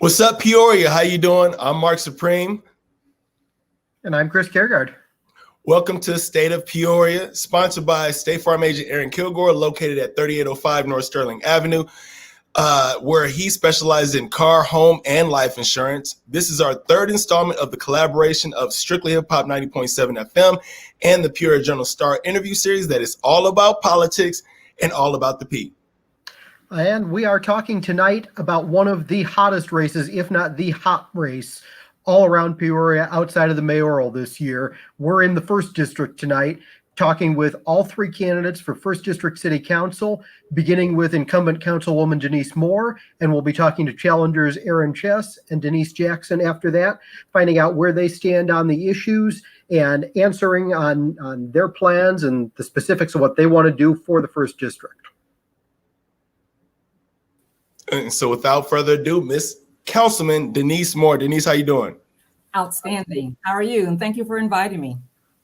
What's up, Peoria? How you doing? I'm Marc Supreme. And I'm Chris Kaergard. Welcome to State of Peoria, sponsored by State Farm agent Aaron Kilgore, located at 3805 North Sterling Avenue, where he specializes in car, home, and life insurance. This is our third installment of the collaboration of Strictly Hip Hop 90.7 FM and the Peoria Journal-Star interview series that is all about politics and all about the P. And we are talking tonight about one of the hottest races, if not the hot race, all around Peoria outside of the mayoral this year. We're in the 1st District tonight, talking with all 3 candidates for 1st District City Council, beginning with incumbent Councilwoman Denise Moore, and we'll be talking to challengers Aaron Chess and Denise Jackson after that, finding out where they stand on the issues and answering on their plans and the specifics of what they want to do for the 1st District. And so without further ado, Miss Councilman Denise Moore. Denise, how you doing? Outstanding. How are you? And thank you for inviting me.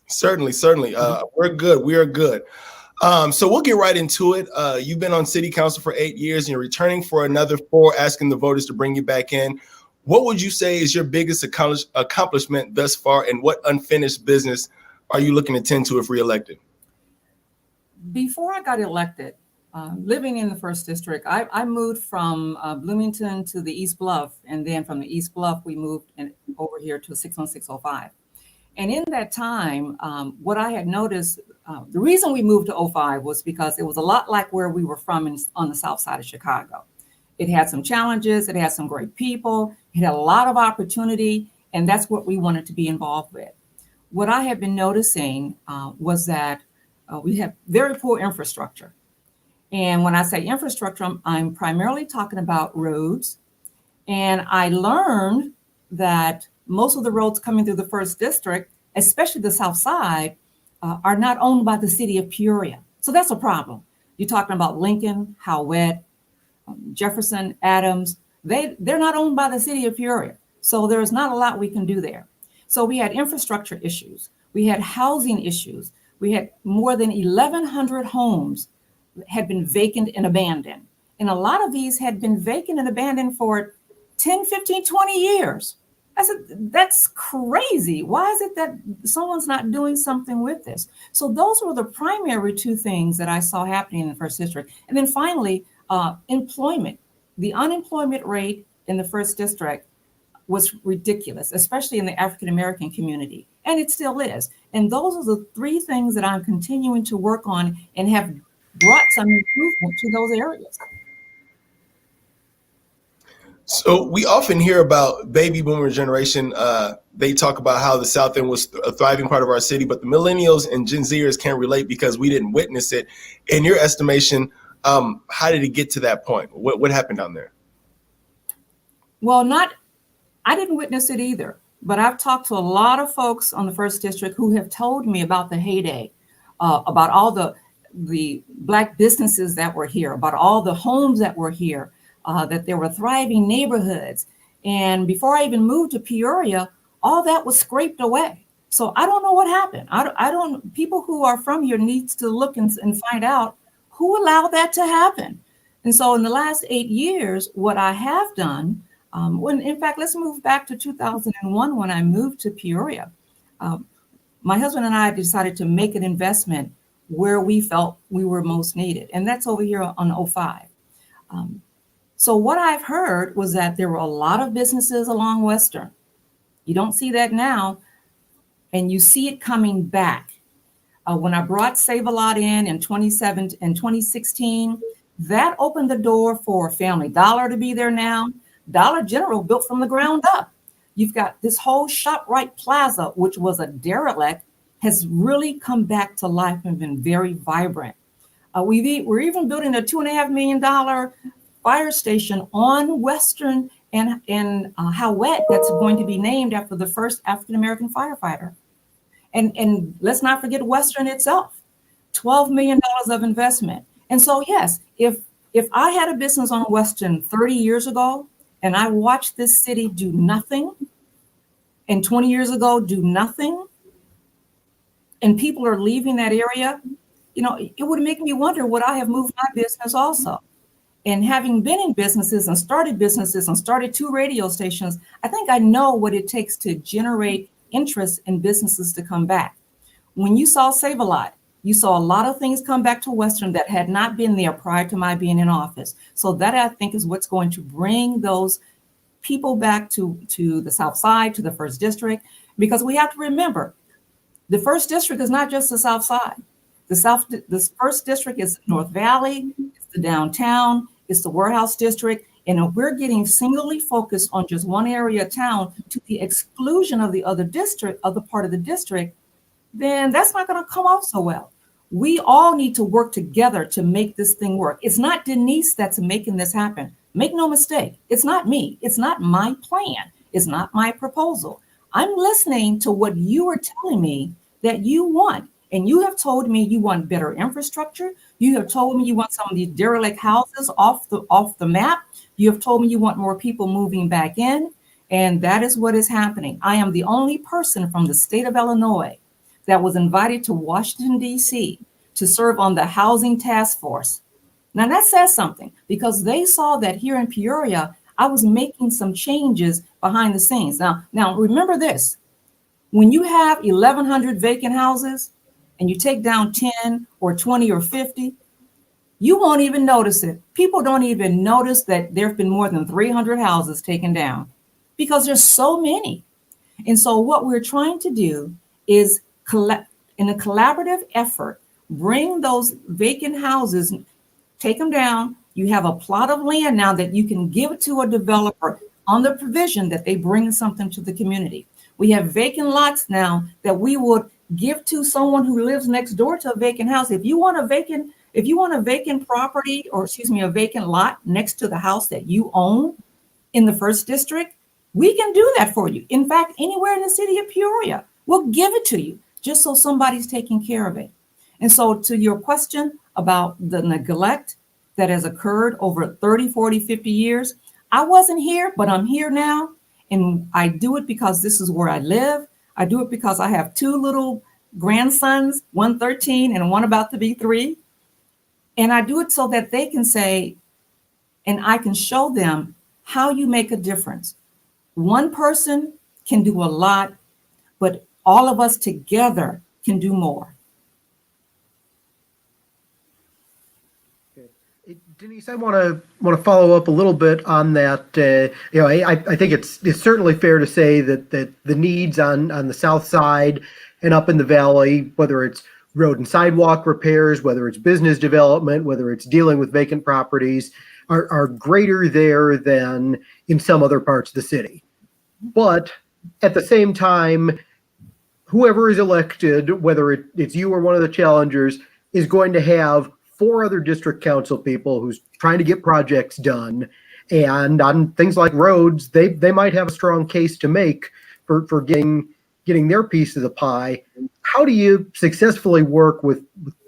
Certainly. We're good. We are good. So we'll get right into it. You've been on city council for 8 years and you're returning for another 4, asking the voters to bring you back in. What would you say is your biggest accomplishment thus far, and what unfinished business are you looking to tend to if reelected? Before I got elected, living in the 1st District, I moved from Bloomington to the East Bluff, and then from the East Bluff, we moved over here to 61605. And in that time, what I had noticed, the reason we moved to 05 was because it was a lot like where we were from on the south side of Chicago. It had some challenges, it had some great people, it had a lot of opportunity, and that's what we wanted to be involved with. What I have been noticing was that we have very poor infrastructure. And when I say infrastructure, I'm primarily talking about roads. And I learned that most of the roads coming through the 1st District, especially the south side, are not owned by the city of Peoria. So that's a problem. You're talking about Lincoln, Howett, Jefferson, Adams. They're not owned by the city of Peoria. So there's not a lot we can do there. So we had infrastructure issues. We had housing issues. We had more than 1,100 homes had been vacant and abandoned. And a lot of these had been vacant and abandoned for 10, 15, 20 years. I said, that's crazy. Why is it that someone's not doing something with this? So those were the primary 2 things that I saw happening in the 1st District. And then finally, employment. The unemployment rate in the 1st District was ridiculous, especially in the African-American community. And it still is. And those are the 3 things that I'm continuing to work on and have brought some improvement to those areas. So we often hear about baby boomer generation. They talk about how the South End was a thriving part of our city, but the millennials and Gen Zers can't relate because we didn't witness it. In your estimation, how did it get to that point? What happened down there? Well, I didn't witness it either, but I've talked to a lot of folks on the 1st District who have told me about the heyday, about all the Black businesses that were here, about all the homes that were here, that there were thriving neighborhoods. And before I even moved to Peoria, all that was scraped away. So I don't know what happened. People who are from here needs to look and find out who allowed that to happen. And so in the last 8 years, what I have done, in fact, let's move back to 2001 when I moved to Peoria. My husband and I decided to make an investment where we felt we were most needed. And that's over here on 05. So what I've heard was that there were a lot of businesses along Western. You don't see that now, and you see it coming back. When I brought Save a Lot in 2016, that opened the door for Family Dollar to be there now. Dollar General built from the ground up. You've got this whole ShopRite Plaza, which was a derelict, has really come back to life and been very vibrant. We're even building a $2.5 million fire station on Western and Howett that's going to be named after the first African-American firefighter. And let's not forget Western itself, $12 million of investment. And so, yes, if I had a business on Western 30 years ago and I watched this city do nothing, and 20 years ago do nothing, and people are leaving that area, it would make me wonder, would I have moved my business also? And having been in businesses and started 2 radio stations, I think I know what it takes to generate interest in businesses to come back. When you saw Save a Lot, you saw a lot of things come back to Western that had not been there prior to my being in office. So that, I think, is what's going to bring those people back to the South Side, to the First District, because we have to remember, the First District is not just the South Side. The First District is North Valley, it's the downtown, it's the warehouse district. And if we're getting singly focused on just one area of town to the exclusion of the other part of the district, then that's not going to come off so well. We all need to work together to make this thing work. It's not Denise that's making this happen. Make no mistake. It's not me. It's not my plan. It's not my proposal. I'm listening to what you are telling me that you want. And you have told me you want better infrastructure. You have told me you want some of these derelict houses off the map. You have told me you want more people moving back in. And that is what is happening. I am the only person from the state of Illinois that was invited to Washington, D.C. to serve on the housing task force. Now that says something, because they saw that here in Peoria, I was making some changes behind the scenes. Now remember this, when you have 1,100 vacant houses and you take down 10 or 20 or 50, you won't even notice it. People don't even notice that there have been more than 300 houses taken down because there's so many. And so what we're trying to do is in a collaborative effort, bring those vacant houses, take them down. You have a plot of land now that you can give to a developer on the provision that they bring something to the community. We have vacant lots now that we would give to someone who lives next door to a vacant house. If you want a vacant property, or a vacant lot next to the house that you own in the First District, we can do that for you. In fact, anywhere in the city of Peoria, we'll give it to you just so somebody's taking care of it. And so to your question about the neglect that has occurred over 30, 40, 50 years, I wasn't here, but I'm here now. And I do it because this is where I live. I do it because I have 2 little grandsons, one 13 and one about to be 3. And I do it so that they can say, and I can show them how you make a difference. One person can do a lot, but all of us together can do more. Denise, I want to follow up a little bit on that. I think it's certainly fair to say that the needs on the south side and up in the valley, whether it's road and sidewalk repairs, whether it's business development, whether it's dealing with vacant properties, are greater there than in some other parts of the city. But at the same time, whoever is elected, whether it's you or one of the challengers, is going to have 4 other district council people who's trying to get projects done. And on things like roads, they might have a strong case to make for getting their piece of the pie. How do you successfully work with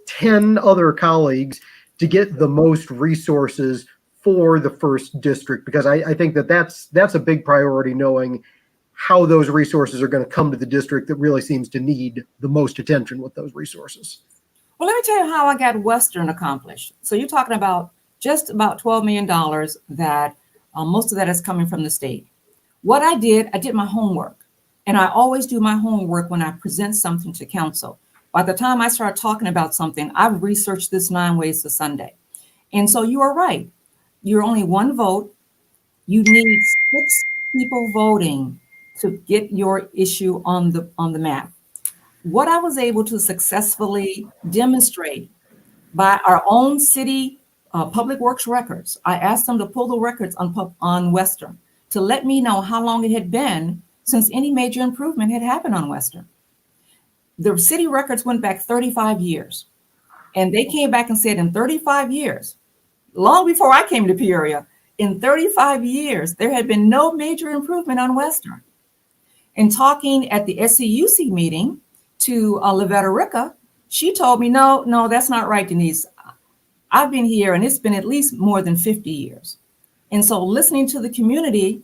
10 other colleagues to get the most resources for the First District? Because I think that's a big priority, knowing how those resources are going to come to the district that really seems to need the most attention with those resources. Well, let me tell you how I got Western accomplished. So you're talking about just about $12 million that most of that is coming from the state. What I did my homework. And I always do my homework when I present something to council. By the time I start talking about something, I've researched this 9 ways to Sunday. And so you are right. You're only 1 vote. You need 6 people voting to get your issue on the map. What I was able to successfully demonstrate by our own city public works records, I asked them to pull the records on Western to let me know how long it had been since any major improvement had happened on Western. The city records went back 35 years. And they came back and said in 35 years, long before I came to Peoria, in 35 years, there had been no major improvement on Western. And talking at the SCUC meeting to Lavetta Ricca, she told me, no, that's not right, Denise. I've been here and it's been at least more than 50 years. And so listening to the community,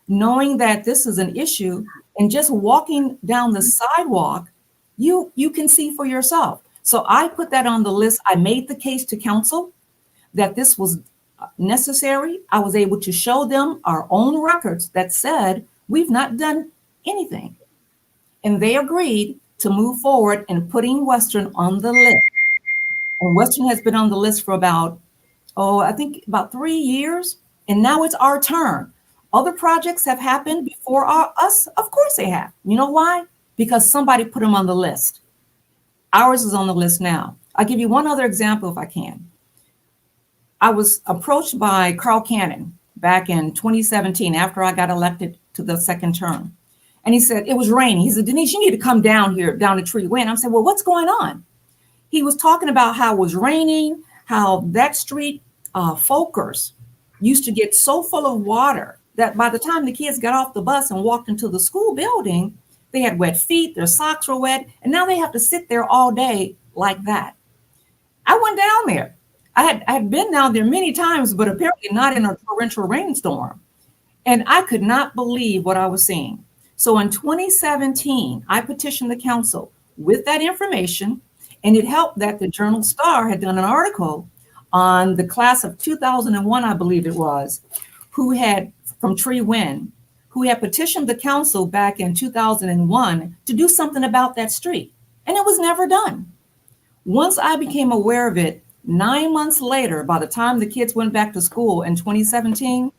knowing that this is an issue, and just walking down the sidewalk, you can see for yourself. So I put that on the list. I made the case to council that this was necessary, I was able to show them our own records that said we've not done anything. And they agreed to move forward in putting Western on the list. And Western has been on the list for about, I think about 3 years. And now it's our turn. Other projects have happened before us. Of course they have. You know why? Because somebody put them on the list. Ours is on the list now. I'll give you one other example if I can. I was approached by Carl Cannon back in 2017 after I got elected to the second term. And he said, it was raining. He said, Denise, you need to come down here, down to Tree Wind. I said, well, what's going on? He was talking about how it was raining, how that street, Folkers, used to get so full of water that by the time the kids got off the bus and walked into the school building, they had wet feet, their socks were wet, and now they have to sit there all day like that. I went down there. I had been down there many times, but apparently not in a torrential rainstorm. And I could not believe what I was seeing. So in 2017, I petitioned the council with that information, and it helped that the Journal Star had done an article on the class of 2001, I believe it was, who had, from Tree Wind, who had petitioned the council back in 2001 to do something about that street. And it was never done. Once I became aware of it, 9 months later, by the time the kids went back to school in 2017,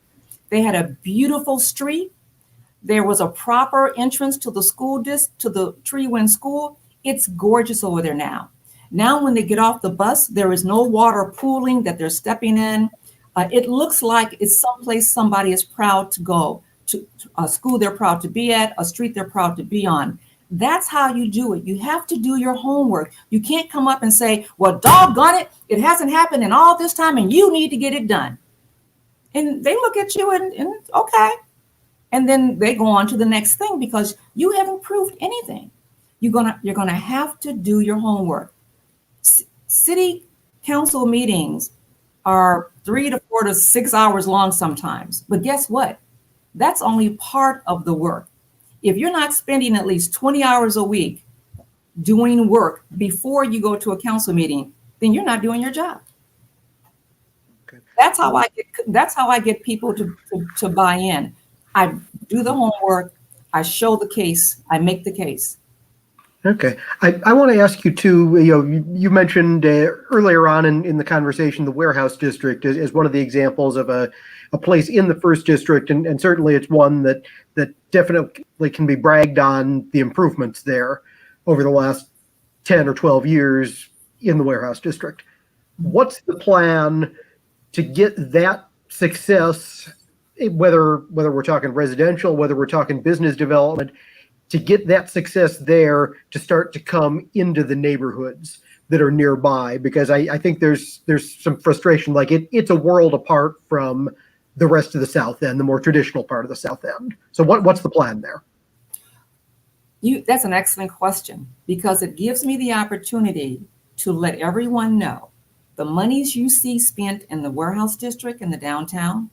they had a beautiful street. There was a proper entrance to the school to the Tree Wind School. It's gorgeous over there now. Now, when they get off the bus, there is no water pooling that they're stepping in. It looks like it's someplace somebody is proud to go, to a school they're proud to be at, a street they're proud to be on. That's how you do it. You have to do your homework. You can't come up and say, well, doggone it, it hasn't happened in all this time and you need to get it done. And they look at you and okay. And then they go on to the next thing because you haven't proved anything. You're gonna have to do your homework. City council meetings are 3 to 4 to 6 hours long sometimes. But guess what? That's only part of the work. If you're not spending at least 20 hours a week doing work before you go to a council meeting, then you're not doing your job. Okay. That's how I get people to buy in. I do the homework, I show the case, I make the case. Okay. I want to ask you too, you mentioned earlier on in the conversation, the warehouse district as one of the examples of a place in the first district. And certainly it's one that definitely can be bragged on the improvements there over the last 10 or 12 years in the warehouse district. What's the plan to get that success, whether we're talking residential, whether we're talking business development, to get that success there to start to come into the neighborhoods that are nearby? Because I think there's some frustration, like it's a world apart from the rest of the South End, the more traditional part of the South End. So what's the plan there? That's an excellent question, because it gives me the opportunity to let everyone know the monies you see spent in the warehouse district in the downtown,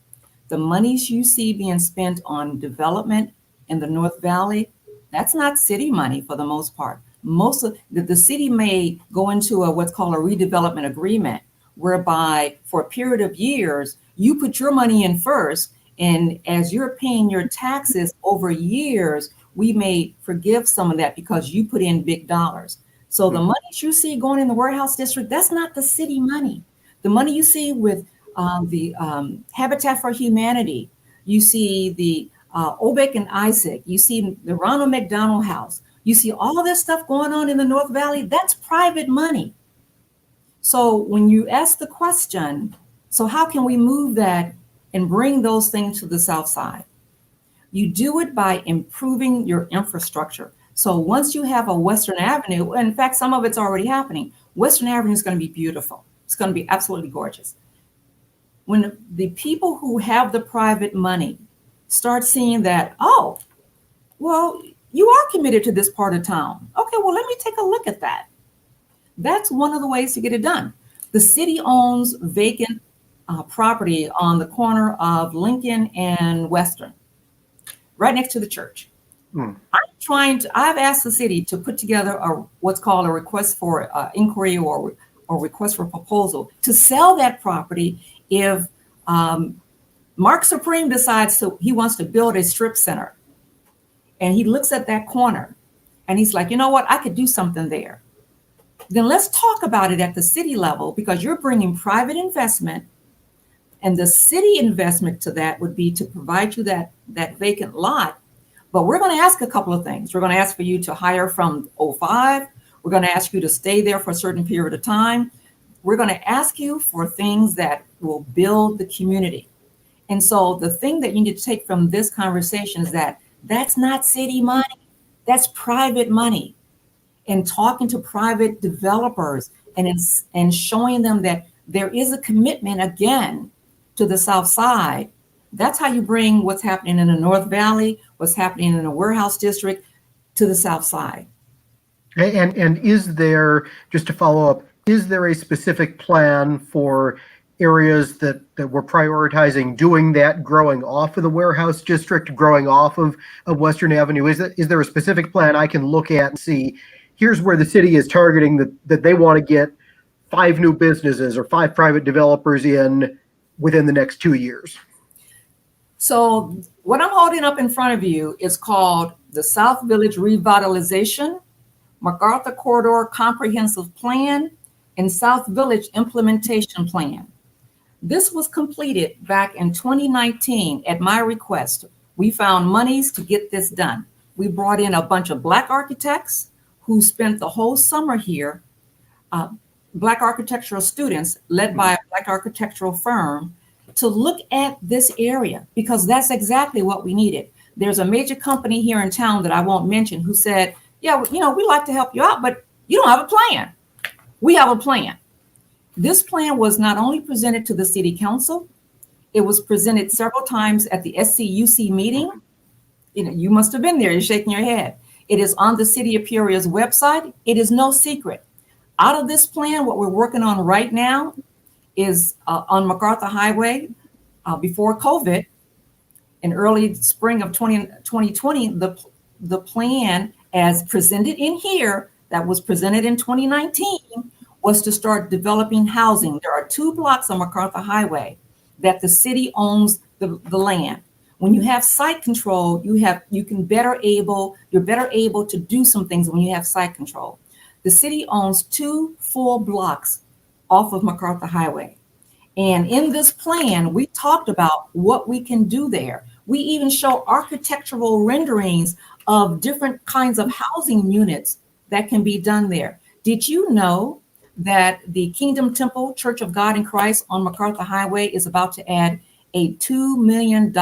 the monies you see being spent on development in the North Valley, that's not city money for the most part. Most of the city may go into what's called a redevelopment agreement, whereby for a period of years, you put your money in first, and as you're paying your taxes over years, we may forgive some of that because you put in big dollars. So the money you see going in the warehouse district, that's not the city money. The money you see with the Habitat for Humanity, you see the Obek and Isaac, you see the Ronald McDonald House, you see all this stuff going on in the North Valley, that's private money. So when you ask the question, so how can we move that and bring those things to the South Side? You do it by improving your infrastructure. So once you have a Western Avenue, in fact, some of it's already happening, Western Avenue is going to be beautiful. It's going to be absolutely gorgeous. When the people who have the private money start seeing that, oh, well, you are committed to this part of town. Okay, well, let me take a look at that. That's one of the ways to get it done. The city owns vacant property on the corner of Lincoln and Western, right next to the church. I've asked the city to put together what's called a request for inquiry or request for proposal to sell that property if Marc Supreme decides he wants to build a strip center. And he looks at that corner and he's like, you know what? I could do something there. Then let's talk about it at the city level, because you're bringing private investment, and the city investment to that would be to provide you that vacant lot. But we're going to ask a couple of things. We're going to ask for you to hire from 05. We're going to ask you to stay there for a certain period of time. We're going to ask you for things that will build the community. And so the thing that you need to take from this conversation is that that's not city money. That's private money. And talking to private developers and showing them that there is a commitment again to the South Side. That's how you bring what's happening in the North Valley, what's happening in the warehouse district to the South Side. And is there, just to follow up, is there a specific plan for areas that we're prioritizing doing that, growing off of the warehouse district, growing off of Western Avenue? Is there a specific plan I can look at and see, here's where the city is targeting that they want to get 5 new businesses or 5 private developers in within the next 2 years? So what I'm holding up in front of you is called the South Village Revitalization, MacArthur Corridor Comprehensive Plan, and South Village Implementation Plan. This was completed back in 2019 at my request. We found monies to get this done. We brought in a bunch of Black architects who spent the whole summer here, Black architectural students led by a Black architectural firm, to look at this area, because that's exactly what we needed. There's a major company here in town that I won't mention who said, yeah, we'd like to help you out, but you don't have a plan. We have a plan. This plan was not only presented to the city council, it was presented several times at the SCUC meeting. You must have been there, you're shaking your head. It is on the City of Peoria's website. It is no secret. Out of this plan, what we're working on right now is on MacArthur Highway. Before COVID, in early spring of 2020, the plan as presented in here, that was presented in 2019, was to start developing housing. There are 2 blocks on MacArthur Highway that the city owns the land. When you have site control, you're better able to do some things when you have site control. The city owns 2 full blocks off of MacArthur Highway. And in this plan, we talked about what we can do there. We even show architectural renderings of different kinds of housing units that can be done there. Did you know that the Kingdom Temple Church of God in Christ on MacArthur Highway is about to add a $2 million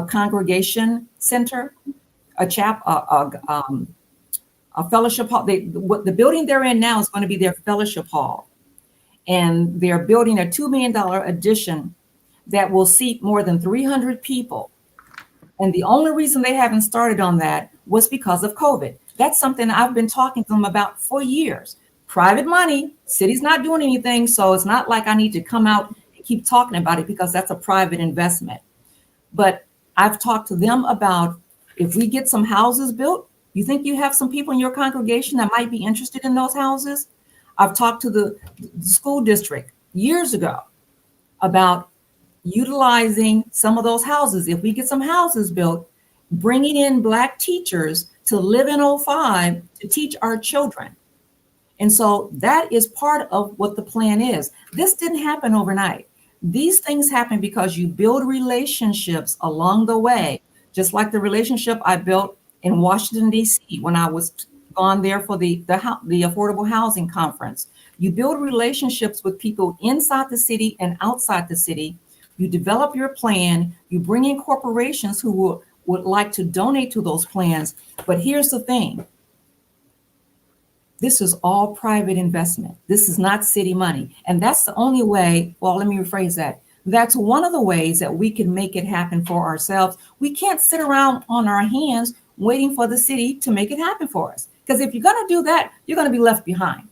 congregation center, a fellowship hall? The building they're in now is going to be their fellowship hall. And they're building a $2 million addition that will seat more than 300 people. And the only reason they haven't started on that was because of COVID. That's something I've been talking to them about for years. Private money, city's not doing anything, so it's not like I need to come out and keep talking about it, because that's a private investment. But I've talked to them about, if we get some houses built, you think you have some people in your congregation that might be interested in those houses? I've talked to the school district years ago about utilizing some of those houses. If we get some houses built, bringing in Black teachers to live in 05 to teach our children. And so that is part of what the plan is. This didn't happen overnight. These things happen because you build relationships along the way, just like the relationship I built in Washington, D.C. when I was gone there for the Affordable Housing Conference. You build relationships with people inside the city and outside the city. You develop your plan. You bring in corporations who would like to donate to those plans. But here's the thing. This is all private investment. This is not city money. And that's the only way, well, let me rephrase that. That's one of the ways that we can make it happen for ourselves. We can't sit around on our hands waiting for the city to make it happen for us. Because if you're going to do that, you're going to be left behind.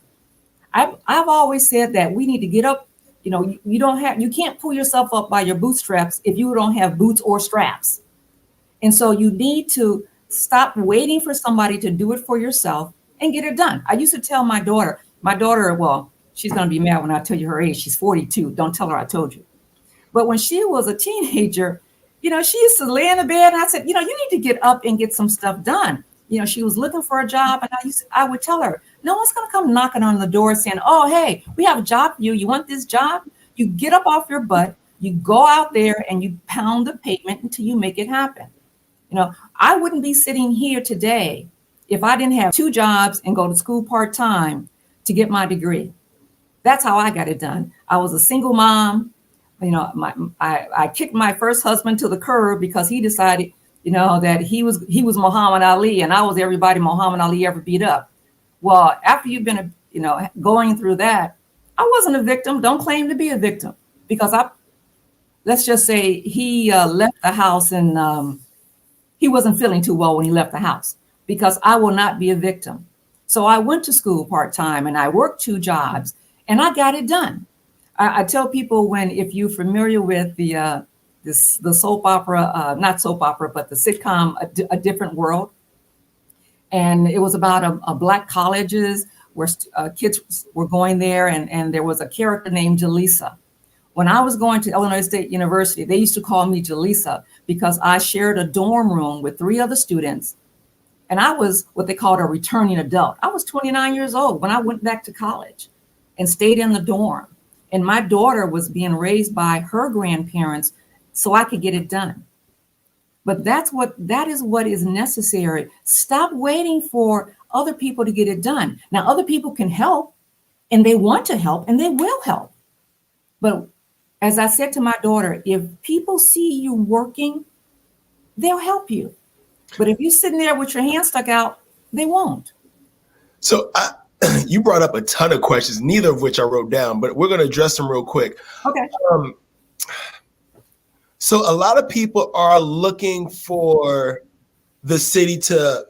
I've always said that we need to get up. You can't pull yourself up by your bootstraps if you don't have boots or straps. And so you need to stop waiting for somebody to do it for yourself and get it done. I used to tell my daughter, well, she's going to be mad when I tell you her age. She's 42. Don't tell her I told you. But when she was a teenager, she used to lay in the bed, and I said, you need to get up and get some stuff done. She was looking for a job, and I would tell her, no one's going to come knocking on the door saying, oh, hey, we have a job for you. You want this job? You get up off your butt, you go out there, and you pound the pavement until you make it happen. I wouldn't be sitting here today if I didn't have 2 jobs and go to school part-time to get my degree. That's how I got it done. I was a single mom. I kicked my first husband to the curb because he decided, that he was Muhammad Ali, and I was everybody Muhammad Ali ever beat up. Well, after you've been, going through that, I wasn't a victim. Don't claim to be a victim, because let's just say he left the house and he wasn't feeling too well when he left the house, because I will not be a victim. So I went to school part-time and I worked 2 jobs and I got it done. I tell people, if you're familiar with the soap opera, not soap opera, but the sitcom, A Different World. And it was about a Black colleges where kids were going there. And there was a character named Jaleesa. When I was going to Illinois State University, they used to call me Jaleesa because I shared a dorm room with 3 other students. And I was what they called a returning adult. I was 29 years old when I went back to college and stayed in the dorm. And my daughter was being raised by her grandparents so I could get it done. But that is what is necessary. Stop waiting for other people to get it done. Now, other people can help, and they want to help, and they will help. But as I said to my daughter, if people see you working, they'll help you. But if you're sitting there with your hand stuck out, they won't. So you brought up a ton of questions, neither of which I wrote down, but we're going to address them real quick. Okay. So a lot of people are looking for the city to,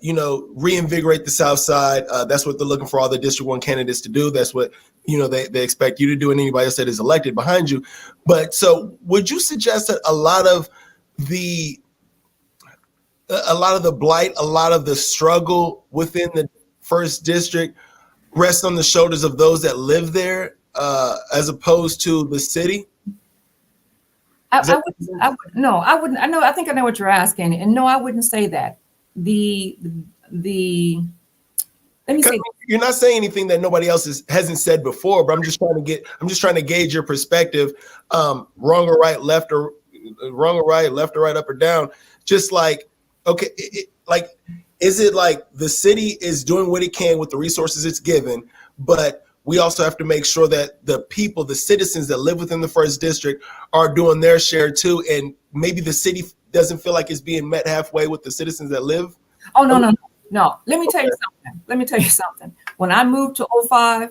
reinvigorate the South Side. That's what they're looking for all the District 1 candidates to do. That's what, they expect you to do and anybody else that is elected behind you. But so would you suggest that a lot of the blight, a lot of the struggle within the 1st District rests on the shoulders of those that live there as opposed to the city? I wouldn't. I think I know what you're asking. And no, I wouldn't say that. Let me say, you're not saying anything that nobody else hasn't said before, but I'm just trying to gauge your perspective. Wrong or right, left or right, up or down. Just like, okay, is it like the city is doing what it can with the resources it's given, but we also have to make sure that the people, the citizens that live within the 1st District are doing their share too, and maybe the city doesn't feel like it's being met halfway with the citizens that live? Oh, no. Let me tell you something. When I moved to 05,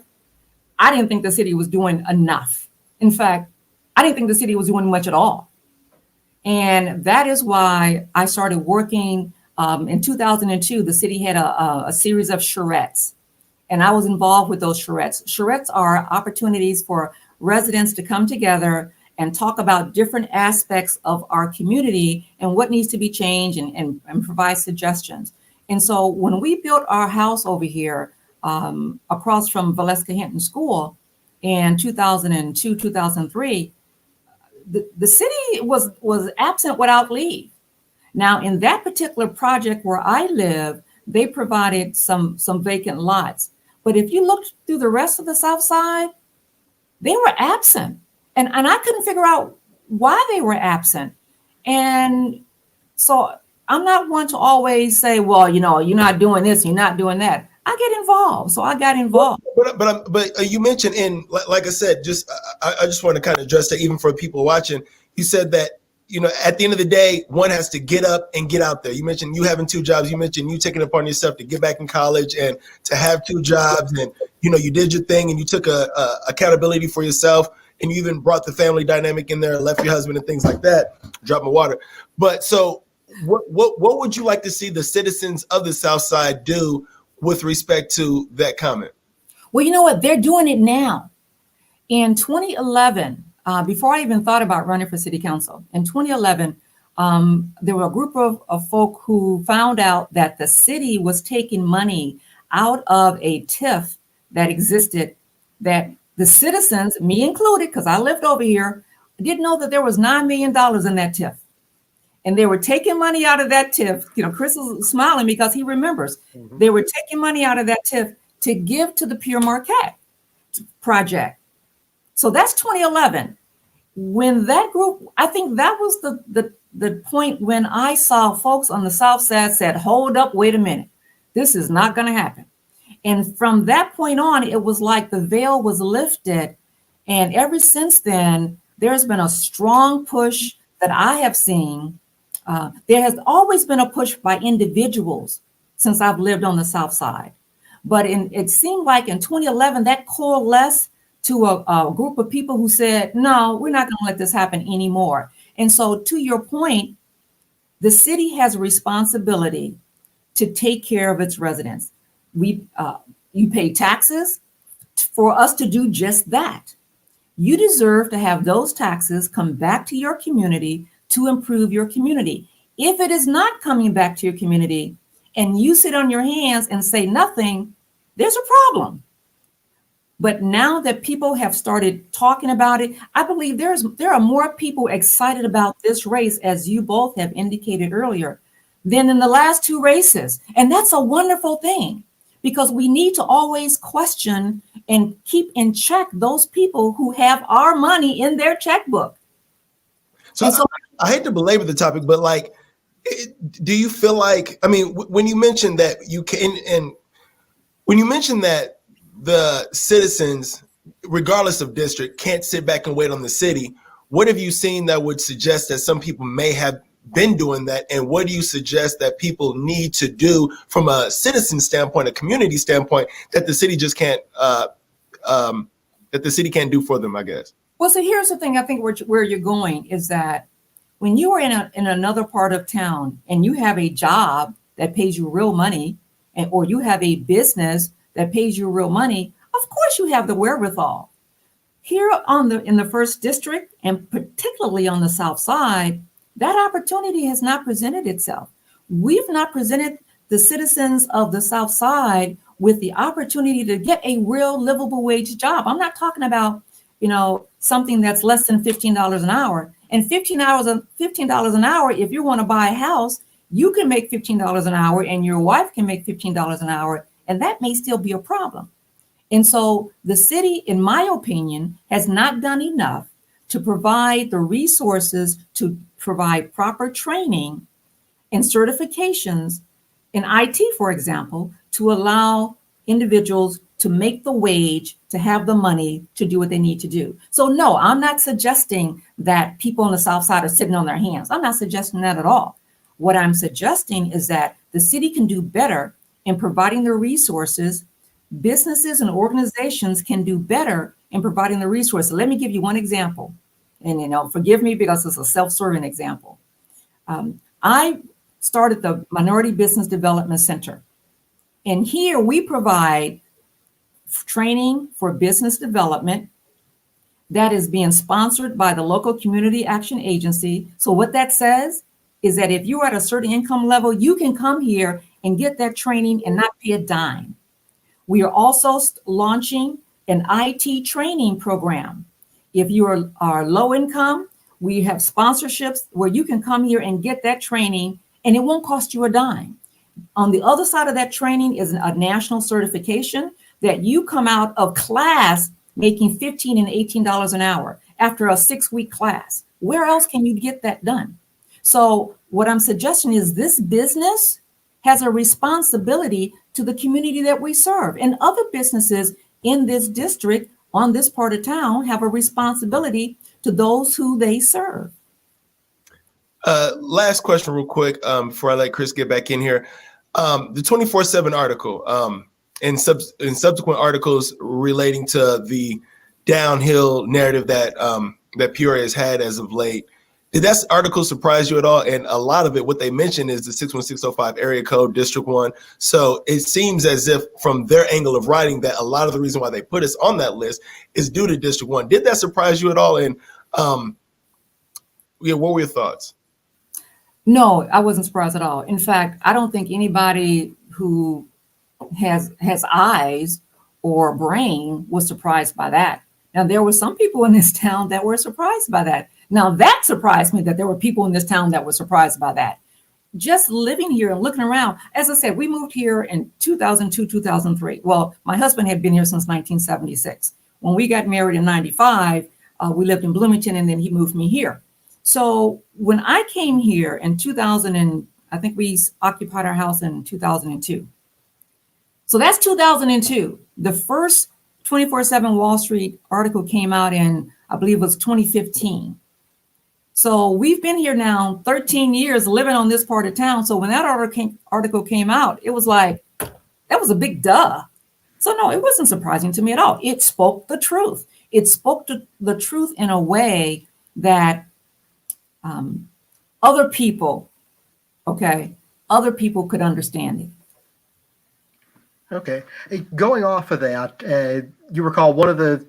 I didn't think the city was doing enough. In fact, I didn't think the city was doing much at all. And that is why I started working. In 2002, the city had a series of charrettes, and I was involved with those charrettes. Charrettes are opportunities for residents to come together and talk about different aspects of our community and what needs to be changed and provide suggestions. And so when we built our house over here across from Valeska Hinton School in 2002, 2003, the city was absent without leave. Now, in that particular project where I live, they provided some vacant lots. But if you looked through the rest of the South Side, they were absent. And I couldn't figure out why they were absent. And so I'm not one to always say, well, you're not doing this, you're not doing that. I get involved. So I got involved. But you mentioned like I said, I just want to kind of address that even for people watching. You said that, at the end of the day, one has to get up and get out there. You mentioned you having 2 jobs. You mentioned you taking it upon yourself to get back in college and to have 2 jobs. And, you did your thing and you took accountability for yourself. And you even brought the family dynamic in there, left your husband and things like that. Drop my water. But so what would you like to see the citizens of the South Side do with respect to that comment? Well, you know what? They're doing it now. In 2011, before I even thought about running for city council, in 2011, there were a group of folk who found out that the city was taking money out of a TIF that existed, that the citizens, me included, because I lived over here, didn't know that there was $9 million in that TIF. And they were taking money out of that TIF. Chris is smiling because he remembers. Mm-hmm. They were taking money out of that TIF to give to the Pure Marquette project. So that's 2011. When that group, I think that was the point when I saw folks on the South Side said, hold up, wait a minute. This is not going to happen. And from that point on, it was like the veil was lifted. And ever since then, there's been a strong push that I have seen. There has always been a push by individuals since I've lived on the South Side. But it seemed like in 2011, that coalesced to a group of people who said, no, we're not going to let this happen anymore. And so to your point, the city has a responsibility to take care of its residents. You pay taxes for us to do just that. You deserve to have those taxes come back to your community to improve your community. If it is not coming back to your community and you sit on your hands and say nothing, there's a problem. But now that people have started talking about it, I believe there are more people excited about this race, as you both have indicated earlier, than in the last two races. And that's a wonderful thing, because we need to always question and keep in check those people who have our money in their checkbook. So I hate to belabor the topic, but do you feel like, when you mentioned that you can, and when you mentioned that the citizens, regardless of district, can't sit back and wait on the city, what have you seen that would suggest that some people may have been doing that? And what do you suggest that people need to do from a citizen standpoint, a community standpoint, that the city just can't, do for them, I guess? Well, so here's the thing. I think where you're going is that when you are in another part of town and you have a job that pays you real money, or you have a business that pays you real money, of course you have the wherewithal. Here in the first district, and particularly on the South Side, that opportunity has not presented itself. We've not presented the citizens of the South Side with the opportunity to get a real livable wage job. I'm not talking about, something that's less than $15 an hour. And $15 an hour, if you want to buy a house, you can make $15 an hour and your wife can make $15 an hour, and that may still be a problem. And so the city, in my opinion, has not done enough to provide the resources to provide proper training and certifications in IT, for example, to allow individuals to make the wage, to have the money to do what they need to do. So no, I'm not suggesting that people on the South Side are sitting on their hands. I'm not suggesting that at all. What I'm suggesting is that the city can do better in providing the resources. Businesses and organizations can do better in providing the resources. Let me give you one example. And forgive me because it's a self-serving example. I started the Minority Business Development Center. And here we provide training for business development that is being sponsored by the local community action agency. So what that says is that if you're at a certain income level, you can come here and get that training and not pay a dime. We are also launching an IT training program. If you are low income, we have sponsorships where you can come here and get that training and it won't cost you a dime. On the other side of that training is a national certification that you come out of class making $15 and $18 an hour after a 6-week class. Where else can you get that done? So what I'm suggesting is this business has a responsibility to the community that we serve, and other businesses in this district on this part of town have a responsibility to those who they serve. Last question real quick before I let Chris get back in here. The 24/7 article and subsequent articles relating to the downhill narrative that Peoria has had as of late. Did that article surprise you at all? And a lot of it, what they mentioned is the 61605 area code, District 1. So it seems as if from their angle of writing that a lot of the reason why they put us on that list is due to District 1. Did that surprise you at all? And what were your thoughts? No, I wasn't surprised at all. In fact, I don't think anybody who has eyes or brain was surprised by that. Now, there were some people in this town that were surprised by that. Now, that surprised me that there were people in this town that were surprised by that. Just living here and looking around. As I said, we moved here in 2002, 2003. Well, my husband had been here since 1976. When we got married in 95, we lived in Bloomington, and then he moved me here. So when I came here in 2000, and I think we occupied our house in 2002. So that's 2002. The first 24/7 Wall Street article came out in, I believe it was 2015. So we've been here now 13 years living on this part of town. So when that article came out, it was like, that was a big duh. So no, it wasn't surprising to me at all. It spoke the truth. It spoke to the truth in a way that other people could understand it. Okay. Going off of that, you recall one of the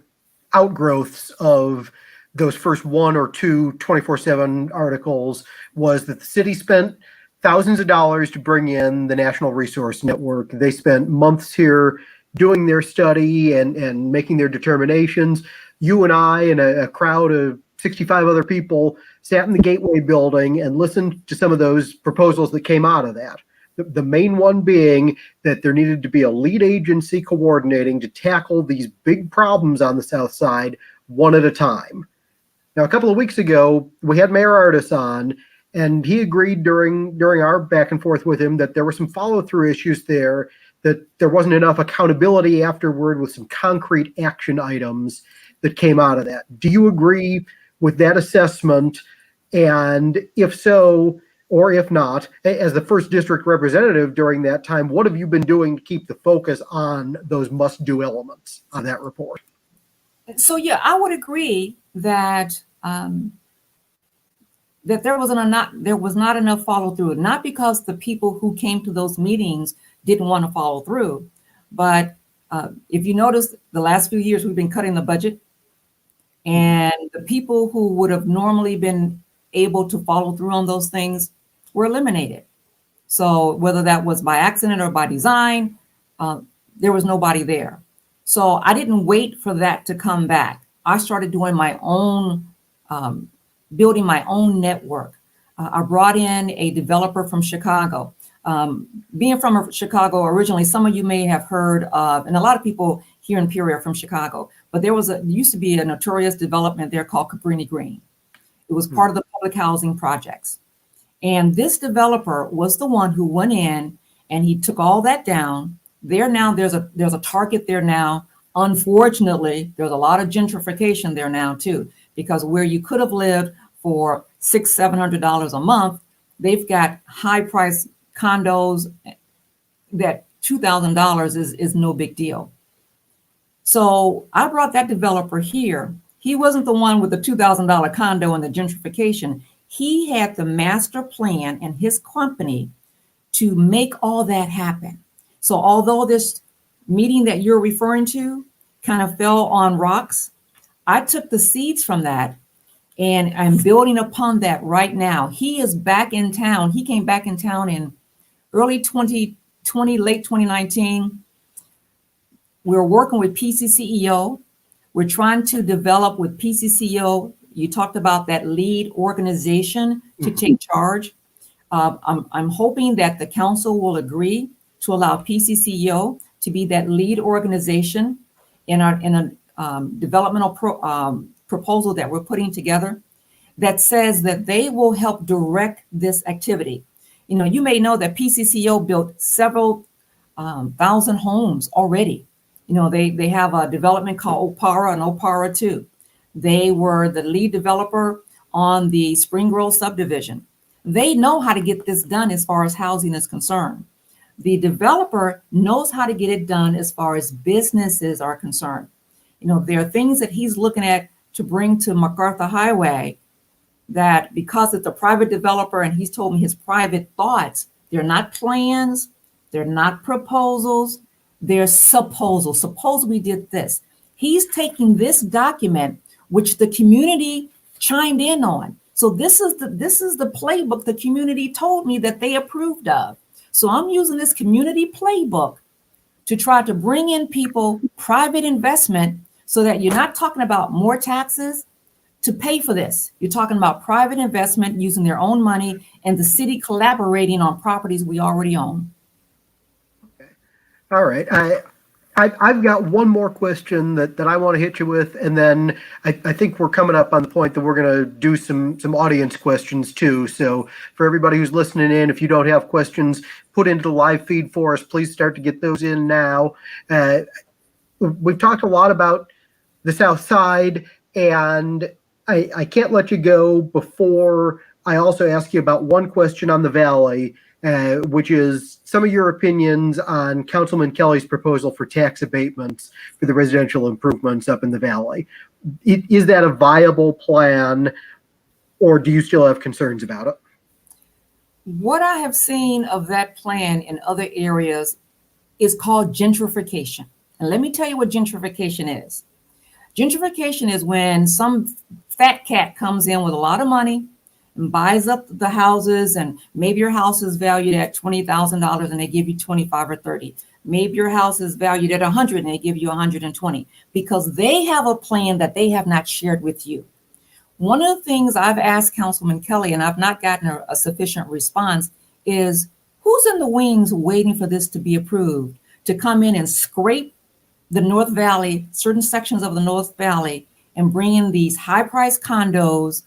outgrowths of those first one or two 24/7 articles was that the city spent thousands of dollars to bring in the National Resource Network. They spent months here doing their study and making their determinations. You and I and a crowd of 65 other people sat in the Gateway building and listened to some of those proposals that came out of that. The main one being that there needed to be a lead agency coordinating to tackle these big problems on the South Side one at a time. Now, a couple of weeks ago, we had Mayor Ardis on, and he agreed during our back and forth with him that there were some follow-through issues there, that there wasn't enough accountability afterward with some concrete action items that came out of that. Do you agree with that assessment? And if so, or if not, as the first district representative during that time, what have you been doing to keep the focus on those must-do elements on that report? So yeah, I would agree that that there was not enough follow through. Not because the people who came to those meetings didn't want to follow through, but if you notice, the last few years we've been cutting the budget, and the people who would have normally been able to follow through on those things were eliminated. So whether that was by accident or by design, there was nobody there. So I didn't wait for that to come back. I started doing my own, building my own network. I brought in a developer from Chicago. Being from Chicago originally, some of you may have heard of, and a lot of people here in Peoria are from Chicago, but there used to be a notorious development there called Cabrini Green. It was part of the public housing projects. And this developer was the one who went in and he took all that down. There now, there's a Target there now. Unfortunately, there's a lot of gentrification there now too, because where you could have lived for $600-700 a month, they've got high price condos that $2,000 is no big deal. So I brought that developer here. He wasn't the one with the $2,000 condo and the gentrification. He had the master plan and his company to make all that happen. So although this meeting that you're referring to kind of fell on rocks, I took the seeds from that and I'm building upon that right now. He is back in town. He came back in town in early 2020, late 2019. We're working with PCCEO. We're trying to develop with PCCEO. You talked about that lead organization to take charge. I'm hoping that the council will agree to allow PCCEO to be that lead organization in a developmental proposal that we're putting together that says that they will help direct this activity. You know, you may know that PCCEO built several thousand homes already. You know, they have a development called Opara and Opara 2. They were the lead developer on the Spring Grove subdivision. They know how to get this done as far as housing is concerned. The developer knows how to get it done as far as businesses are concerned. You know, there are things that he's looking at to bring to MacArthur Highway that because it's a private developer and he's told me his private thoughts, they're not plans, they're not proposals, they're supposals. Suppose we did this. He's taking this document, which the community chimed in on. So this is the playbook the community told me that they approved of. So I'm using this community playbook to try to bring in people, private investment, so that you're not talking about more taxes to pay for this. You're talking about private investment using their own money and the city collaborating on properties we already own. Okay. All right. I've got one more question that I want to hit you with, and then I think we're coming up on the point that we're going to do some audience questions too. So for everybody who's listening in, if you don't have questions put into the live feed for us, please start to get those in now. We've talked a lot about the South Side, and I can't let you go before I also ask you about one question on the Valley, which is some of your opinions on Councilman Kelly's proposal for tax abatements for the residential improvements up in the Valley. Is that a viable plan, or do you still have concerns about it? What I have seen of that plan in other areas is called gentrification. And let me tell you what gentrification is. Gentrification is when some fat cat comes in with a lot of money and buys up the houses, and maybe your house is valued at $20,000 and they give you 25 or 30. Maybe your house is valued at 100 and they give you 120 because they have a plan that they have not shared with you. One of the things I've asked Councilman Kelly, and I've not gotten a sufficient response, is who's in the wings waiting for this to be approved, to come in and scrape the North Valley, certain sections of the North Valley, and bring in these high-priced condos,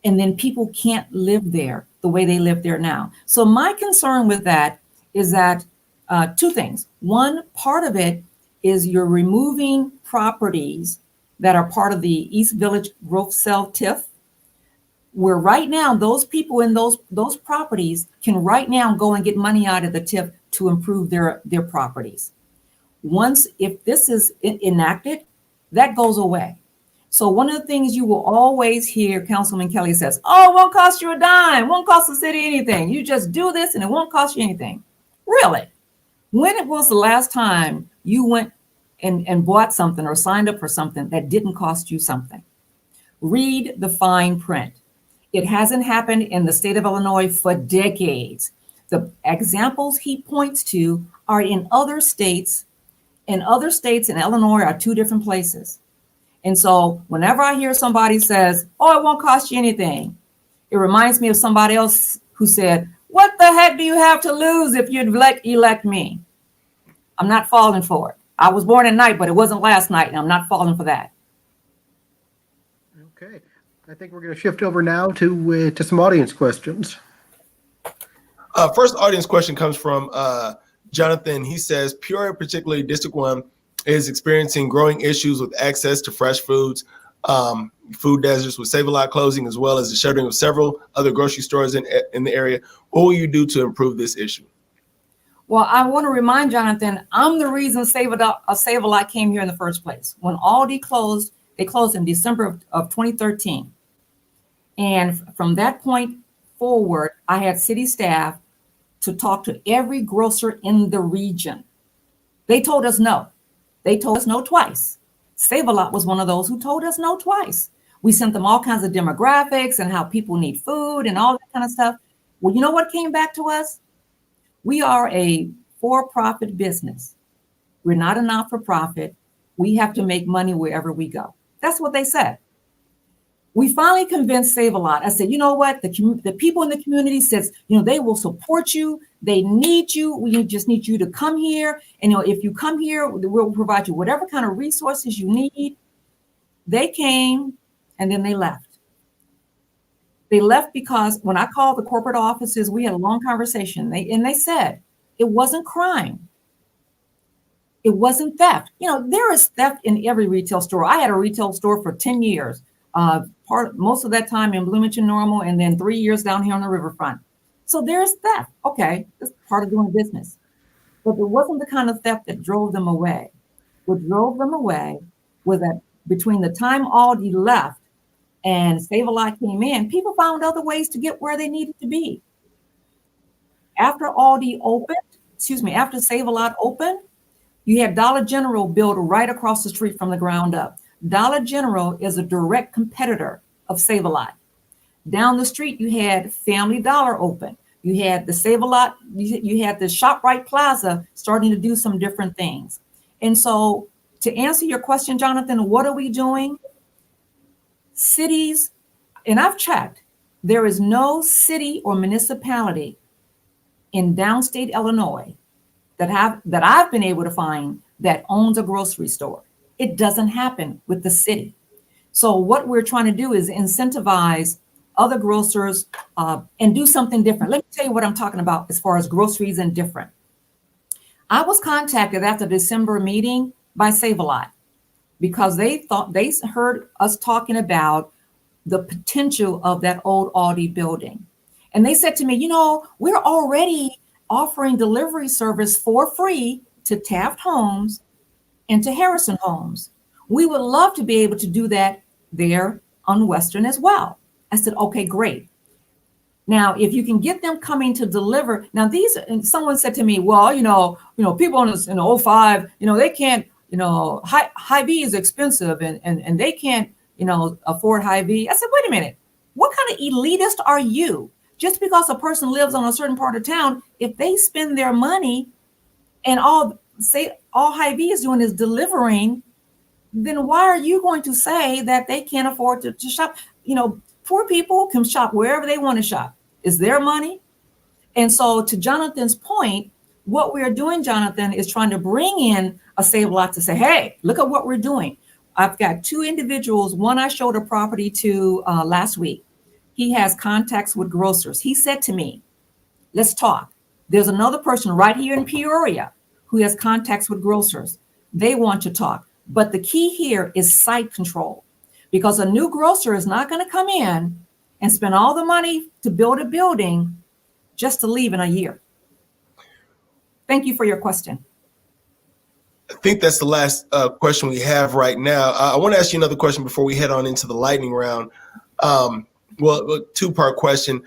and then people can't live there the way they live there now. So my concern with that is that two things. One, part of it is you're removing properties that are part of the East Village Growth Cell TIF, where right now those people in those properties can right now go and get money out of the TIF to improve their properties. Once, if this is enacted, that goes away. So one of the things you will always hear Councilman Kelly says, oh, it won't cost you a dime, won't cost the city anything. You just do this and it won't cost you anything. Really? When was the last time you went and bought something or signed up for something that didn't cost you something? Read the fine print. It hasn't happened in the state of Illinois for decades. The examples he points to are in other states, and other states and Illinois are two different places. And so whenever I hear somebody says, oh, it won't cost you anything, it reminds me of somebody else who said, what the heck do you have to lose if you'd elect me? I'm not falling for it. I was born at night, but it wasn't last night, and I'm not falling for that. Okay. I think we're going to shift over now to some audience questions. First audience question comes from Jonathan. He says, Peoria, particularly District 1, is experiencing growing issues with access to fresh foods, food deserts with Save-A-Lot closing, as well as the shuttering of several other grocery stores in the area. What will you do to improve this issue? Well, I want to remind Jonathan, I'm the reason Save-A-Lot came here in the first place. When Aldi closed, they closed in December of 2013. And from that point forward, I had city staff to talk to every grocer in the region. They told us no. They told us no twice. Save-A-Lot was one of those who told us no twice. We sent them all kinds of demographics and how people need food and all that kind of stuff. Well, you know what came back to us? We are a for-profit business. We're not a not-for-profit. We have to make money wherever we go. That's what they said. We finally convinced Save-A-Lot. I said, you know what? The people in the community says, they will support you. They need you. We just need you to come here. And if you come here, we'll provide you whatever kind of resources you need. They came and then they left. They left because when I called the corporate offices, we had a long conversation. They said it wasn't crime. It wasn't theft. There is theft in every retail store. I had a retail store for 10 years. Most of that time in Bloomington Normal, and then 3 years down here on the riverfront. So there's theft. Okay, that's part of doing business. But it wasn't the kind of theft that drove them away. What drove them away was that between the time Aldi left and Save-A-Lot came in, people found other ways to get where they needed to be. After Save-A-Lot opened, you had Dollar General built right across the street from the ground up. Dollar General is a direct competitor of Save-A-Lot. Down the street, you had Family Dollar open. You had the Save-A-Lot, you had the ShopRite Plaza starting to do some different things. And so to answer your question, Jonathan, what are we doing? Cities, and I've checked, there is no city or municipality in downstate Illinois that I've been able to find that owns a grocery store. It doesn't happen with the city. So what we're trying to do is incentivize other grocers and do something different. Let me tell you what I'm talking about as far as groceries and different. I was contacted after the December meeting by Save-A-Lot because they heard us talking about the potential of that old Aldi building. And they said to me, we're already offering delivery service for free to Taft Homes and to Harrison Homes. We would love to be able to do that there on Western as well. I said, okay, great. Now, if you can get them coming to deliver, now and someone said to me, well, people in 05, they can't, Hy-Vee is expensive and they can't, afford Hy-Vee. I said, wait a minute, what kind of elitist are you? Just because a person lives on a certain part of town, if they spend their money and all Hy-Vee is doing is delivering, then why are you going to say that they can't afford to shop? Poor people can shop wherever they want to shop. It's their money. And so to Jonathan's point, what we're doing, Jonathan, is trying to bring in a Save-A-Lot to say, hey, look at what we're doing. I've got two individuals. One I showed a property to last week. He has contacts with grocers. He said to me, let's talk. There's another person right here in Peoria who has contacts with grocers. They want to talk. But the key here is site control, because a new grocer is not going to come in and spend all the money to build a building just to leave in a year. Thank you for your question. I think that's the last question we have right now. I want to ask you another question before we head on into the lightning round. Well, two-part question.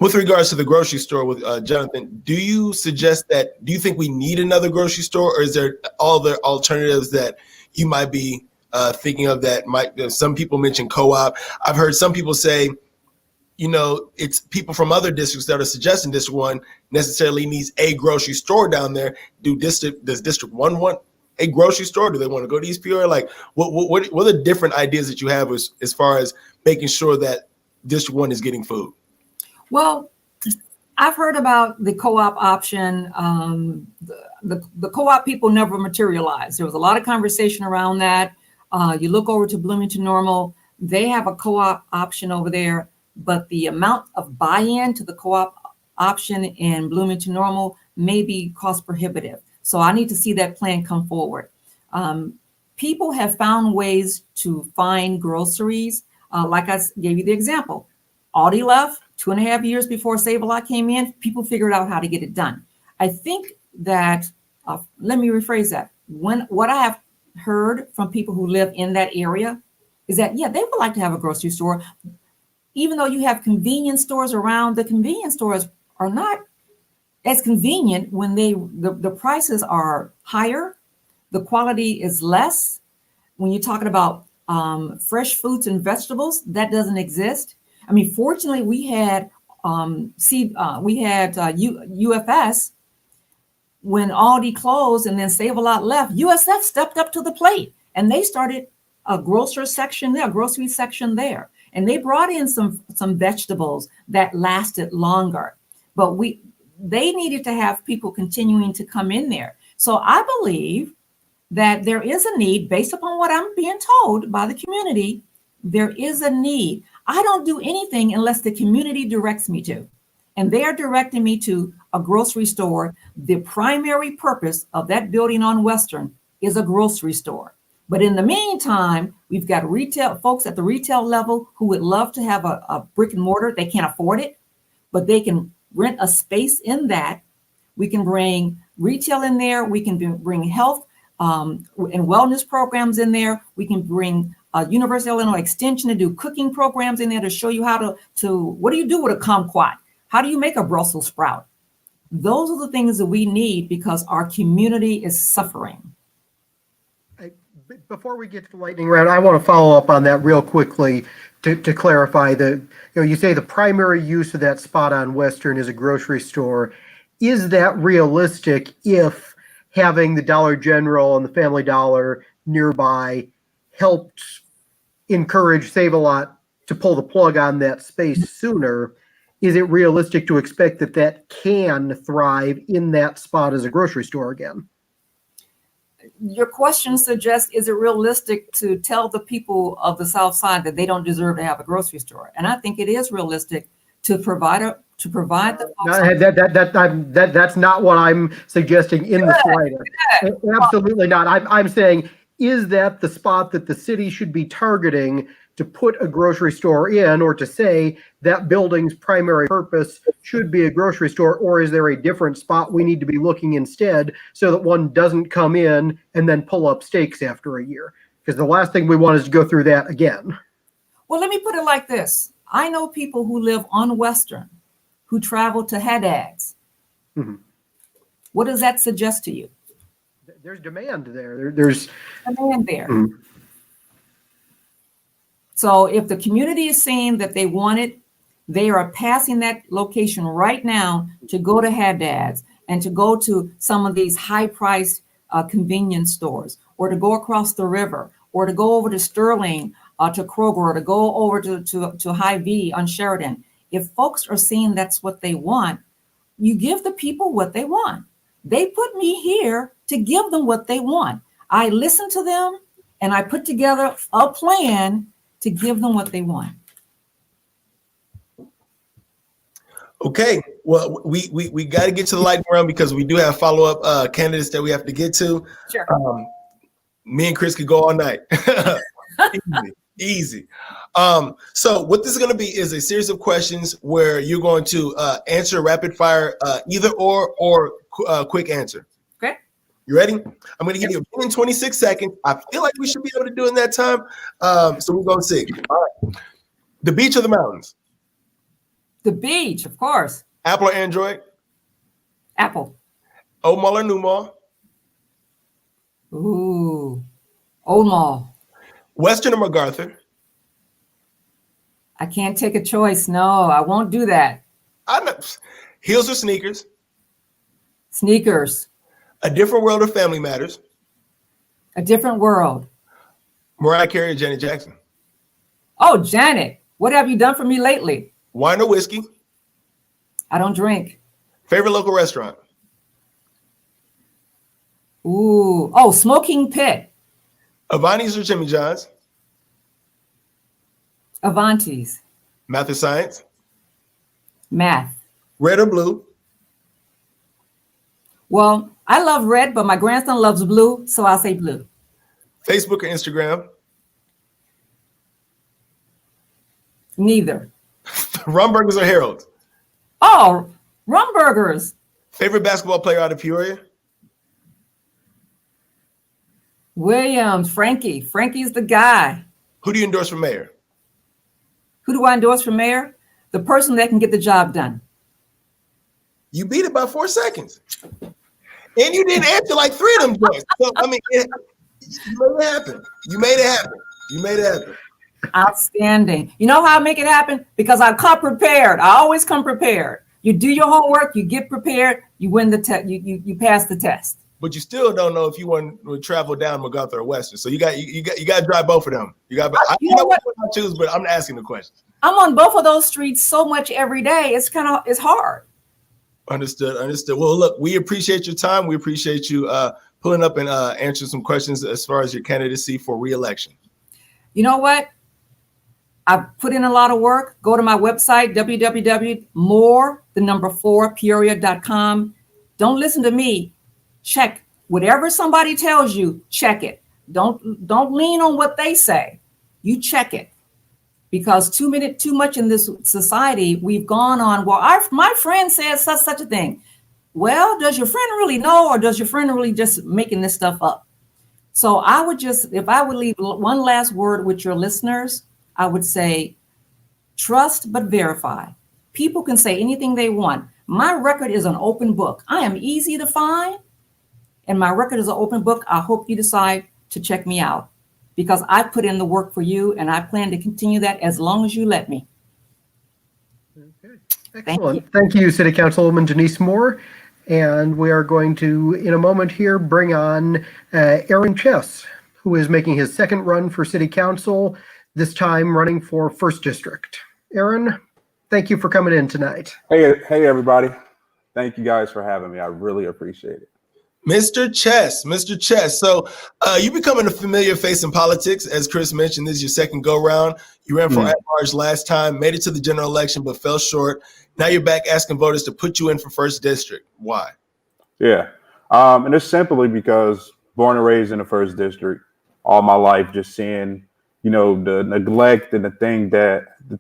With regards to the grocery store with Jonathan, do you think we need another grocery store, or is there other alternatives that you might be thinking of that some people mention co-op. I've heard some people say, it's people from other districts that are suggesting District 1 necessarily needs a grocery store down there. Does District 1 want a grocery store? Do they want to go to East Peoria? Like, what are the different ideas that you have as far as making sure that District 1 is getting food? Well, I've heard about the co-op option. The co-op people never materialized. There was a lot of conversation around that. You look over to Bloomington Normal, they have a co-op option over there, but the amount of buy-in to the co-op option in Bloomington Normal may be cost prohibitive. So I need to see that plan come forward. People have found ways to find groceries. Like I gave you the example, Aldi left 2.5 years before Save-A-Lot came in. People figured out how to get it done. I think that, let me rephrase that. What I have heard from people who live in that area is that, yeah, they would like to have a grocery store. Even though you have convenience stores around, the convenience stores are not as convenient when the prices are higher, the quality is less. When you're talking about fresh fruits and vegetables, that doesn't exist. I mean, fortunately, we had UFS when Aldi closed and then Save-A-Lot left. USF stepped up to the plate and they started a grocery section there. And they brought in some vegetables that lasted longer, but they needed to have people continuing to come in there. So I believe that there is a need, based upon what I'm being told by the community, there is a need. I don't do anything unless the community directs me to. And they are directing me to a grocery store. The primary purpose of that building on Western is a grocery store. But in the meantime, we've got retail folks at the retail level who would love to have a brick and mortar. They can't afford it, but they can rent a space in that. We can bring retail in there. We can bring health and wellness programs in there. We can bring University of Illinois Extension to do cooking programs in there to show you how to what do you do with a kumquat? How do you make a Brussels sprout? Those are the things that we need because our community is suffering. Before we get to the lightning round, I want to follow up on that real quickly to clarify you say the primary use of that spot on Western is a grocery store. Is that realistic if having the Dollar General and the Family Dollar nearby helped encourage Save-A-Lot to pull the plug on that space sooner, is it realistic to expect that that can thrive in that spot as a grocery store again? Your question suggests, is it realistic to tell the people of the South Side that they don't deserve to have a grocery store? And I think it is realistic to provide the folks. That's not what I'm suggesting in the slightest. Absolutely not. I'm saying, is that the spot that the city should be targeting to put a grocery store in, or to say that building's primary purpose should be a grocery store, or is there a different spot we need to be looking instead so that one doesn't come in and then pull up stakes after a year? Because the last thing we want is to go through that again. Well, let me put it like this. I know people who live on Western who travel to Haddad's. Mm-hmm. What does that suggest to you? There's demand there. There's demand there. Mm-hmm. So if the community is saying that they want it, they are passing that location right now to go to Haddad's and to go to some of these high-priced convenience stores, or to go across the river, or to go over to Sterling, to Kroger, or to go over to Hy-Vee on Sheridan. If folks are saying that's what they want, you give the people what they want. They put me here to give them what they want. I listen to them, and I put together a plan to give them what they want. Okay, well, we got to get to the lightning round because we do have follow-up candidates that we have to get to. Sure. Me and Chris could go all night. Easy. So what this is going to be is a series of questions where you're going to answer rapid fire, either or quick answer. Okay. You ready? I'm going to give you a minute and 26 seconds. I feel like we should be able to do it in that time. So we're going to see. All right. The beach or the mountains? The beach, of course. Apple or Android? Apple. Old Mall or New Mall? Ooh, Old Mall. Western or MacArthur? I can't take a choice. No, I won't do that. Heels or sneakers? Sneakers. A Different World or Family Matters? A Different World. Mariah Carey or Janet Jackson? Oh, Janet, what have you done for me lately? Wine or whiskey? I don't drink. Favorite local restaurant? Ooh, oh, Smoking Pit. Avanti's or Jimmy John's? Avanti's. Math or science? Math. Red or blue? Well, I love red, but my grandson loves blue, so I'll say blue. Facebook or Instagram? Neither. Rumburgers or Herald? Oh, Rumburgers. Favorite basketball player out of Peoria? Williams, Frankie. Frankie's the guy. Who do you endorse for mayor? Who do I endorse for mayor? The person that can get the job done. You beat it by 4 seconds. And you didn't answer like 3 of them joints. So, I mean, you made it happen. You made it happen. You made it happen. Outstanding. You know how I make it happen? Because I come prepared. I always come prepared. You do your homework, you get prepared, you win the test, you pass the test. But you still don't know if you want to travel down MacArthur or Western. So you got to drive both of them. You know what I choose, but I'm asking the questions. I'm on both of those streets so much every day. It's hard. Understood. Well, look, we appreciate your time. We appreciate you pulling up and answering some questions as far as your candidacy for re-election. You know what? I've put in a lot of work. Go to my website, www.more4peoria.com. Don't listen to me. Check whatever somebody tells you, check it. Don't lean on what they say. You check it. Because too much in this society, we've gone on, well, my friend says such a thing. Well, does your friend really know, or does your friend really just making this stuff up? So if I would leave one last word with your listeners, I would say, trust but verify. People can say anything they want. My record is an open book. I am easy to find, and my record is an open book. I hope you decide to check me out, because I put in the work for you, and I plan to continue that as long as you let me. Okay. Excellent. Thank you, City Councilwoman Denise Moore. And we are going to, in a moment here, bring on Aaron Chess, who is making his second run for city council, this time running for 1st District. Aaron, thank you for coming in tonight. Hey, everybody. Thank you guys for having me. I really appreciate it. Mr. Chess. So you're becoming a familiar face in politics. As Chris mentioned, this is your second go-round. You ran for at-large last time, made it to the general election, but fell short. Now you're back asking voters to put you in for 1st District. Why? Yeah. And it's simply because born and raised in the 1st District, all my life, just seeing, the neglect and the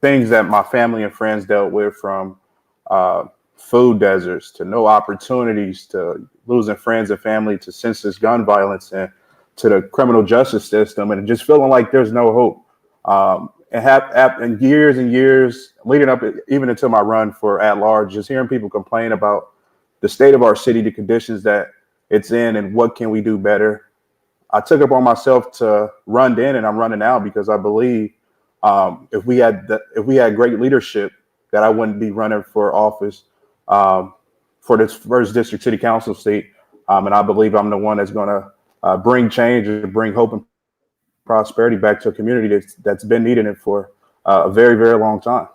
things that my family and friends dealt with, from food deserts to no opportunities, to losing friends and family, to senseless gun violence, and to the criminal justice system, and just feeling like there's no hope. And years and years leading up, even until my run for at large, just hearing people complain about the state of our city, the conditions that it's in, and what can we do better. I took it upon myself to run then, and I'm running now, because I believe if we had great leadership, that I wouldn't be running for office for this 1st District City Council seat. And I believe I'm the one that's going to bring change and bring hope and prosperity back to a community that's been needing it for a very, very long time.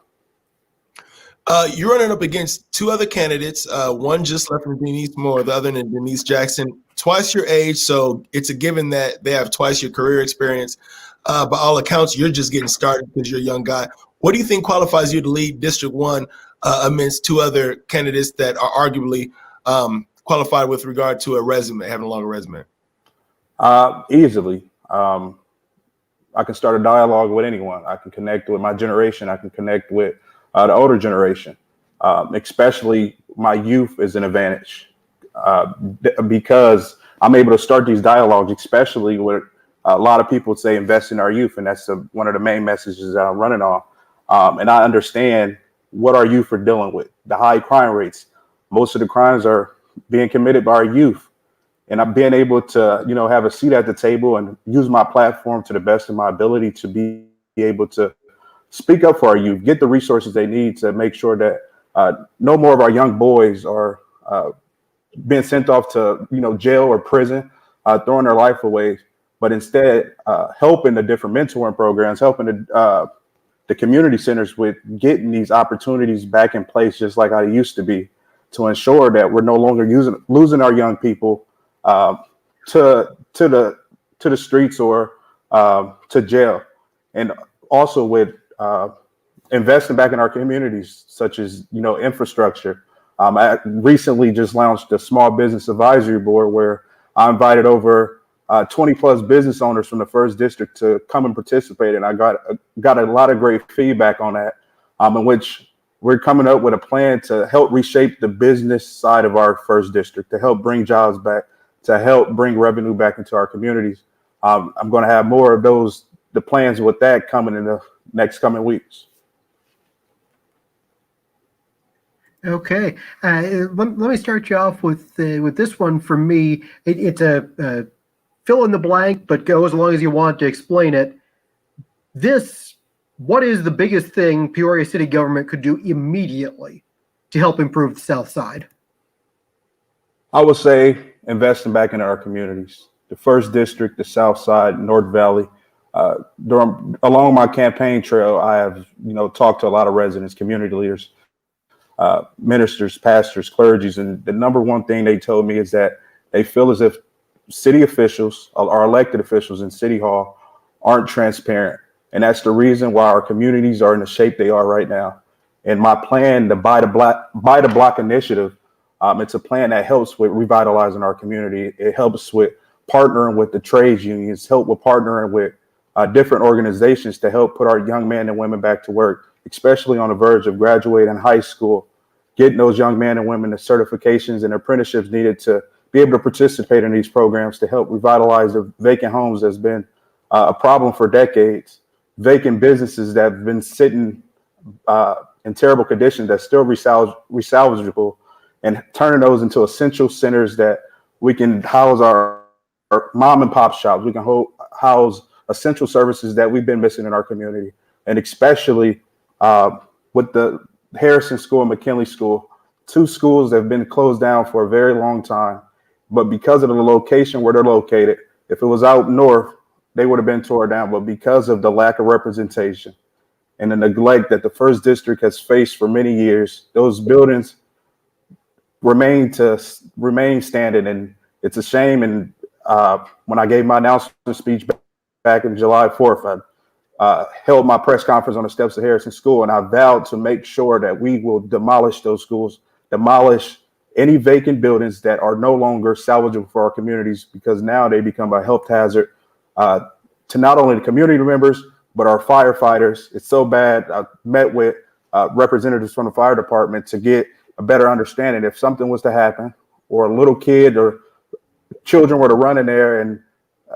You're running up against 2 other candidates. One just left from Denise Moore, the other than Denise Jackson, twice your age. So it's a given that they have twice your career experience. By all accounts, you're just getting started because you're a young guy. What do you think qualifies you to lead District 1 amidst 2 other candidates that are arguably qualified with regard to a resume, having a longer resume? Easily. I can start a dialogue with anyone. I can connect with my generation. I can connect with the older generation. Especially my youth is an advantage because I'm able to start these dialogues, especially with a lot of people say invest in our youth. And that's one of the main messages that I'm running on. And I understand what our youth are dealing with, the high crime rates. Most of the crimes are being committed by our youth. And I'm being able to, have a seat at the table and use my platform to the best of my ability to be able to speak up for our youth, get the resources they need to make sure that no more of our young boys are being sent off to, jail or prison, throwing their life away, but instead helping the different mentoring programs, helping the community centers with getting these opportunities back in place, just like I used to be, to ensure that we're no longer losing our young people to the streets or to jail. And also with investing back in our communities, such as, infrastructure. I recently just launched the Small Business Advisory Board, where I invited over 20 plus business owners from the 1st District to come and participate. And I got a lot of great feedback on that, in which we're coming up with a plan to help reshape the business side of our 1st District, to help bring jobs back, to help bring revenue back into our communities. I'm going to have more of the plans with that coming in the next coming weeks. Okay, let me start you off with this one. For me, it's a fill in the blank, but go as long as you want to explain it. What is the biggest thing Peoria City government could do immediately to help improve the South Side? I would say investing back in our communities, the 1st District, the South Side, North Valley. Along my campaign trail, I have, talked to a lot of residents, community leaders, ministers, pastors, clergies, and the number one thing they told me is that they feel as if city officials, our elected officials in City Hall, aren't transparent. And that's the reason why our communities are in the shape they are right now. And my plan, the Buy the Block initiative, it's a plan that helps with revitalizing our community. It helps with partnering with the trades unions, help with partnering with different organizations to help put our young men and women back to work, especially on the verge of graduating high school, getting those young men and women the certifications and apprenticeships needed to be able to participate in these programs to help revitalize the vacant homes that's been a problem for decades, vacant businesses that have been sitting in terrible condition that's still resalvageable, and turning those into essential centers that we can house our mom and pop shops. We can house essential services that we've been missing in our community. And especially with the Harrison School and McKinley School, 2 schools that have been closed down for a very long time. But because of the location where they're located, if it was out north, they would have been torn down. But because of the lack of representation and the neglect that the first district has faced for many years, those buildings remain standing. And it's a shame. And when I gave my announcement speech back in July 4th, I held my press conference on the steps of Harrison School, and I vowed to make sure that we will demolish those schools, demolish any vacant buildings that are no longer salvageable for our communities, because now they become a health hazard to not only the community members, but our firefighters. It's so bad. I met with representatives from the fire department to get a better understanding. If something was to happen, or a little kid or children were to run in there and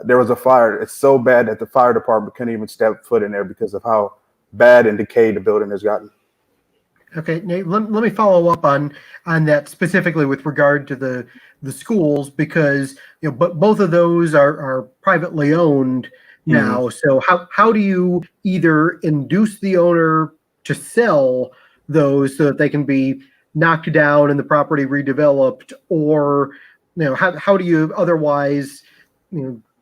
there was a fire, it's so bad that the fire department couldn't even step foot in there because of how bad and decayed the building has gotten. Okay, Nate, let me follow up on that specifically with regard to the schools, because but both of those are privately owned now. So how do you either induce the owner to sell those so that they can be knocked down and the property redeveloped, or how do you otherwise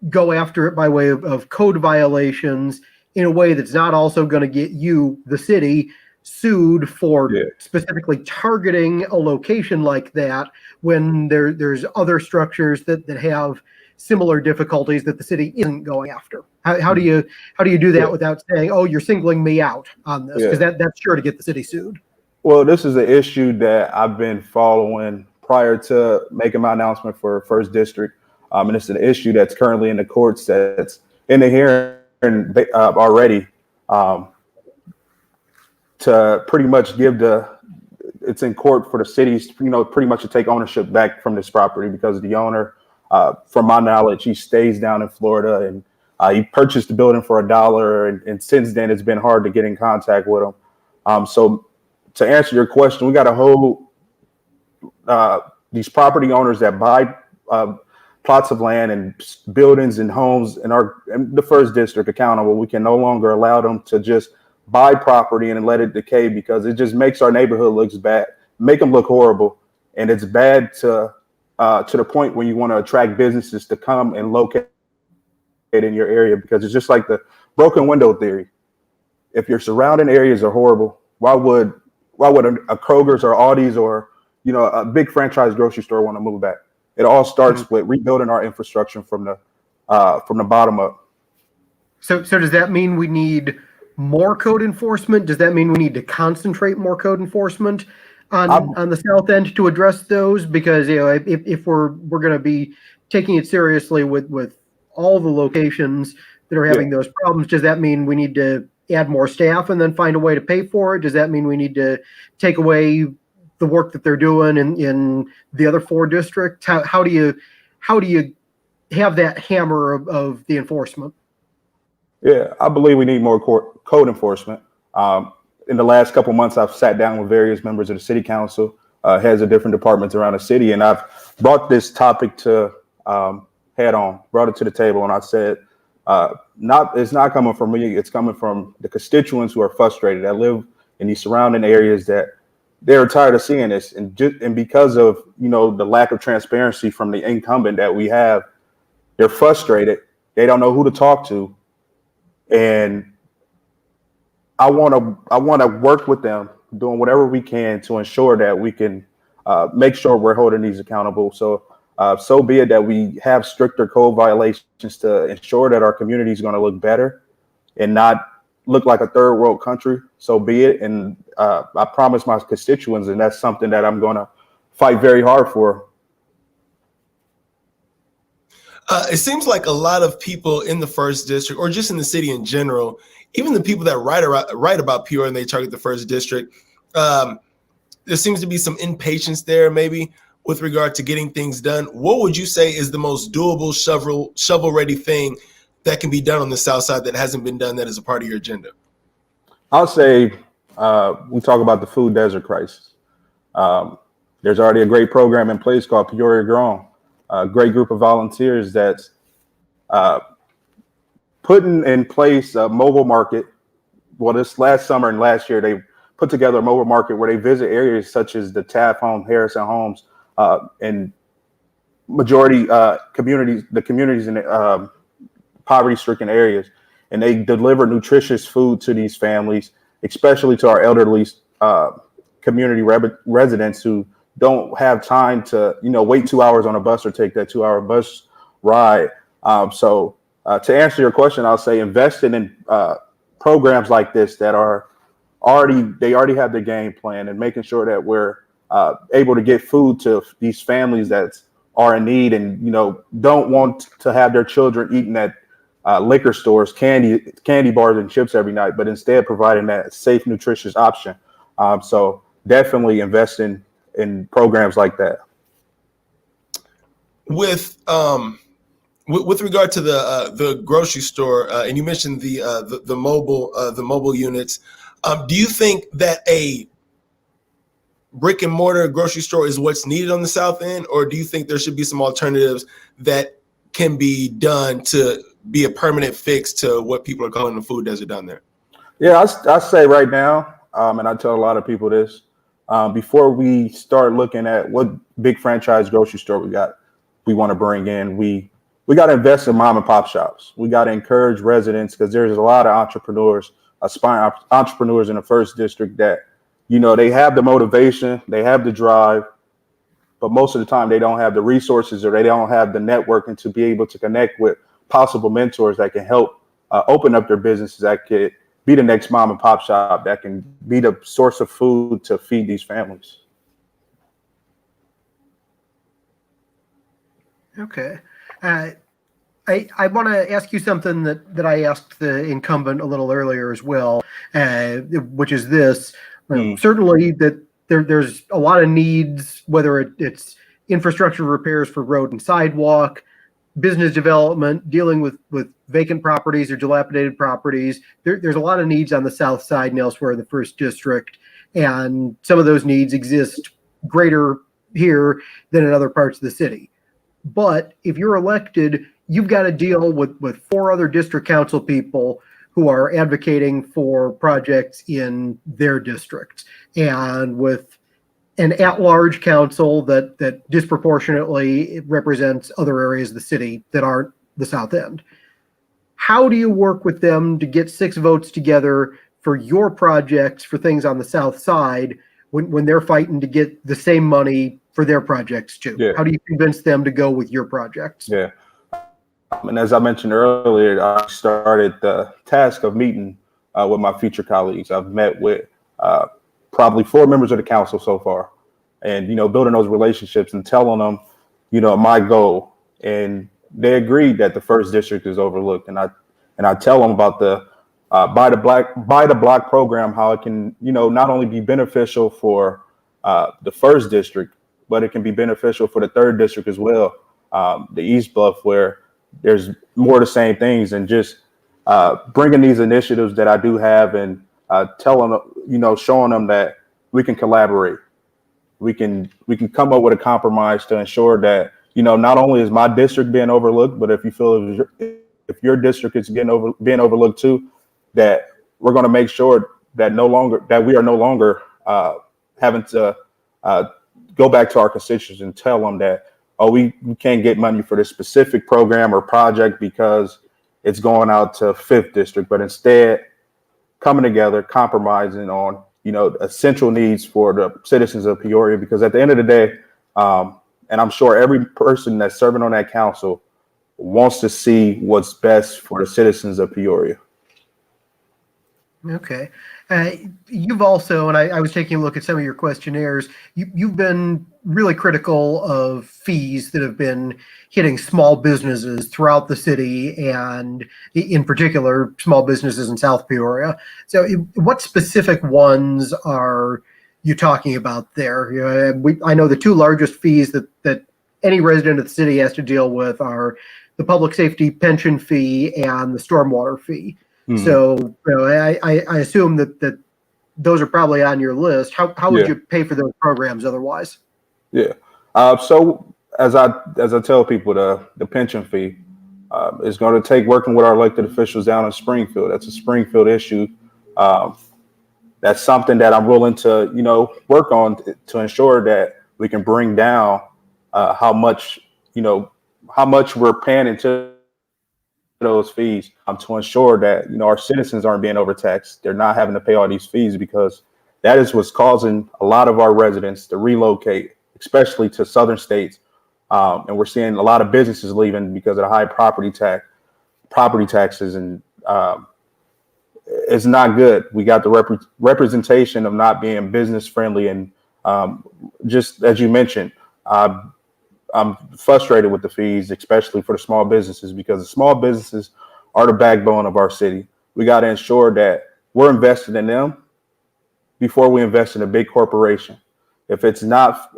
go after it by way of code violations in a way that's not also going to get you, the city, sued for specifically targeting a location like that, when there's other structures that have similar difficulties that the city isn't going after? How do you do that without saying, oh, you're singling me out on this? Because that's sure to get the city sued. Well, this is an issue that I've been following prior to making my announcement for First District. And it's an issue that's currently in the courts, that's in the hearing already, to pretty much it's in court for the cities, pretty much to take ownership back from this property, because the owner, from my knowledge, he stays down in Florida, and he purchased the building for $1. And since then, it's been hard to get in contact with him. So to answer your question, we got to hold these property owners that buy plots of land and buildings and homes in the First District accountable. We can no longer allow them to just buy property and let it decay, because it just makes our neighborhood looks bad, make them look horrible. And it's bad to the point when you want to attract businesses to come and locate in your area, because it's just like the broken window theory. If your surrounding areas are horrible, why would a Kroger's or Aldi's or a big franchise grocery store want to move back? It all starts with rebuilding our infrastructure from the bottom up. So does that mean we need more code enforcement? Does that mean we need to concentrate more code enforcement on the south end to address those? Because if we're going to be taking it seriously with all the locations that are having those problems, does that mean we need to add more staff and then find a way to pay for it? Does that mean we need to take away the work that they're doing in the other 4 districts? How do you have that hammer of the enforcement? Yeah, I believe we need more code enforcement. In the last couple months, I've sat down with various members of the city council, heads of different departments around the city, and I've brought this topic to head on, brought it to the table, and I said, it's not coming from me, it's coming from the constituents who are frustrated, that live in these surrounding areas, that they're tired of seeing this. And because of the lack of transparency from the incumbent that we have, they're frustrated. They don't know who to talk to. And I want to work with them, doing whatever we can to ensure that we can make sure we're holding these accountable. So be it that we have stricter code violations to ensure that our community is going to look better and not look like a third world country. So be it. And I promise my constituents, and that's something that I'm going to fight very hard for. It seems like a lot of people in the First District, or just in the city in general, even the people that write about Peoria and they target the First District, there seems to be some impatience there, maybe, with regard to getting things done. What would you say is the most doable, shovel-ready thing that can be done on the South Side that hasn't been done, that is a part of your agenda? I'll say we talk about the food desert crisis. There's already a great program in place called Peoria Grown. A great group of volunteers that's putting in place a mobile market. Well, this last summer and last year, they put together a mobile market where they visit areas such as the Taft home, Harrison homes, and majority communities, the communities in poverty-stricken areas, and they deliver nutritious food to these families, especially to our elderly community residents who don't have time to, wait 2 hours on a bus or take that 2 hour bus ride. So to answer your question, I'll say investing in programs like this that are already have the game plan, and making sure that we're able to get food to these families that are in need and, don't want to have their children eating at liquor stores, candy bars and chips every night, but instead providing that safe, nutritious option. So definitely investing in programs like that. With regard to the grocery store, and you mentioned the mobile units, do you think that a brick and mortar grocery store is what's needed on the South End, or do you think there should be some alternatives that can be done to be a permanent fix to what people are calling the food desert down there? Yeah, I say right now, and I tell a lot of people this, before we start looking at what big franchise grocery store we want to bring in, we got to invest in mom and pop shops. We got to encourage residents, because there's a lot of aspiring entrepreneurs in the first district that, they have the motivation, they have the drive, but most of the time they don't have the resources, or they don't have the networking to be able to connect with possible mentors that can help open up their businesses, that could be the next mom and pop shop, that can be the source of food to feed these families. Okay. I want to ask you something that I asked the incumbent a little earlier as well, which is this. Certainly that there's a lot of needs, whether it's infrastructure repairs for road and sidewalk, business development, dealing with vacant properties or dilapidated properties. There's a lot of needs on the south side and elsewhere in the first district, and some of those needs exist greater here than in other parts of the city. But if you're elected, you've got to deal with 4 other district council people who are advocating for projects in their districts, and with an at-large council that disproportionately represents other areas of the city that aren't the South End. How do you work with them to get 6 votes together for your projects for things on the south side when they're fighting to get the same money for their projects too? Yeah. How do you convince them to go with your projects? Yeah. And as I mentioned earlier, I started the task of meeting with my future colleagues. I've met with probably 4 members of the council so far, and, building those relationships and telling them, my goal. And they agreed that the first district is overlooked. And I tell them about the buy the block program, how it can, not only be beneficial for the first district, but it can be beneficial for the third district as well. The East Bluff, where there's more of the same things, and just bringing these initiatives that I do have, and telling them, showing them that we can collaborate. We can come up with a compromise to ensure that, not only is my district being overlooked, but if you feel if your district is being overlooked too, that we're going to make sure that we are no longer having to go back to our constituents and tell them that, we can't get money for this specific program or project because it's going out to 5th district, but instead coming together, compromising on, essential needs for the citizens of Peoria. Because at the end of the day, and I'm sure every person that's serving on that council wants to see what's best for the citizens of Peoria. Okay. You've also, and I was taking a look at some of your questionnaires, you've been really critical of fees that have been hitting small businesses throughout the city, and in particular, small businesses in South Peoria. So what specific ones are you talking about there? I know the 2 largest fees that any resident of the city has to deal with are the public safety pension fee and the stormwater fee. Mm-hmm. So I assume that those are probably on your list. How would you pay for those programs otherwise? Yeah. So as I tell people, the pension fee is going to take working with our elected officials down in Springfield. That's a Springfield issue. That's something that I'm willing to work on to ensure that we can bring down how much we're paying into those fees to ensure that, you know, our citizens aren't being overtaxed. They're not having to pay all these fees, because that is what's causing a lot of our residents to relocate, especially to southern states. And we're seeing a lot of businesses leaving because of the high property taxes, and it's not good. We got the representation of not being business friendly, and just as you mentioned, I'm frustrated with the fees, especially for the small businesses, because the small businesses are the backbone of our city. We got to ensure that we're invested in them before we invest in a big corporation. If it's not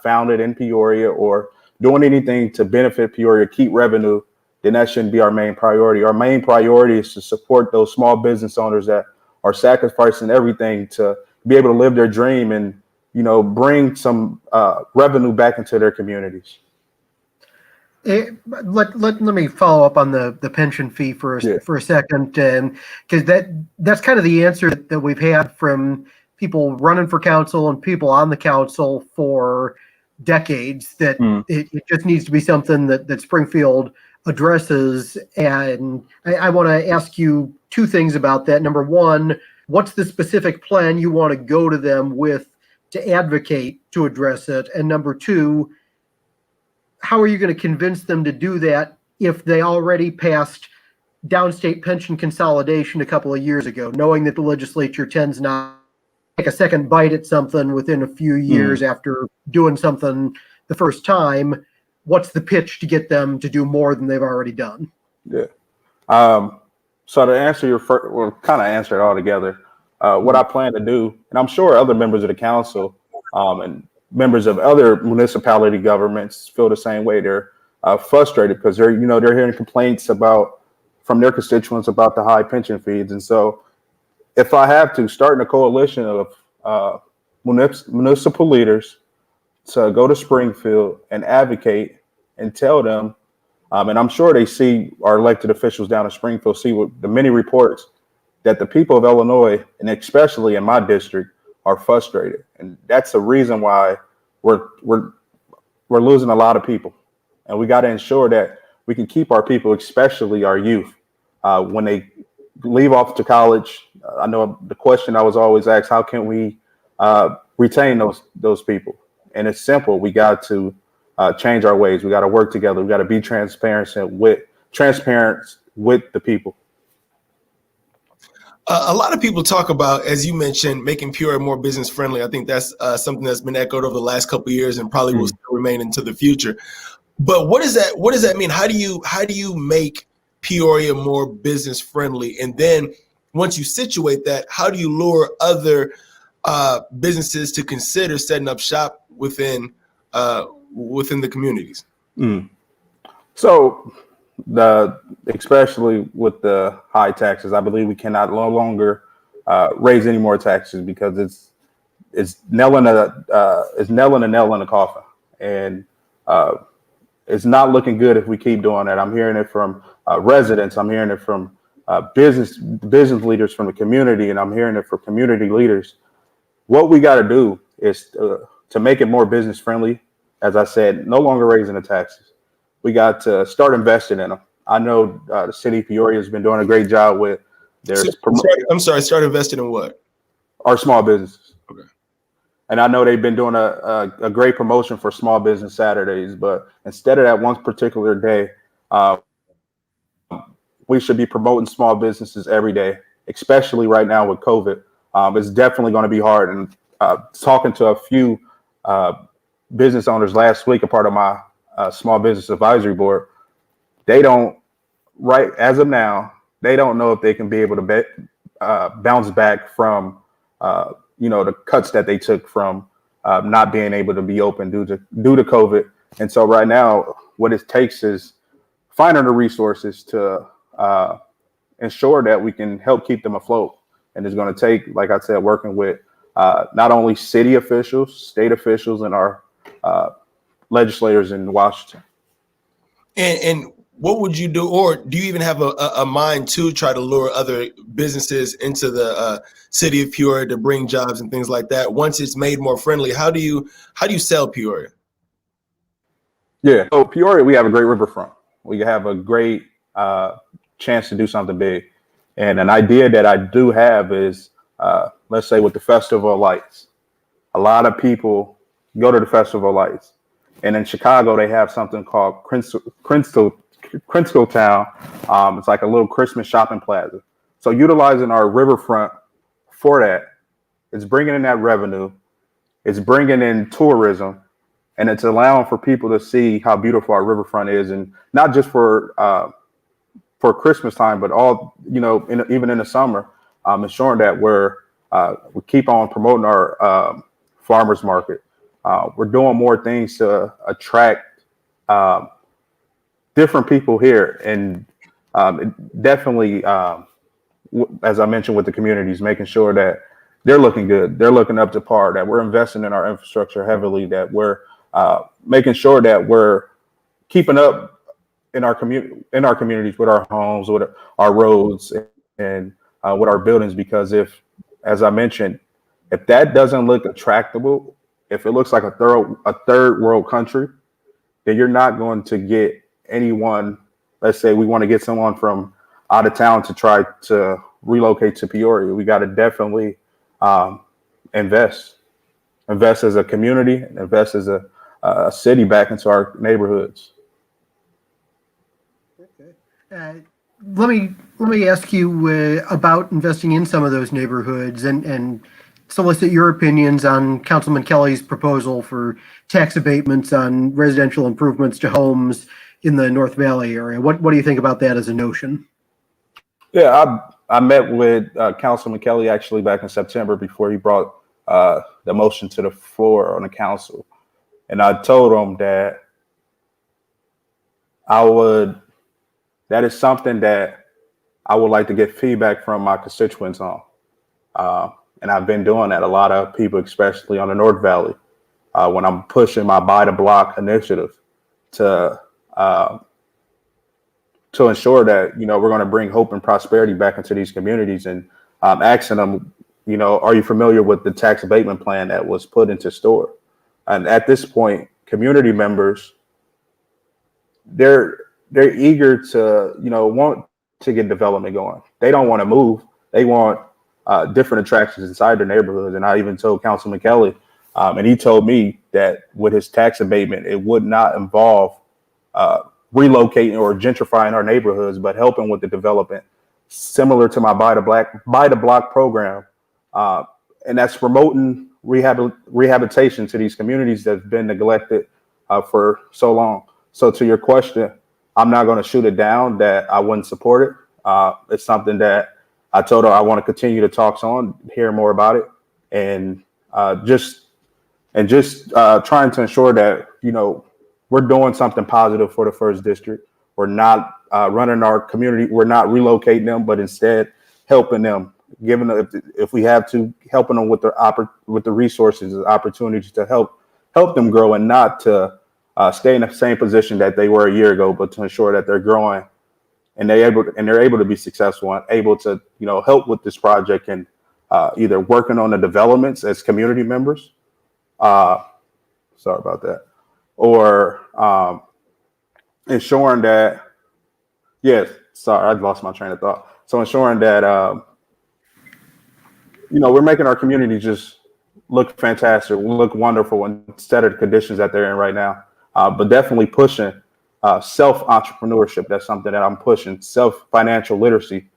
founded in Peoria or doing anything to benefit Peoria, keep revenue, then that shouldn't be our main priority. Our main priority is to support those small business owners that are sacrificing everything to be able to live their dream and, you know, bring some revenue back into their communities. Let me follow up on the pension fee for a second, and because that's kind of the answer that we've had from people running for council and people on the council for decades, that it just needs to be something that Springfield addresses. And I want to ask you two things about that. Number one, what's the specific plan you want to go to them with to advocate to address it? And number two, how are you going to convince them to do that if they already passed downstate pension consolidation a couple of years ago, knowing that the legislature tends not to take a second bite at something within a few years after doing something the first time? What's the pitch to get them to do more than they've already done? Yeah. So to answer your first, well, kind of answer it all together. What I plan to do, and I'm sure other members of the council and members of other municipality governments feel the same way. They're frustrated because they're hearing complaints from their constituents about the high pension fees. And so if I have to, start a coalition of municipal leaders to go to Springfield and advocate and tell them, and I'm sure they see our elected officials down in Springfield, see what the many reports that the people of Illinois, and especially in my district, are frustrated. And that's the reason why we're losing a lot of people. And we got to ensure that we can keep our people, especially our youth, when they leave off to college. I know the question I was always asked, how can we retain those people? And it's simple. We got to change our ways. We got to work together. We got to be transparent with the people. A lot of people talk about, as you mentioned, making Peoria more business friendly. I think that's something that's been echoed over the last couple of years and probably will still remain into the future. But what does that mean? How do you make Peoria more business friendly? And then once you situate that, how do you lure other businesses to consider setting up shop within the communities? So especially with the high taxes, I believe we cannot no longer raise any more taxes, because it's nailing a nail in the coffin, and it's not looking good if we keep doing that. I'm hearing it from residents. I'm hearing it from business leaders from the community, and I'm hearing it from community leaders. What we got to do is to make it more business friendly. As I said, no longer raising the taxes. We got to start investing in them. I know the city of Peoria has been doing a great job with their. Start investing in what? Our small businesses. Okay. And I know they've been doing a great promotion for Small Business Saturdays, but instead of that one particular day, we should be promoting small businesses every day, especially right now with COVID. It's definitely going to be hard. And talking to a few business owners last week, a part of my small business advisory board, as of now, they don't know if they can be able to bounce back from the cuts that they took from not being able to be open due to COVID. And so right now, what it takes is finding the resources to ensure that we can help keep them afloat. And it's going to take, like I said, working with not only city officials, state officials, and our legislators in Washington. And what would you do, or do you even have a mind to try to lure other businesses into the city of Peoria to bring jobs and things like that? Once it's made more friendly, how do you sell Peoria? Yeah, so Peoria, we have a great riverfront. We have a great chance to do something big. And an idea that I do have is, let's say with the Festival of Lights, a lot of people go to the Festival of Lights. And in Chicago, they have something called Crystal Town. It's like a little Christmas shopping plaza. So utilizing our riverfront for that, it's bringing in that revenue, it's bringing in tourism, and it's allowing for people to see how beautiful our riverfront is, and not just for Christmas time, but all, even in the summer, ensuring that we keep on promoting our farmers market. We're doing more things to attract different people here, and definitely, as I mentioned, with the communities, making sure that they're looking good, they're looking up to par, that we're investing in our infrastructure heavily, that we're making sure that we're keeping up in our communities with our homes, with our roads, and with our buildings. Because as I mentioned, if that doesn't look attractable, if it looks like a third world country, then you're not going to get anyone. Let's say we want to get someone from out of town to try to relocate to Peoria. We got to definitely invest as a community, invest as a city back into our neighborhoods. Okay. Let me ask you about investing in some of those neighborhoods and solicit your opinions on Councilman Kelly's proposal for tax abatements on residential improvements to homes in the North Valley area. What do you think about that as a notion? Yeah, I met with Councilman Kelly actually back in September before he brought the motion to the floor on the council. And I told him that that is something that I would like to get feedback from my constituents on. And I've been doing that. A lot of people, especially on the North Valley, when I'm pushing my Buy the Block initiative to ensure that, we're going to bring hope and prosperity back into these communities, and asking them, are you familiar with the tax abatement plan that was put into store? And at this point, community members, they're eager to, want to get development going. They don't want to move. They want different attractions inside their neighborhoods. And I even told Councilman Kelly, and he told me that with his tax abatement, it would not involve relocating or gentrifying our neighborhoods, but helping with the development, similar to my Buy the Block program. And that's promoting rehabilitation to these communities that's been neglected for so long. So to your question, I'm not going to shoot it down that I wouldn't support it. It's something that I told her I want to continue to talk on, hear more about it, and just trying to ensure that, we're doing something positive for the first district. We're not running our community. We're not relocating them, but instead helping them, giving them, if we have to, helping them with the resources, the opportunities to help them grow, and not to stay in the same position that they were a year ago, but to ensure that they're growing and they're able to be successful and able to, help with this project, and either working on the developments as community members. Sorry about that. Or ensuring that, I lost my train of thought. So ensuring that, we're making our community just look fantastic, look wonderful instead of the conditions that they're in right now. But definitely pushing self-entrepreneurship. That's something that I'm pushing. Self-financial literacy,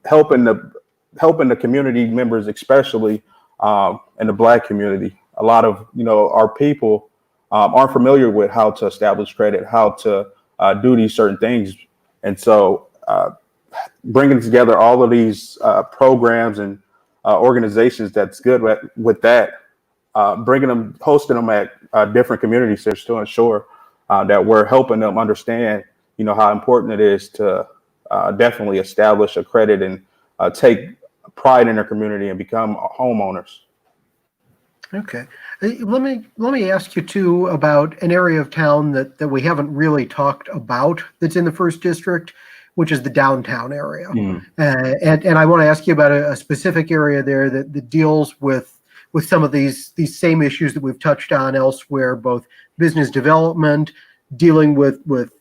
helping the community members, especially in the Black community. A lot of, our people aren't familiar with how to establish credit, how to do these certain things. And so bringing together all of these programs and organizations that's good with that, hosting them at different community centers to ensure that we're helping them understand, how important it is to definitely establish a credit and take pride in their community and become homeowners. Okay. Let me ask you too about an area of town that we haven't really talked about that's in the first district, which is the downtown area. And I want to ask you about a specific area there that deals with some of these same issues that we've touched on elsewhere, both business development, dealing with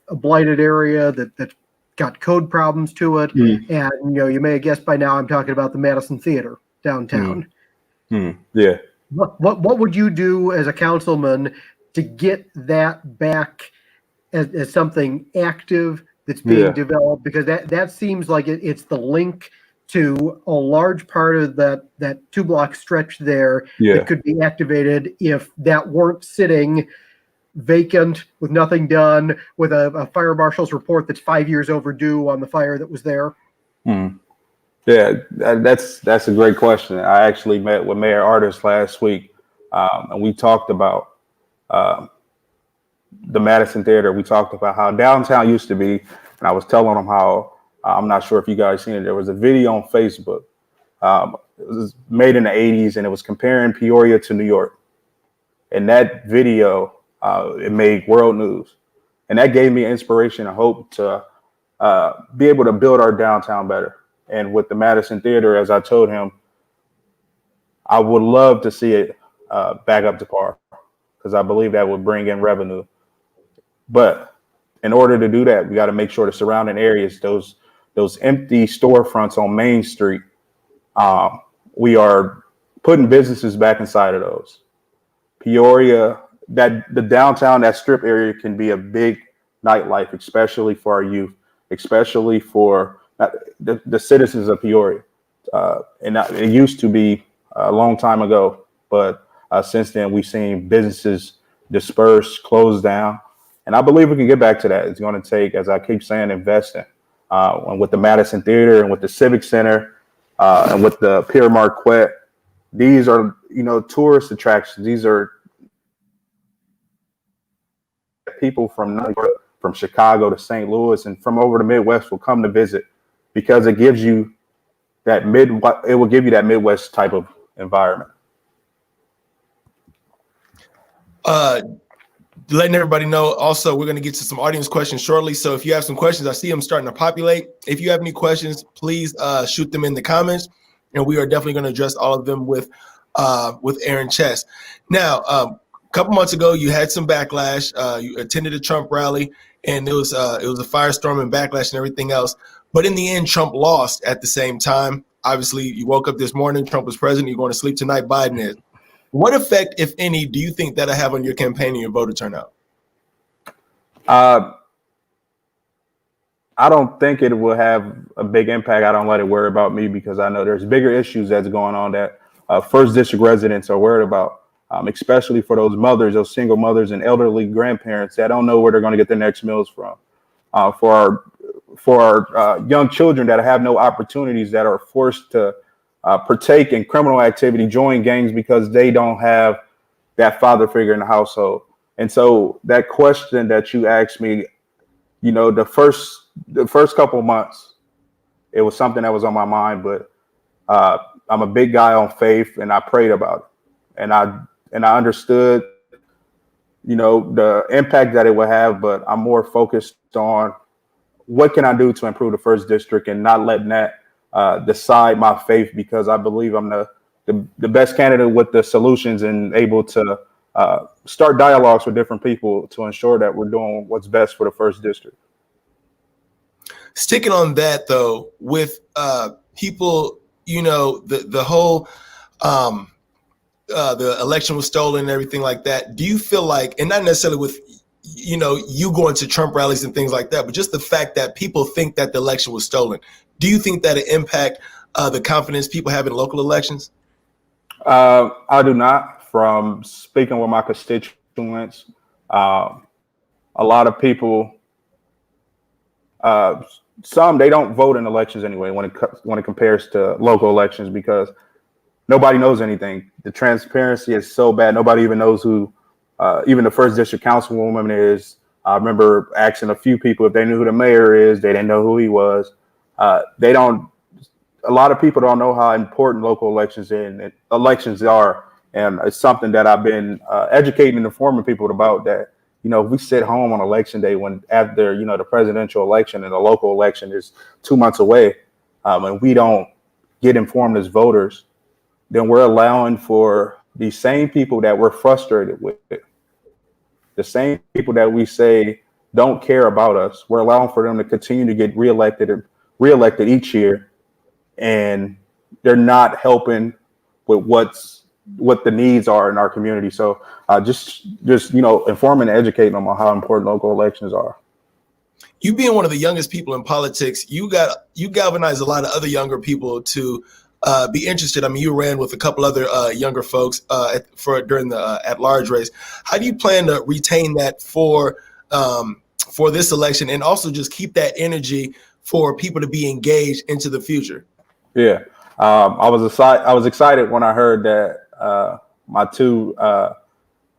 a blighted area that's got code problems to it. And, you may have guessed by now I'm talking about the Madison Theater downtown. Yeah. What would you do as a councilman to get that back as something active that's being developed? Because that seems like it's the link to a large part of that 2-block stretch there that could be activated if that weren't sitting vacant with nothing done, with a fire marshal's report that's 5 years overdue on the fire that was there. Yeah, that's a great question. I actually met with Mayor Artis last week, and we talked about the Madison Theater. We talked about how downtown used to be, and I was telling them how, I'm not sure if you guys seen it, there was a video on Facebook. It was made in the 80s, and it was comparing Peoria to New York. And that video, it made world news. And that gave me inspiration and hope to be able to build our downtown better. And with the Madison Theater, as I told him, I would love to see it back up to par, because I believe that would bring in revenue. But in order to do that, we got to make sure the surrounding areas, those empty storefronts on Main Street, we are putting businesses back inside of those. Peoria, the downtown, that strip area can be a big nightlife, especially for our youth, especially for the citizens of Peoria. And it used to be a long time ago, but since then we've seen businesses disperse, close down. And I believe we can get back to that. It's going to take, as I keep saying, investing. And with the Madison Theater and with the Civic Center and with the Pier Marquette, these are, tourist attractions. These are people from New York, from Chicago to St. Louis, and from over the Midwest will come to visit, because it gives you that Midwest type of environment. Letting everybody know also, we're going to get to some audience questions shortly. So if you have some questions, I see them starting to populate. If you have any questions, please shoot them in the comments, and we are definitely going to address all of them with Aaron Chess. Now, a couple months ago, you had some backlash. You attended a Trump rally, and it was a firestorm and backlash and everything else. But in the end, Trump lost at the same time. Obviously, you woke up this morning, Trump was president. You're going to sleep tonight, Biden is. What effect, if any, do you think that'll have on your campaign and your voter turnout? I don't think it will have a big impact. I don't let it worry about me, because I know there's bigger issues that's going on that first district residents are worried about, especially for those mothers, those single mothers and elderly grandparents that don't know where they're going to get their next meals from. For our young children that have no opportunities, that are forced to partake in criminal activity, join gangs because they don't have that father figure in the household. And so that question that you asked me, the first couple of months, it was something that was on my mind, but I'm a big guy on faith, and I prayed about it, and I understood, the impact that it would have, but I'm more focused on what can I do to improve the first district, and not letting that decide my faith, because I believe I'm the best candidate with the solutions and able to start dialogues with different people to ensure that we're doing what's best for the first district. Sticking on that, though, with people, the whole the election was stolen and everything like that. Do you feel like, and not necessarily with, you going to Trump rallies and things like that, but just the fact that people think that the election was stolen, do you think that it impact the confidence people have in local elections? I do not. From speaking with my constituents, a lot of people, some, they don't vote in elections anyway when it compares to local elections, because nobody knows anything. The transparency is so bad. Nobody even knows who even the first district councilwoman is. I remember asking a few people if they knew who the mayor is. They didn't know who he was. A lot of people don't know how important local elections are. And it's something that I've been educating and informing people about, that, if we sit home on election day, when after, the presidential election and the local election is 2 months away, and we don't get informed as voters, then we're allowing for these same people that we're frustrated with The same people that we say don't care about us, we're allowing for them to continue to get reelected each year, and they're not helping with what the needs are in our community. So just informing and educating them on how important local elections are. You being one of the youngest people in politics, you galvanize a lot of other younger people to be interested. I mean, you ran with a couple other younger folks during the at-large race. How do you plan to retain that for this election, and also just keep that energy for people to be engaged into the future? Yeah, I was excited when I heard that my two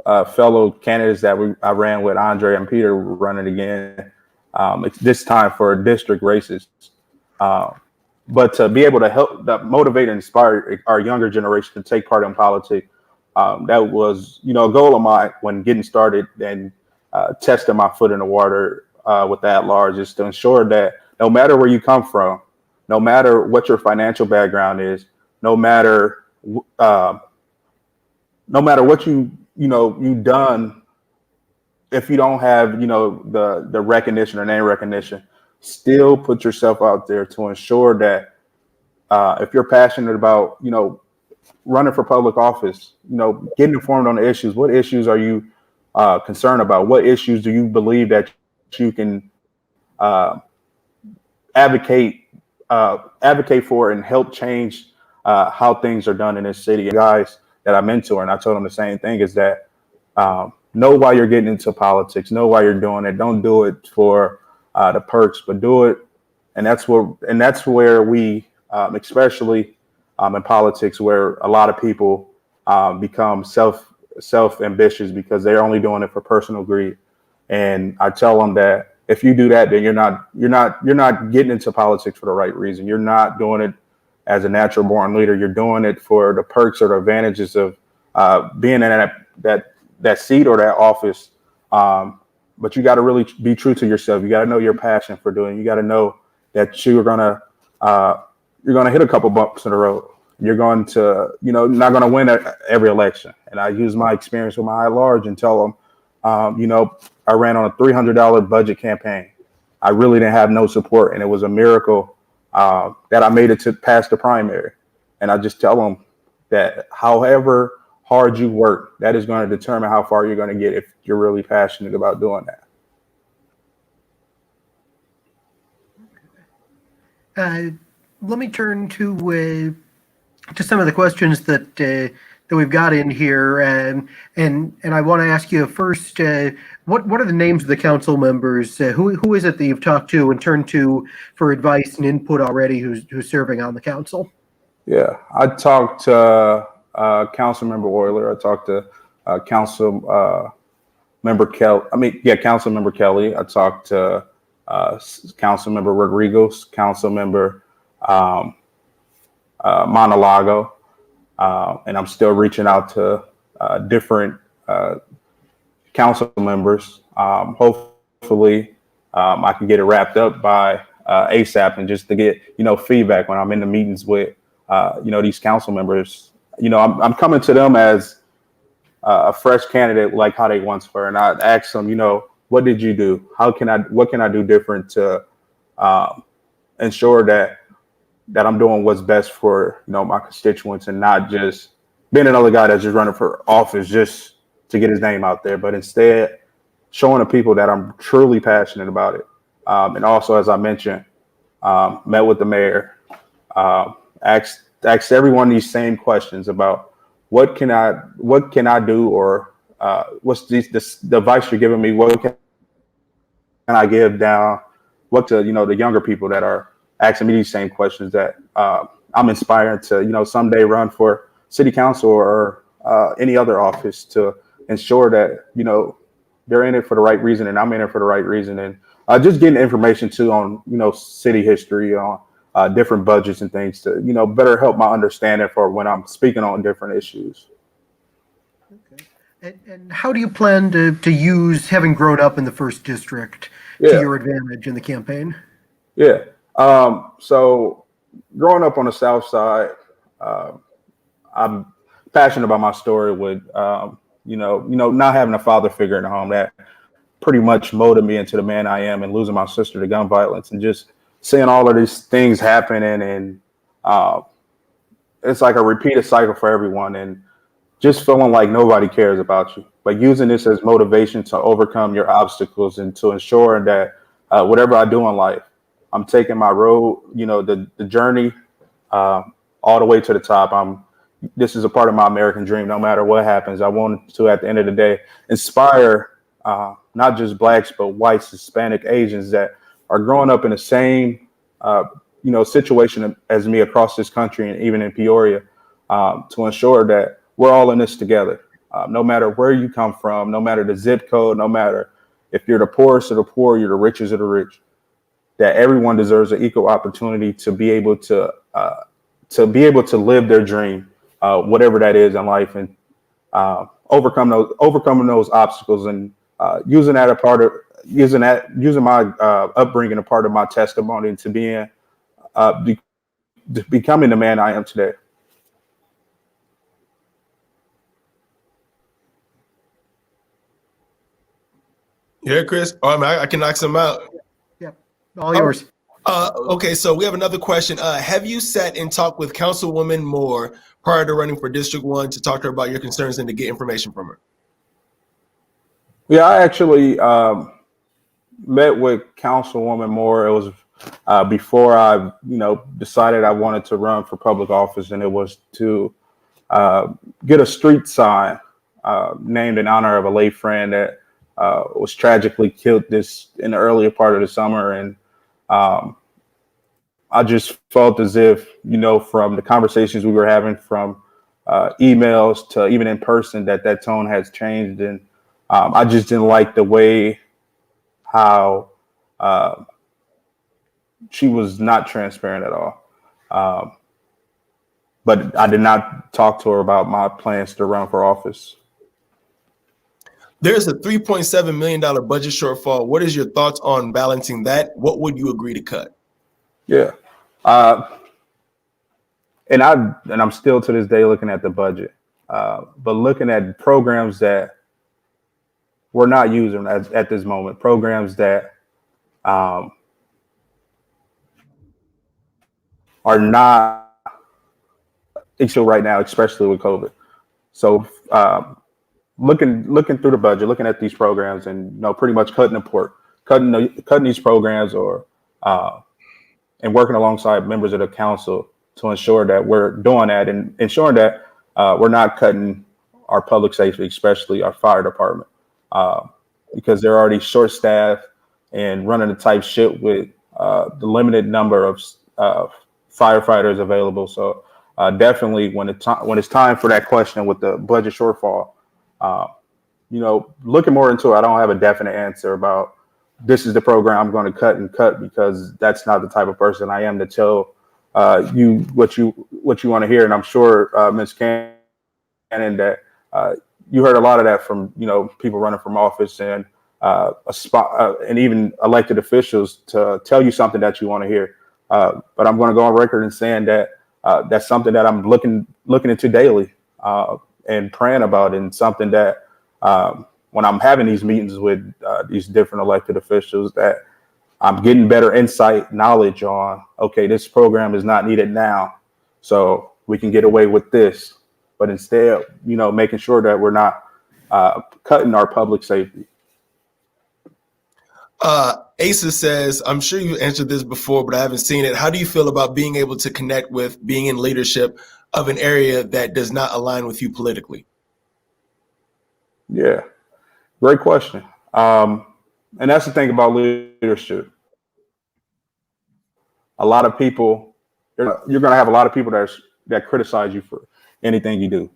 fellow candidates that I ran with, Andre and Peter, were running again. It's this time for district races. But to be able to help motivate and inspire our younger generation to take part in politics, that was, a goal of mine when getting started and testing my foot in the water with that large, is to ensure that no matter where you come from, no matter what your financial background is, no matter what you've done, if you don't have, the recognition or name recognition, still put yourself out there to ensure that if you're passionate about, running for public office, getting informed on the issues. What issues are you concerned about? What issues do you believe that you can advocate for and help change how things are done in this city? And guys that I mentor, and I told them the same thing, is that know why you're getting into politics, know why you're doing it. Don't do it for the perks, but do it. And that's where we, especially in politics, where a lot of people become self-ambitious because they're only doing it for personal greed. And I tell them that if you do that, then you're not getting into politics for the right reason. You're not doing it as a natural born leader. You're doing it for the perks or the advantages of being in that seat or that office. But you got to really be true to yourself. You got to know your passion for doing it. You got to know that you're gonna hit a couple bumps in the road. You're going to, not going to win every election. And I use my experience with my at-large and tell them, I ran on a $300 budget campaign. I really didn't have no support, and it was a miracle that I made it to past the primary. And I just tell them that however hard you work, that is going to determine how far you're going to get if you're really passionate about doing that. Let me turn to some of the questions that we've got in here, and I want to ask you first, what are the names of the council members? Who is it that you've talked to and turned to for advice and input already? Who's serving on the council? Yeah, I talked to Councilmember Euler. I talked to Councilmember Kelly. I talked to Councilmember Rodriguez, Councilmember Monalago, and I'm still reaching out to different council members. Hopefully, I can get it wrapped up by ASAP, and just to get feedback when I'm in the meetings with these council members. I'm coming to them as a fresh candidate, like how they once were, and I ask them, what did you do? What can I do different to ensure that I'm doing what's best for my constituents, and not just being another guy that's just running for office just to get his name out there, but instead showing the people that I'm truly passionate about it. And also, as I mentioned, met with the mayor, asked everyone these same questions about what can I do, or what's the advice you're giving me? What can I give down? What to the younger people that are asking me these same questions that I'm inspired to someday run for city council or any other office, to ensure that they're in it for the right reason and I'm in it for the right reason, and just getting information too on city history, on different budgets and things to better help my understanding for when I'm speaking on different issues. Okay. And how do you plan to use having grown up in the first district to your advantage in the campaign? Yeah. So growing up on the South Side, I'm passionate about my story with not having a father figure in the home that pretty much molded me into the man I am, and losing my sister to gun violence, and just seeing all of these things happening, and it's like a repeated cycle for everyone, and just feeling like nobody cares about you. But using this as motivation to overcome your obstacles and to ensure that whatever I do in life, I'm taking my road, the journey all the way to the top. This is a part of my American dream. No matter what happens, I want to, at the end of the day, inspire not just Blacks, but whites, Hispanic, Asians that are growing up in the same, situation as me across this country and even in Peoria, to ensure that we're all in this together. No matter where you come from, no matter the zip code, no matter if you're the poorest of the poor, you're the richest of the rich, that everyone deserves an equal opportunity to be able to live their dream, whatever that is in life, and overcoming those obstacles, and using my upbringing a part of my testimony to becoming the man I am today. Yeah, Chris. Oh, I can knock some out. Yeah, all yours. Okay, so we have another question. Have you sat and talked with Councilwoman Moore prior to running for District 1 to talk to her about your concerns and to get information from her? Yeah, I actually met with Councilwoman Moore. It was before I, decided I wanted to run for public office, and it was to get a street sign named in honor of a late friend that was tragically killed in the earlier part of the summer. And I just felt as if, from the conversations we were having, from emails to even in person, that tone has changed. And I just didn't like the way how she was not transparent at all. But I did not talk to her about my plans to run for office. There's a $3.7 million budget shortfall. What is your thoughts on balancing that? What would you agree to cut? Yeah. And I'm still to this day looking at the budget, but looking at programs that we're not using at this moment, programs that are not issue right now, especially with COVID. So looking through the budget, looking at these programs, and pretty much cutting these programs, or and working alongside members of the council to ensure that we're doing that, and ensuring that we're not cutting our public safety, especially our fire department, because they're already short-staffed and running a tight ship with the limited number of firefighters available. So definitely, when it's time for that question with the budget shortfall, looking more into it, I don't have a definite answer about this is the program I'm going to cut, because that's not the type of person I am to tell you what you want to hear. And I'm sure, Ms. Cannon, that you heard a lot of that from people running from office and and even elected officials to tell you something that you want to hear. But I'm going to go on record and saying that that's something that I'm looking into daily and praying about, and something that when I'm having these meetings with these different elected officials, that I'm getting better insight, knowledge on, okay, this program is not needed now, so we can get away with this. But instead, making sure that we're not cutting our public safety. Asa says, I'm sure you answered this before, but I haven't seen it. How do you feel about being able to connect with being in leadership of an area that does not align with you politically? Yeah, great question. And that's the thing about leadership. A lot of people, you're going to have a lot of people that criticize you for anything you do.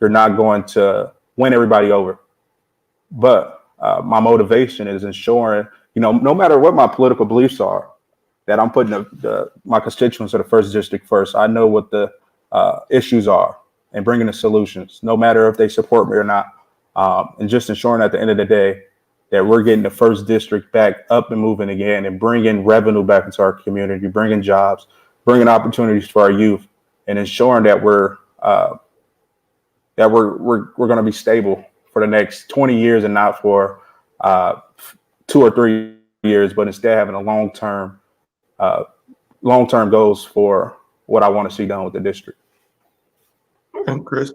You're not going to win everybody over. But my motivation is ensuring, no matter what my political beliefs are, that I'm putting my constituents of the first district first. I know what the issues are and bringing the solutions, no matter if they support me or not. And just ensuring at the end of the day that we're getting the first district back up and moving again, and bringing revenue back into our community, bringing jobs, bringing opportunities for our youth, and ensuring that we're that we're going to be stable for the next 20 years and not for 2 or 3 years, but instead having a long-term goals for what I want to see done with the district. And Chris.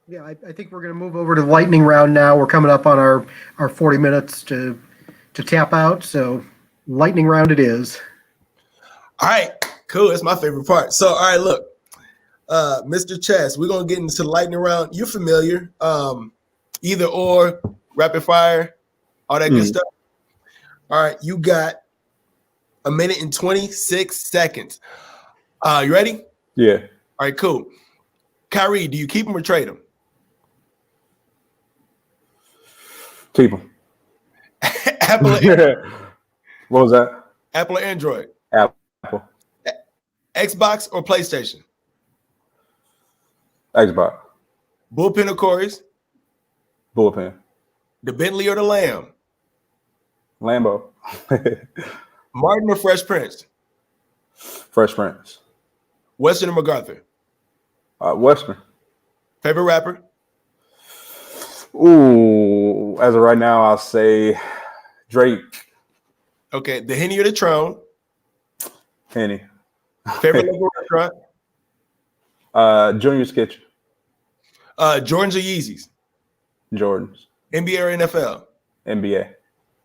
Yeah, I think we're going to move over to the lightning round now. We're coming up on our 40 minutes to tap out. So lightning round it is. All right, cool. That's my favorite part. So, all right, look, Mr. Chess, we're going to get into the lightning round. You're familiar. Either or, rapid fire, all that good stuff. All right, you got a minute and 26 seconds. You ready? Yeah. All right, cool. Kyrie, do you keep him or trade him? Keep them. Apple, What was that? Apple or Android? Apple. Xbox or PlayStation? Xbox. Bullpen or Corey's? Bullpen. The Bentley or the Lamb? Lambo. Martin or Fresh Prince? Fresh Prince. Western or MacArthur? Western. Favorite rapper? Ooh, as of right now, I'll say Drake. Okay, the Henny or the Tron? Henny. Favorite local restaurant? Junior's Kitchen. Jordans or Yeezys? Jordans. NBA or NFL? NBA.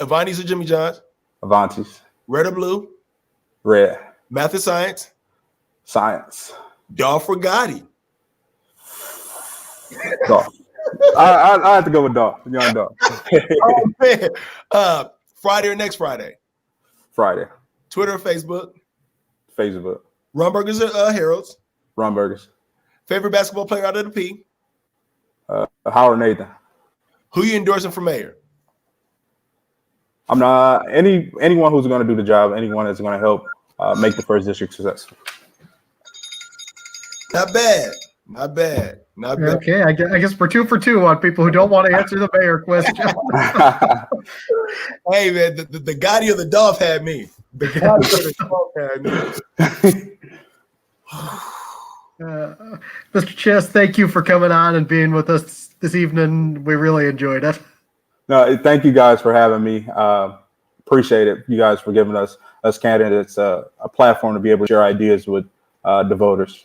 Avantis or Jimmy John's? Avantis. Red or blue? Red. Math or science? Science. Dolph or Gotti? Dolph. I have to go with Dolph. Young Dolph. Oh man. Friday or next Friday? Friday. Twitter or Facebook? Facebook. Rumburgers or Heralds? Ron Burgers. Favorite basketball player out of the P? Howard Nathan. Who you endorsing for mayor? I'm not anyone who's going to do the job. Anyone that's going to help make the first district successful. Not bad. Not bad. Not bad. Okay, I guess we're 2 for 2 on people who don't want to answer the mayor question. Hey man, the Gotti or the Dolph had me. The Gotti or the Dolph had me. Mr. Chess, thank you for coming on and being with us this evening. We really enjoyed it. No, thank you guys for having me. Appreciate it. You guys for giving us candidates a platform to be able to share ideas with the voters.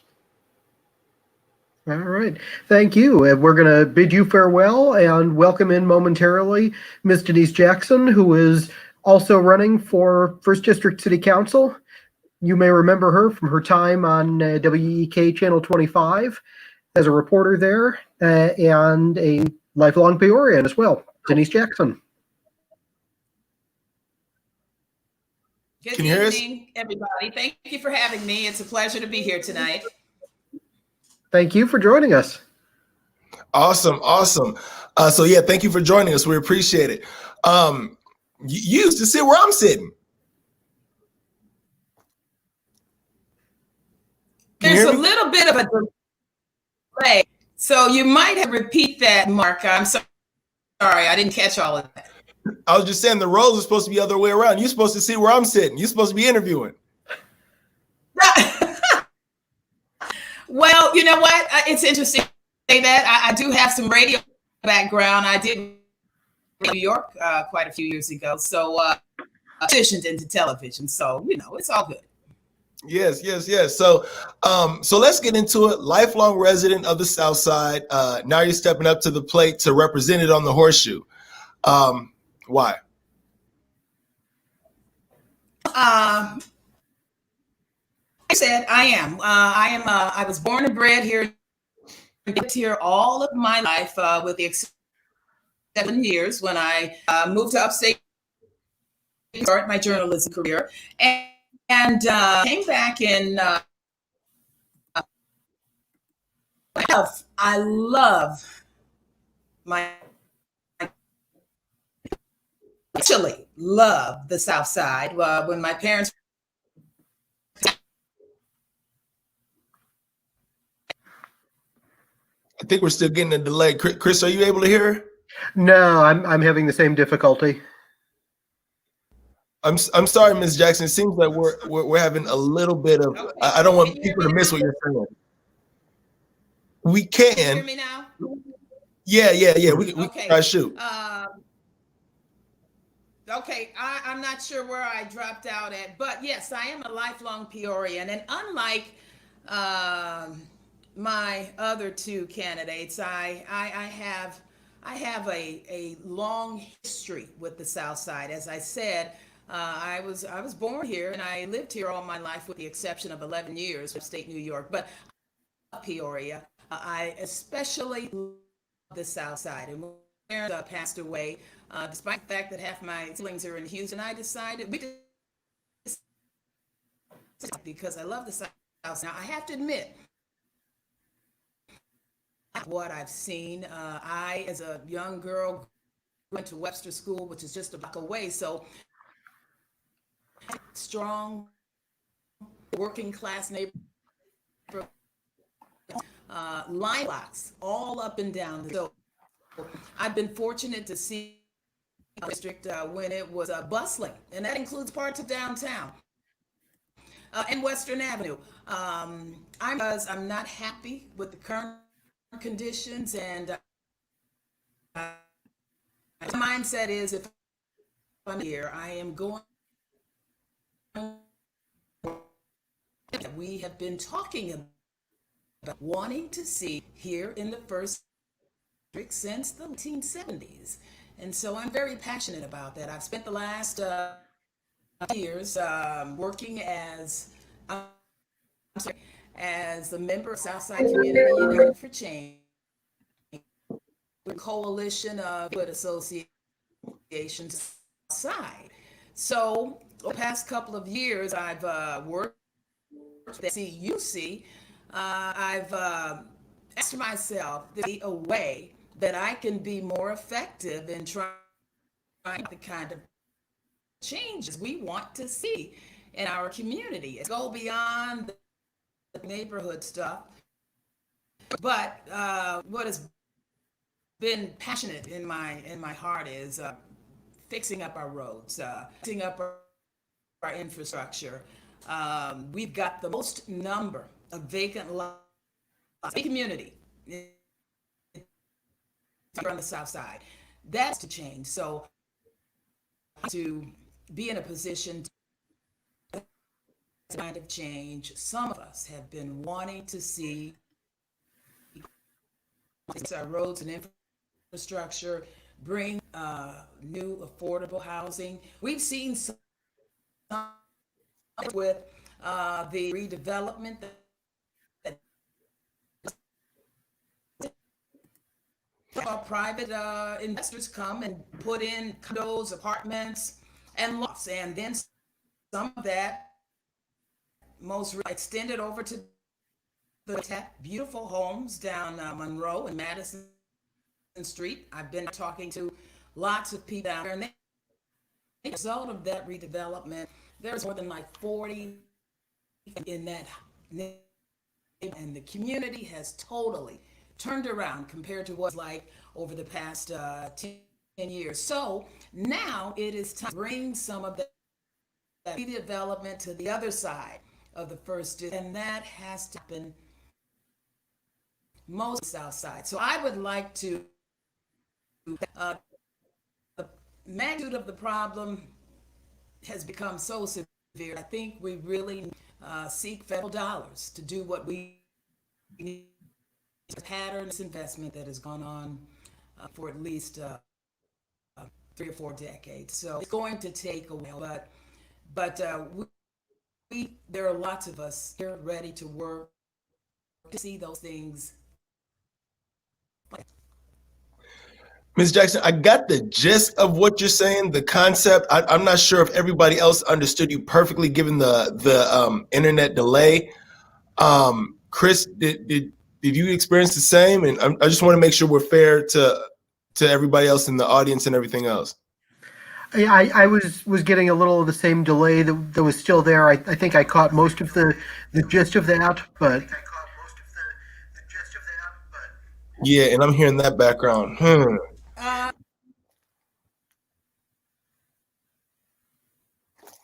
All right. Thank you. And we're going to bid you farewell and welcome in momentarily Ms. Denise Jackson, who is also running for 1st District City Council. You may remember her from her time on WEK Channel 25 as a reporter there and a lifelong Peorian as well. Denise Jackson. Good Can you hear us? evening, everybody. Thank you for having me. It's a pleasure to be here tonight. Thank you for joining us. Awesome. So yeah, thank you for joining us. We appreciate it. You used to sit where I'm sitting. There's a little bit of a delay, so you might have to repeat that, Mark. I'm sorry, I didn't catch all of that. I was just saying the roles are supposed to be the other way around. You're supposed to sit where I'm sitting. You're supposed to be interviewing. Well, you know what? It's interesting to say that. I do have some radio background. I did in New York quite a few years ago, so transitioned into television. So, it's all good. Yes. So let's get into it. Lifelong resident of the South Side. Now you're stepping up to the plate to represent it on the horseshoe. Why? I said I am. I was born and bred here. Lived here all of my life, with the exception of 7 years when I moved to upstate, start my journalism career, and came back in. I love my. Actually, love the South Side. When my parents. I think we're still getting a delay. Chris, are you able to hear her? No, I'm having the same difficulty. I'm sorry, Ms. Jackson. It seems like we're having a little bit of. Okay. I don't want people to miss what you're saying. We Can you hear can. me now? Yeah. We can Okay. try shoot. Okay, I'm not sure where I dropped out at, but yes, I am a lifelong Peorian, and unlike my other two candidates, I have a long history with the South Side. As I said, I was born here and I lived here all my life, with the exception of 11 years in upstate New York. But Peoria, I especially love the South Side. And when my parents passed away, despite the fact that half my siblings are in Houston, I decided because I love the South Side. Now I have to admit, what I've seen. I, as a young girl, went to Webster School, which is just a block away. So strong working class neighborhood, line blocks all up and down. So I've been fortunate to see the district when it was bustling, and that includes parts of downtown and Western Avenue. I'm not happy with the current conditions, and my mindset is, if I'm here, I am going. We have been talking about wanting to see here in the first district since the 1970s, and so I'm very passionate about that. I've spent the last years working as a member of Southside Community United for Change, a coalition of good associations outside. So the past couple of years, I've worked at CUC. I've asked myself to be a way that I can be more effective in trying the kind of changes we want to see in our community. It's go beyond the neighborhood stuff, but what has been passionate in my heart is fixing up our roads, fixing up our infrastructure. We've got the most number of vacant lots in the community on the South Side. That's to change. So to be in a position to kind of change, some of us have been wanting to see our roads and infrastructure, bring new affordable housing. We've seen some with the redevelopment that private investors come and put in condos, apartments, and lofts, and then some of that most extended over to the beautiful homes down Monroe and Madison Street. I've been talking to lots of people down there, and the result of that redevelopment, there's more than like 40 in that, and the community has totally turned around compared to what's like over the past 10 years. So now it is time to bring some of that redevelopment to the other side of the first, and that has to happen most South Side. So I would like to, the magnitude of the problem has become so severe. I think we really seek federal dollars to do what we need. A pattern investment that has gone on for at least 3 or 4 decades. So it's going to take a while, but there are lots of us here ready to work to see those things. Ms. Jackson, I got the gist of what you're saying, the concept. I'm not sure if everybody else understood you perfectly given the internet delay. Chris, did you experience the same? And I just want to make sure we're fair to everybody else in the audience and everything else. I was getting a little of the same delay that was still there. I think I caught most of the gist of that, but yeah, and I'm hearing that background.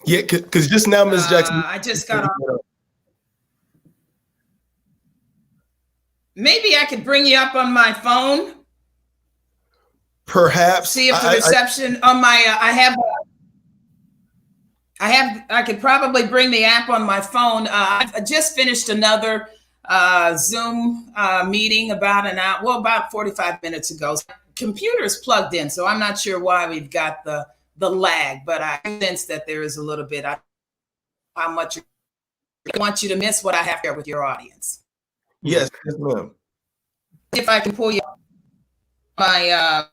Yeah, because just now, Ms. Jackson, I just got off. Maybe I could bring you up on my phone. Perhaps. See if the reception on my, I could probably bring the app on my phone. I just finished another Zoom meeting about 45 minutes ago. Computer's plugged in, so I'm not sure why we've got the lag, but I sense that there is a little bit. How much I want you to miss what I have here with your audience. Yes, ma'am. If I can pull you my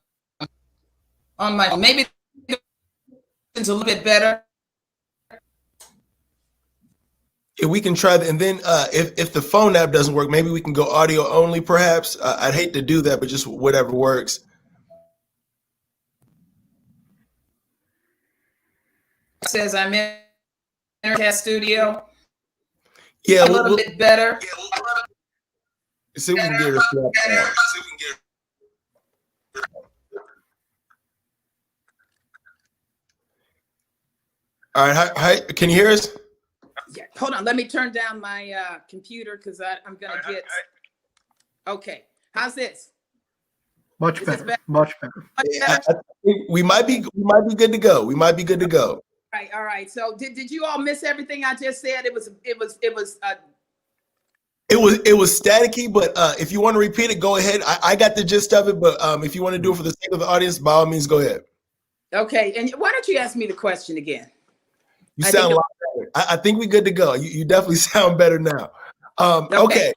on my, maybe it's a little bit better. Yeah, we can try that. And then if the phone app doesn't work, maybe we can go audio only, perhaps. I'd hate to do that, but just whatever works. It says I'm in Intercast Studio. Yeah, a little bit better. See if we can get her. All right, hi, can you hear us? Yeah, hold on. Let me turn down my computer because I'm gonna get. Okay, how's this? Much better. Much better. I think we might be good to go. We might be good to go. All right. So did you all miss everything I just said? It was staticky, but if you want to repeat it, go ahead. I got the gist of it, but if you want to do it for the sake of the audience, by all means, go ahead. Okay, and why don't you ask me the question again? You sound a lot better. I think we're good to go. You definitely sound better now. Okay.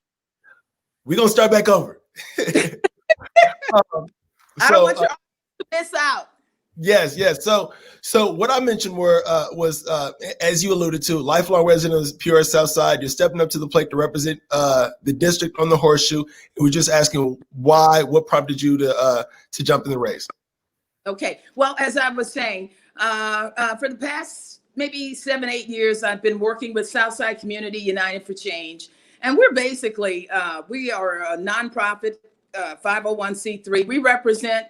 We're going to start back over. I don't want you to miss out. Yes. So what I mentioned was as you alluded to, lifelong resident of Peoria South Side. You're stepping up to the plate to represent the district on the horseshoe. And we're just asking what prompted you to jump in the race? Okay. Well, as I was saying, for the past maybe 7-8 years, I've been working with Southside Community United for Change. And we're basically, we are a nonprofit 501c3. We represent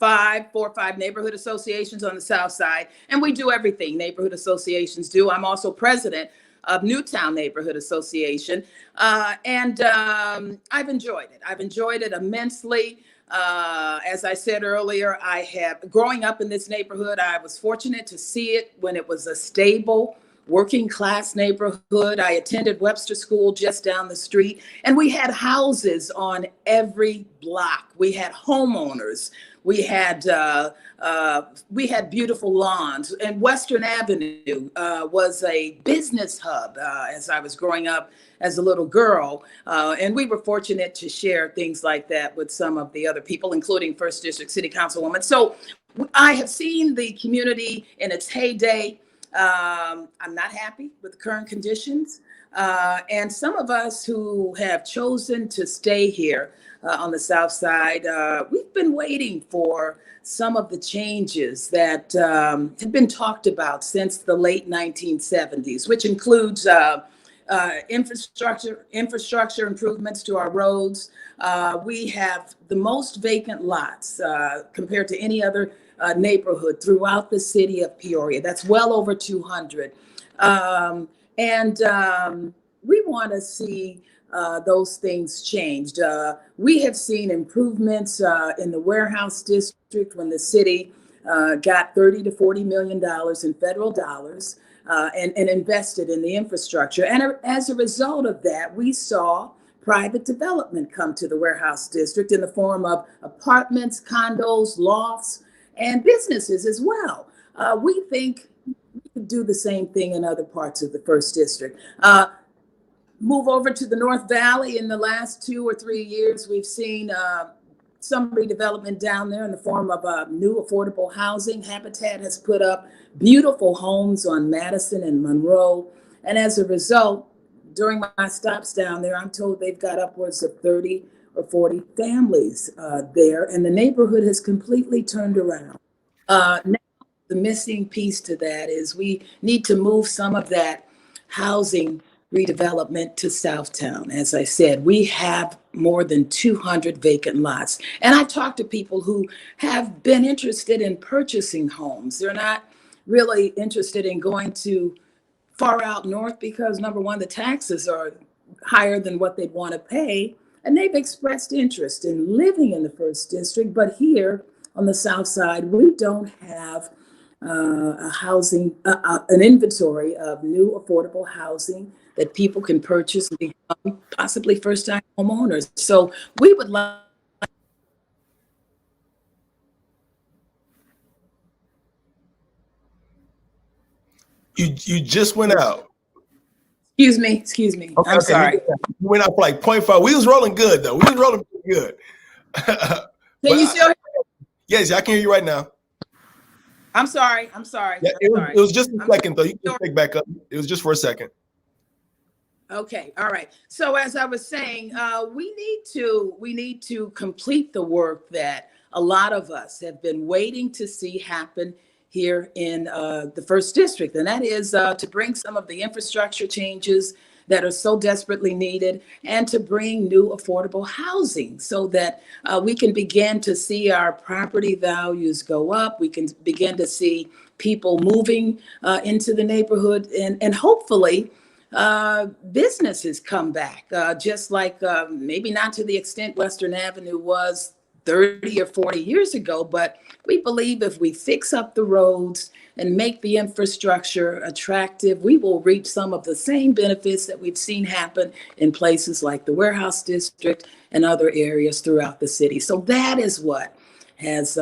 4 or 5 neighborhood associations on the South Side. And we do everything neighborhood associations do. I'm also president of Newtown Neighborhood Association. And I've enjoyed it. I've enjoyed it immensely. As I said earlier, growing up in this neighborhood, I was fortunate to see it when it was a stable, working class neighborhood. I attended Webster School just down the street, and we had houses on every block. We had homeowners. We had beautiful lawns, and Western Avenue was a business hub as I was growing up as a little girl. And we were fortunate to share things like that with some of the other people, including First District City Councilwoman. So I have seen the community in its heyday. I'm not happy with the current conditions. And some of us who have chosen to stay here on the South Side, we've been waiting for some of the changes that have been talked about since the late 1970s, which includes infrastructure improvements to our roads. We have the most vacant lots compared to any other neighborhood throughout the city of Peoria. That's well over 200. We want to see those things changed. We have seen improvements in the warehouse district when the city got $30 to $40 million in federal dollars and invested in the infrastructure. And as a result of that, we saw private development come to the warehouse district in the form of apartments, condos, lofts, and businesses as well. We think we could do the same thing in other parts of the First District. Move over to the North Valley. In the last 2 or 3 years, we've seen some redevelopment down there in the form of new affordable housing. Habitat has put up beautiful homes on Madison and Monroe. And as a result, during my stops down there, I'm told they've got upwards of 30 or 40 families there, and the neighborhood has completely turned around. Now, the missing piece to that is we need to move some of that housing redevelopment to Southtown. As I said, we have more than 200 vacant lots. And I've talked to people who have been interested in purchasing homes. They're not really interested in going to far out north because, number one, the taxes are higher than what they'd want to pay. and they've expressed interest in living in the first district. But here on the south side, we don't have an inventory of new affordable housing that people can purchase and become possibly first-time homeowners. So we would like. You just went out. Excuse me. Okay, I'm sorry. You went out for like 0.5. We was rolling good though. We was rolling good. Can you still hear me? Yes, I can hear you right now. I'm sorry. Yeah, it was just a second though. You can pick back up. It was just for a second. Okay, all right. So as I was saying, we need to complete the work that a lot of us have been waiting to see happen here in the first district, and that is to bring some of the infrastructure changes that are so desperately needed, and to bring new affordable housing so that we can begin to see our property values go up. We can begin to see people moving into the neighborhood, and hopefully businesses come back, just like maybe not to the extent Western Avenue was 30 or 40 years ago, but we believe if we fix up the roads and make the infrastructure attractive, we will reap some of the same benefits that we've seen happen in places like the Warehouse District and other areas throughout the city. So that is what has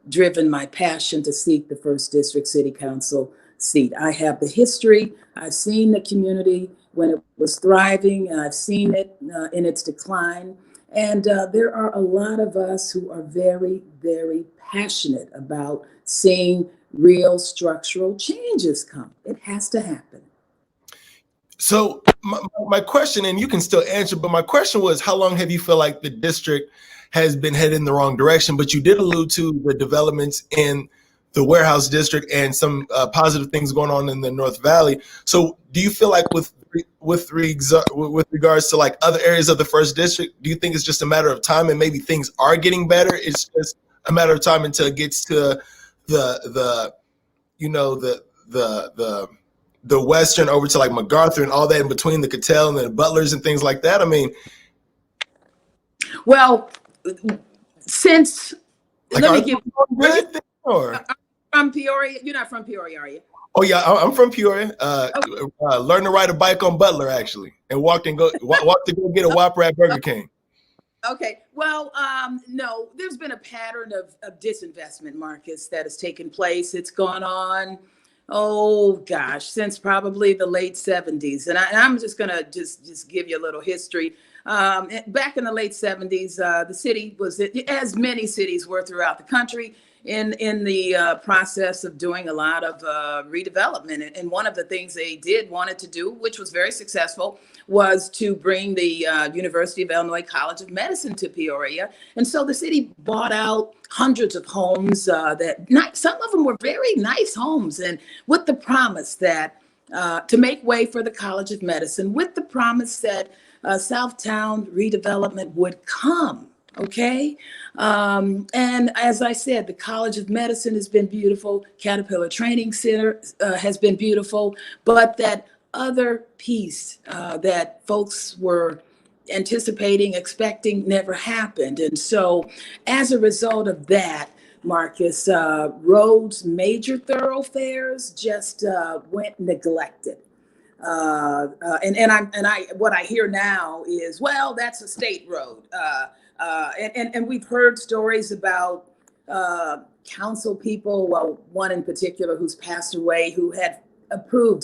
driven my passion to seek the first district city council seat. I have the history. I've seen the community when it was thriving, and I've seen it in its decline. And there are a lot of us who are very, very passionate about seeing real structural changes come. It has to happen. So my question, and you can still answer, but my question was, how long have you felt like the district has been headed in the wrong direction? But you did allude to the developments in the Warehouse District and some positive things going on in the North Valley. So do you feel like with regards to like other areas of the first district, do you think it's just a matter of time and maybe things are getting better? It's just a matter of time until it gets to the Western over to like MacArthur and all that in between, the Cattell and the Butlers and things like that? I mean, well, since like, let me give you from Peoria. You're not from Peoria, are you? Oh yeah, I'm from Peoria. Learned to ride a bike on Butler actually, and walked to go get a Whopper at Burger King. Okay, well, no, there's been a pattern of disinvestment, Marcus, that has taken place. It's gone on, oh gosh, since probably the late 70s. And I'm just gonna just give you a little history. Back in the late 70s, the city was, as many cities were throughout the country, in the process of doing a lot of redevelopment. And one of the things they wanted to do, which was very successful, was to bring the University of Illinois College of Medicine to Peoria. And so the city bought out hundreds of homes some of them were very nice homes, and with the promise that to make way for the College of Medicine, with the promise that Southtown redevelopment would come. Okay. And as I said, the College of Medicine has been beautiful. Caterpillar Training Center has been beautiful. But that other piece that folks were anticipating, expecting, never happened. And so as a result of that, Marcus, roads, major thoroughfares just went neglected. What I hear now is, well, that's a state road. And we've heard stories about council people, well, one in particular who's passed away, who had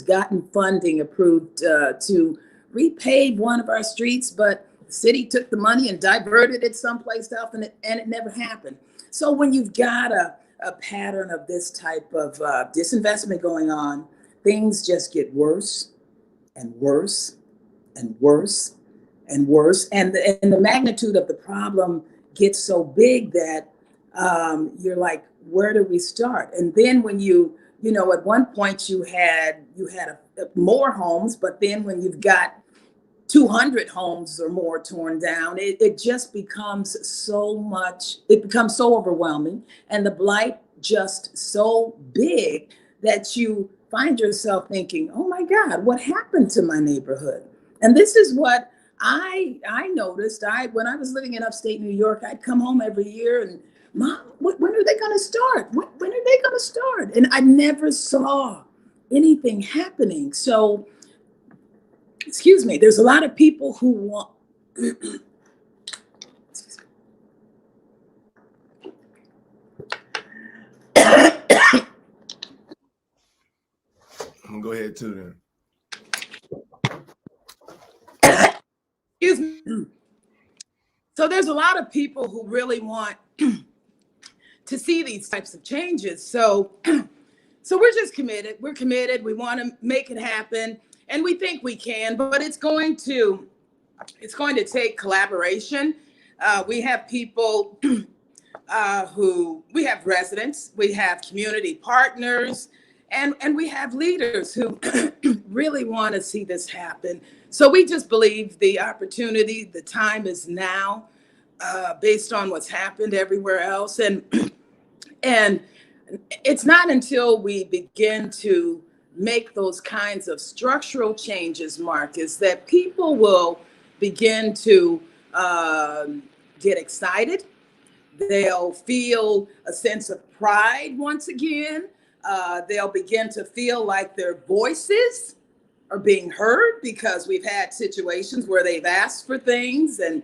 gotten funding approved to repave one of our streets, but the city took the money and diverted it someplace else, and it never happened. So when you've got a pattern of this type of disinvestment going on, things just get worse and worse and worse and worse. And the magnitude of the problem gets so big that you're like, where do we start? And then when at one point you had more homes, but then when you've got 200 homes or more torn down, it just becomes it becomes so overwhelming, and the blight just so big that you find yourself thinking, oh my God, what happened to my neighborhood? And this is what I noticed when I was living in upstate New York, I'd come home every year and, Mom, when are they going to start? When are they going to start? And I never saw anything happening. So, excuse me, there's a lot of people who want. I'm gonna go ahead too then. Excuse me. So there's a lot of people who really want to see these types of changes. So we're just committed. We're committed. We want to make it happen, and we think we can. But it's going to take collaboration. We have people we have residents, we have community partners, and we have leaders who really want to see this happen. So we just believe the opportunity, the time is now, based on what's happened everywhere else. And it's not until we begin to make those kinds of structural changes, Marcus, that people will begin to get excited. They'll feel a sense of pride once again. They'll begin to feel like their voices are being heard, because we've had situations where they've asked for things and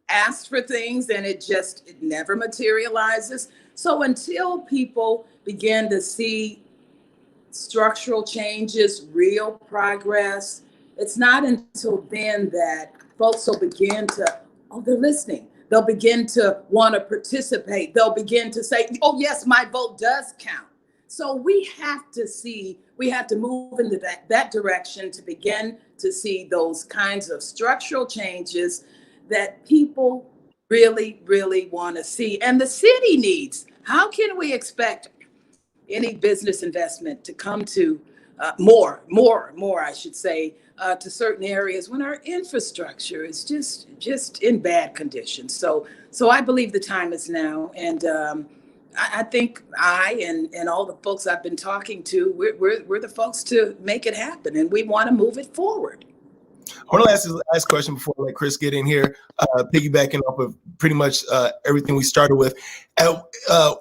it never materializes. So until people begin to see structural changes, real progress, it's not until then that folks will begin to, they're listening. They'll begin to want to participate. They'll begin to say, oh yes, my vote does count. So we have to move into that direction to begin to see those kinds of structural changes that people really, really want to see. And the city needs. How can we expect any business investment to come to more, I should say, to certain areas when our infrastructure is just in bad condition? So I believe the time is now. And I think and all the folks I've been talking to, we're the folks to make it happen, and we want to move it forward. I want to ask this last question before I let Chris get in here, piggybacking off of pretty much everything we started with. At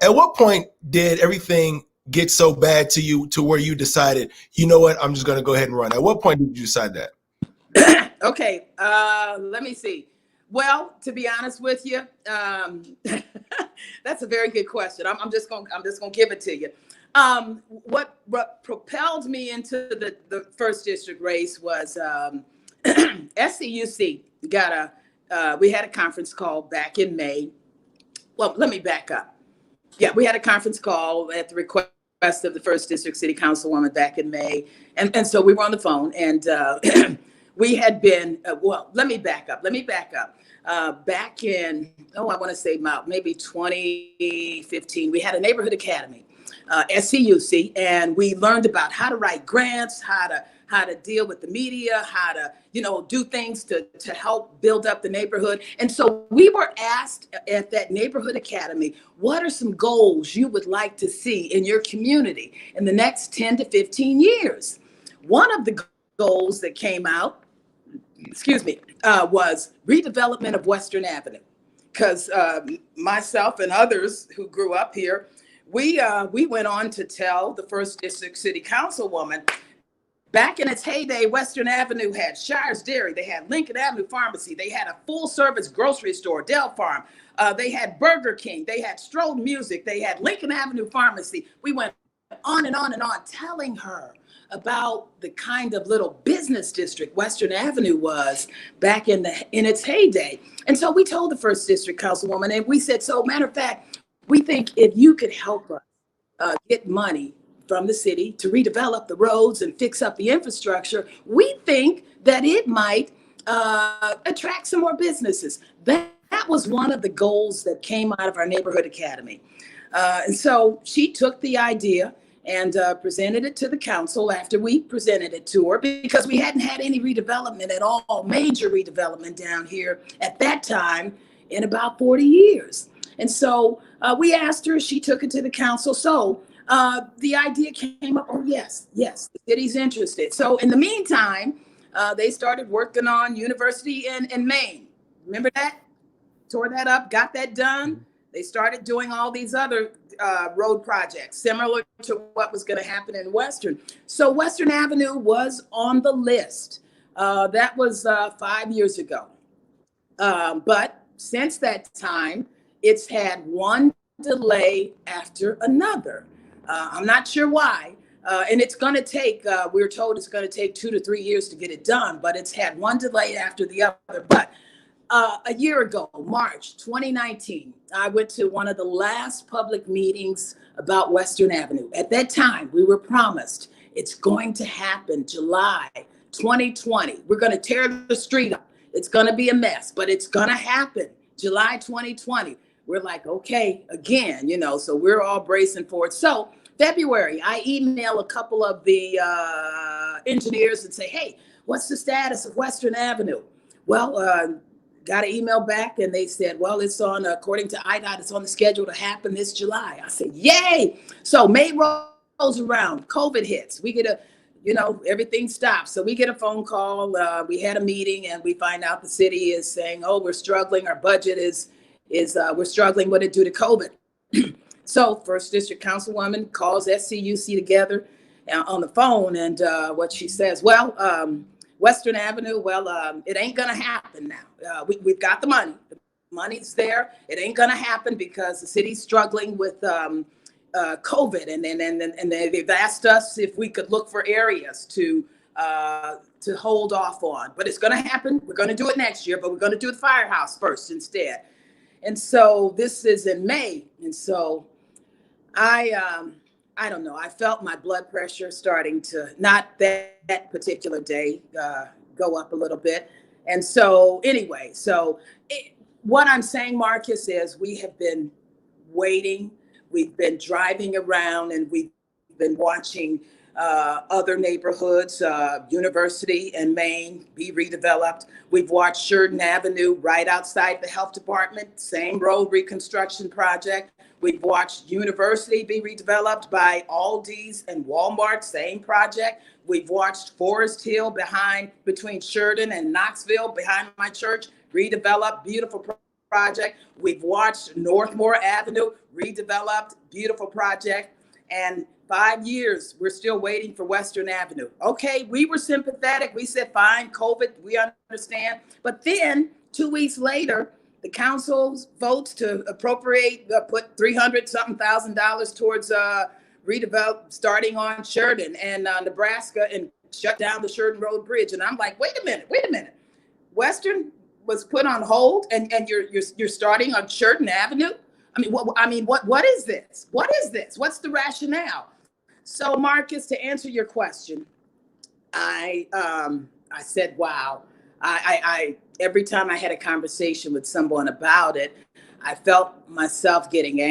what point did everything get so bad to you to where you decided, you know what, I'm just going to go ahead and run? At what point did you decide that? Okay, let me see. Well, to be honest with you, that's a very good question. I'm just gonna give it to you. What propelled me into the first district race was SCUC we had a conference call back in May. Well, let me back up. Yeah, we had a conference call at the request of the first district city councilwoman back in May, and so we were on the phone, and we had been let me back up. Back in I want to say about maybe 2015, we had a neighborhood academy, SCUC, and we learned about how to write grants, how to deal with the media, how to do things to help build up the neighborhood. And so we were asked at that neighborhood academy, what are some goals you would like to see in your community in the next 10 to 15 years? One of the goals that came out, was redevelopment of Western Avenue. Because myself and others who grew up here, we went on to tell the first district city councilwoman, back in its heyday, Western Avenue had Shire's Dairy, they had Lincoln Avenue Pharmacy, they had a full-service grocery store, Del Farm, they had Burger King, they had Strode Music, they had Lincoln Avenue Pharmacy. We went on and on and on telling her about the kind of little business district Western Avenue was back in its heyday. And so we told the first district councilwoman, and we said, so matter of fact, we think if you could help us get money from the city to redevelop the roads and fix up the infrastructure, we think that it might attract some more businesses. That was one of the goals that came out of our neighborhood academy. And so she took the idea and presented it to the council after we presented it to her, because we hadn't had any redevelopment at all, major redevelopment down here at that time in about 40 years. And so we asked her, she took it to the council. So the idea came up, oh yes, the city's interested. So in the meantime, they started working on University in Maine. Remember that? Tore that up, got that done. They started doing all these other road projects similar to what was going to happen in Western. So Western Avenue was on the list. That was 5 years ago. But since that time, it's had one delay after another. I'm not sure why. And it's going to take, we're told it's going to take 2 to 3 years to get it done, but it's had one delay after the other. But a year ago, March 2019, I went to one of the last public meetings about Western Avenue. At that time, we were promised it's going to happen July 2020. We're going to tear the street up. It's going to be a mess, but it's going to happen July 2020. We're like, okay, again, so we're all bracing for it. So February, I email a couple of the engineers and say, hey, what's the status of Western Avenue? Well, got an email back and they said, well, it's on, according to IDOT, it's on the schedule to happen this July. I said, yay. So May rolls around, COVID hits. We get everything stops. So we get a phone call. We had a meeting and we find out the city is saying, oh, we're struggling. Our budget is we're struggling with it due to COVID. So First District Councilwoman calls SCUC together on the phone. And what she says, well, Western Avenue, it ain't going to happen now. We've got the money. The money's there. It ain't going to happen because the city's struggling with COVID. And they've asked us if we could look for areas to hold off on. But it's going to happen. We're going to do it next year, but we're going to do the firehouse first instead. And so this is in May. And so I don't know. I felt my blood pressure starting to, not that particular day, go up a little bit. And so anyway, what I'm saying, Marcus, is we have been waiting. We've been driving around and we've been watching other neighborhoods, University and Maine, be redeveloped. We've watched Sheridan Avenue right outside the health department, same road reconstruction project. We've watched University be redeveloped by Aldi's and Walmart, same project. We've watched Forest Hill between Sheridan and Knoxville behind my church, redeveloped, beautiful project. We've watched Northmore Avenue, redeveloped, beautiful project. And 5 years, we're still waiting for Western Avenue. Okay, we were sympathetic. We said, fine, COVID, we understand. But then 2 weeks later, the council votes to appropriate, put $300-something thousand towards redevelop, starting on Sheridan and Nebraska, and shut down the Sheridan Road Bridge. And I'm like, wait a minute. Western was put on hold, and you're starting on Sheridan Avenue. What is this? What is this? What's the rationale? So, Marcus, to answer your question, I said, wow. I every time I had a conversation with someone about it, I felt myself getting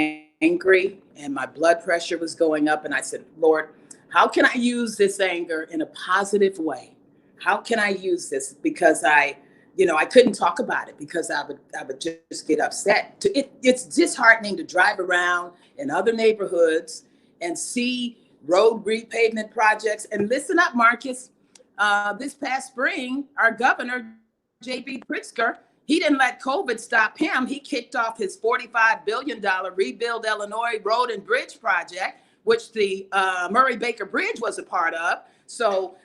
angry and my blood pressure was going up. And I said, Lord, how can I use this anger in a positive way? How can I use this? Because I couldn't talk about it because I would just get upset. It's disheartening to drive around in other neighborhoods and see road repavement projects. And listen up, Marcus. This past spring, our governor, J.B. Pritzker, he didn't let COVID stop him. He kicked off his $45 billion Rebuild Illinois Road and Bridge project, which the Murray Baker Bridge was a part of. So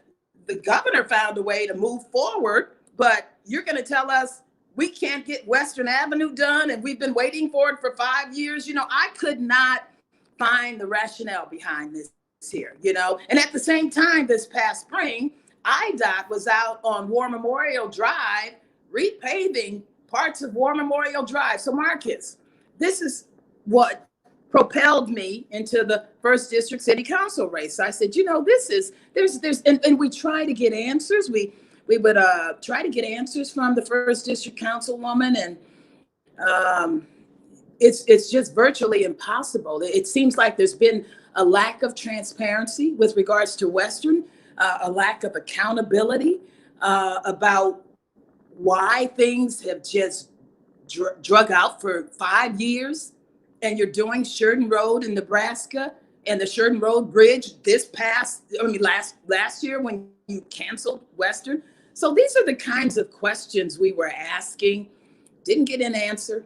the governor found a way to move forward, but you're going to tell us we can't get Western Avenue done and we've been waiting for it for 5 years. I could not find the rationale behind this here, And at the same time, this past spring, IDOT was out on War Memorial Drive, repaving parts of War Memorial Drive. So Marcus, this is what propelled me into the First District City Council race. I said, and we try to get answers. We would try to get answers from the First District Councilwoman, and it's just virtually impossible. It seems like there's been a lack of transparency with regards to Western, a lack of accountability about why things have just drug out for 5 years. And you're doing Sheridan Road in Nebraska and the Sheridan Road Bridge last year when you canceled Western. So these are the kinds of questions we were asking, didn't get an answer.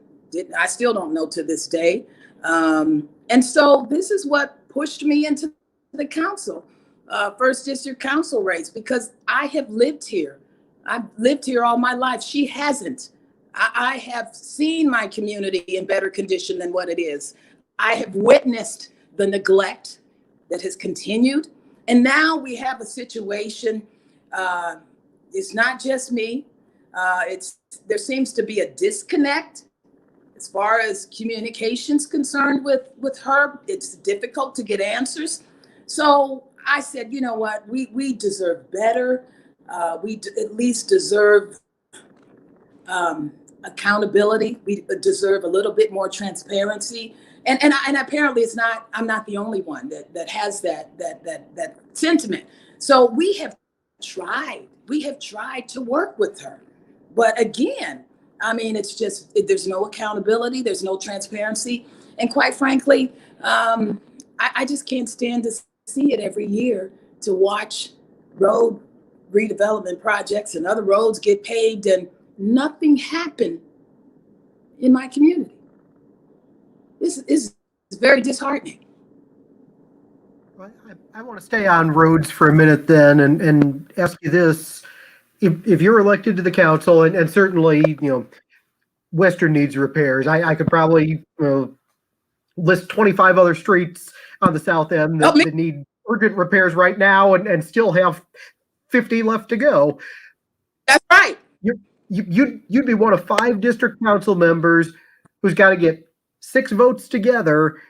I still don't know to this day. And so this is what pushed me into the council, first district council race, because I have lived here. I've lived here all my life. She hasn't. I have seen my community in better condition than what it is. I have witnessed the neglect that has continued. And now we have a situation, it's not just me. There seems to be a disconnect as far as communication's concerned with her. It's difficult to get answers. So I said, you know what, we deserve better. We at least deserve accountability. We deserve a little bit more transparency. And apparently I'm not the only one that has that sentiment. So we have tried to work with her. But again, I mean, it's just, there's no accountability, there's no transparency. And quite frankly, I just can't stand to see it every year, to watch road redevelopment projects and other roads get paved and nothing happened in my community. This is very disheartening. I want to stay on roads for a minute then and ask you this. If you're elected to the council, and certainly, Western needs repairs, I could probably list 25 other streets on the south end that need urgent repairs right now and still have 50 left to go. That's right. You'd be one of 5 district council members who's got to get 6 votes together,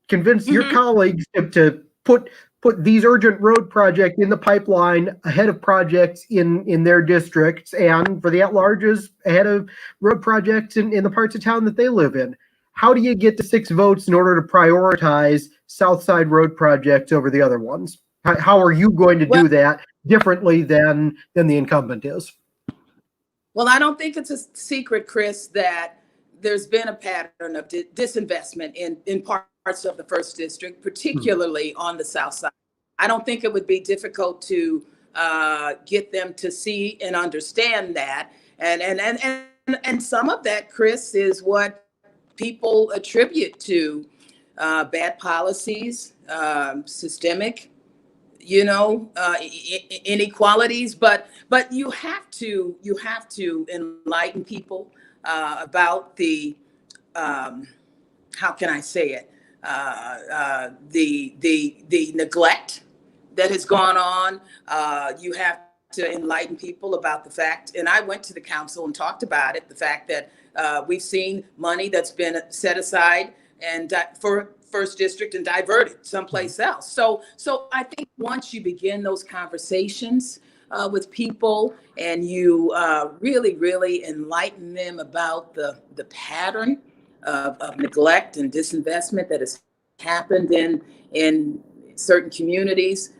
convince your colleagues to put these urgent road projects in the pipeline ahead of projects in their districts, and for the at-larges ahead of road projects in the parts of town that they live in. How do you get to 6 votes in order to prioritize South Side road projects over the other ones? How are you going to do that differently than the incumbent is? Well, I don't think it's a secret, Chris, that there's been a pattern of disinvestment in parts of the first district, particularly on the south side. I don't think it would be difficult to get them to see and understand that. And some of that, Chris, is what people attribute to bad policies, systemic, inequalities. But you have to enlighten people about the how can I say it? The neglect that has gone on. You have to enlighten people about the fact, and I went to the council and talked about it, the fact that we've seen money that's been set aside and for first district and diverted someplace else. So I think once you begin those conversations with people and you really enlighten them about the pattern of neglect and disinvestment that has happened in certain communities,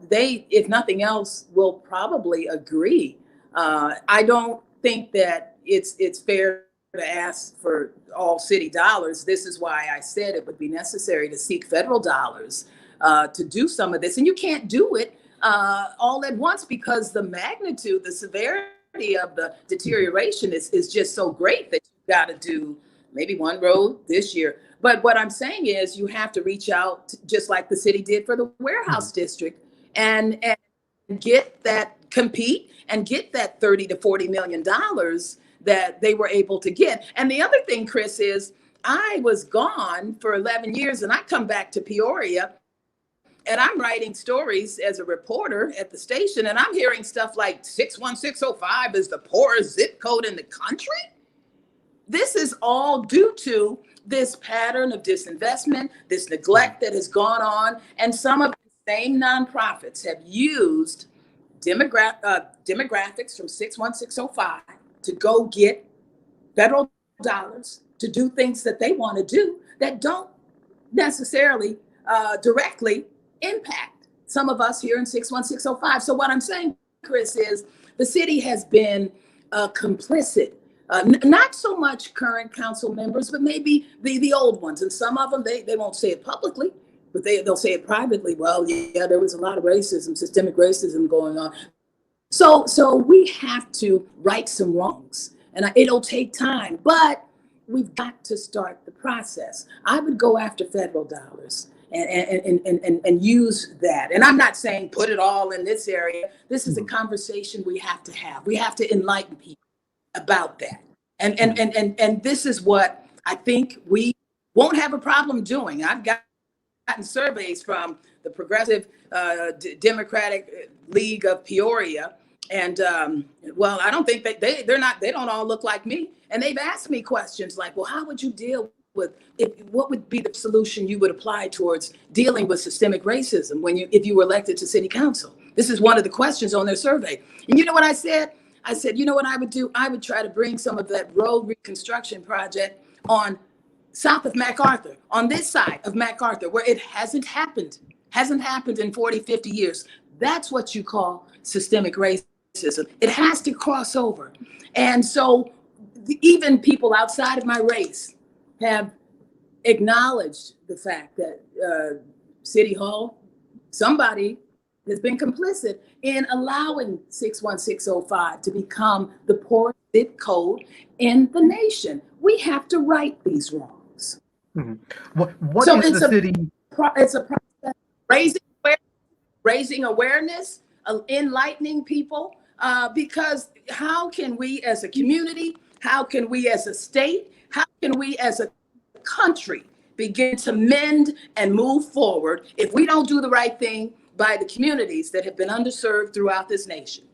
they, if nothing else, will probably agree. I don't think that it's fair to ask for all city dollars. This is why I said it would be necessary to seek federal dollars to do some of this. And you can't do it all at once because the magnitude, the severity of the deterioration is just so great that you've got to do maybe one road this year. But what I'm saying is you have to reach out, just like the city did for the warehouse district, and get that, compete and get that $30 to $40 million that they were able to get. And the other thing, Chris, is I was gone for 11 years and I come back to Peoria and I'm writing stories as a reporter at the station, and I'm hearing stuff like 61605 is the poorest zip code in the country. This is all due to this pattern of disinvestment, this neglect that has gone on. And some of the same nonprofits have used demographics from 61605 to go get federal dollars to do things that they want to do that don't necessarily directly impact some of us here in 61605. So what I'm saying, Chris, is the city has been complicit. Not so much current council members, but maybe the old ones. And some of them, they won't say it publicly, but they'll say it privately. Well, yeah, there was a lot of racism, systemic racism going on. So we have to right some wrongs, and it'll take time, but we've got to start the process. I would go after federal dollars and use that. And I'm not saying put it all in this area. This is a conversation we have to have. We have to enlighten people about that. And this is what I think we won't have a problem doing. I've gotten surveys from the Progressive Democratic League of Peoria. And well, I don't think that they don't all look like me. And they've asked me questions like, well, how would you deal with what would be the solution you would apply towards dealing with systemic racism if you were elected to city council? This is one of the questions on their survey. And you know what I said? I said, you know what I would do? I would try to bring some of that road reconstruction project on south of MacArthur, on this side of MacArthur, where it hasn't happened in 40, 50 years. That's what you call systemic racism. It has to cross over. And so even people outside of my race have acknowledged the fact that City Hall, somebody has been complicit in allowing 61605 to become the poorest zip code in the nation. We have to right these wrongs. Mm-hmm. What so is the city? It's a process raising awareness, enlightening people, because how can we as a community, how can we as a state, how can we as a country begin to mend and move forward if we don't do the right thing by the communities that have been underserved throughout this nation?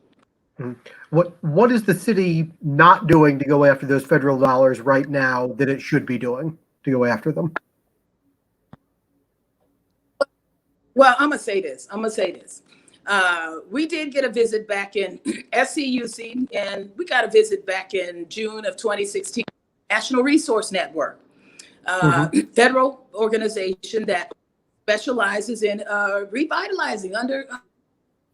What is the city not doing to go after those federal dollars right now that it should be doing to go after them? Well, I'm gonna say this. We did get a visit back in SCUC, and we got a visit back in June of 2016. National Resource Network, federal organization that specializes in revitalizing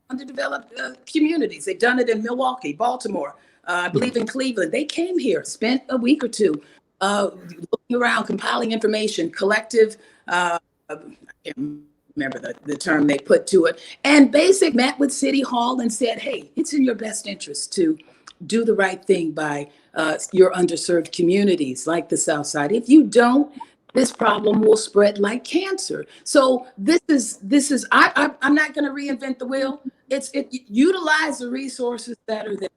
underdeveloped communities. They've done it in Milwaukee, Baltimore, I believe in Cleveland. They came here, spent a week or two looking around, compiling information, collective, I can't remember the term they put to it, and basically met with City Hall and said, hey, it's in your best interest to do the right thing by your underserved communities like the South Side. If you don't, this problem will spread like cancer. So this is I'm not going to reinvent the wheel. It utilize the resources that are there,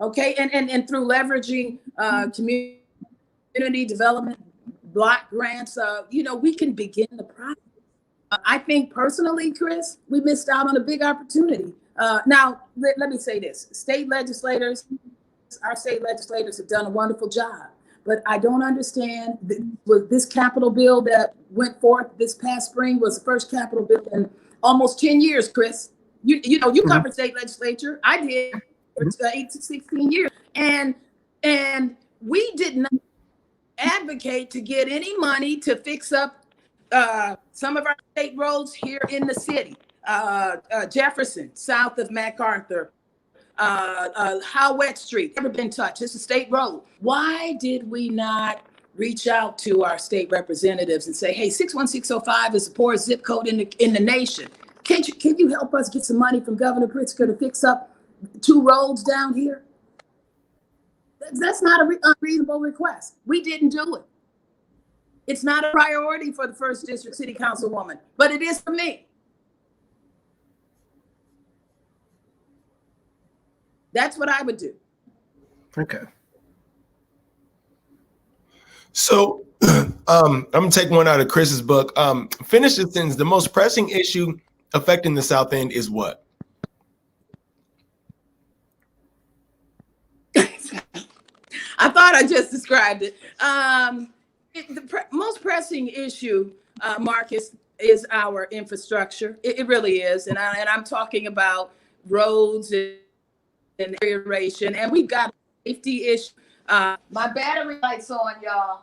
okay, and through leveraging community development block grants, we can begin the process. I think personally, Chris, we missed out on a big opportunity. Now, let me say this: our state legislators have done a wonderful job. But I don't understand with this capital bill that went forth this past spring was the first capital bill in almost 10 years, Chris. You covered state legislature. I did for 8 to 16 years. And we did not advocate to get any money to fix up some of our state roads here in the city. Jefferson, south of MacArthur, Howett Street, never been touched. It's a state road. Why did we not reach out to our state representatives and say, hey, 61605 is the poorest zip code in the nation. Can you help us get some money from Governor Pritzker to fix up 2 roads down here? That's not an unreasonable request. We didn't do it. It's not a priority for the 1st District City Councilwoman, but it is for me. That's what I would do. Okay. So I'm gonna take one out of Chris's book. Finish the sentence. The most pressing issue affecting the South End is what? I thought I just described it. The most pressing issue, Marcus, is our infrastructure. It really is, and I'm talking about roads and aeration, and we've got a safety issue. My battery light's on, y'all,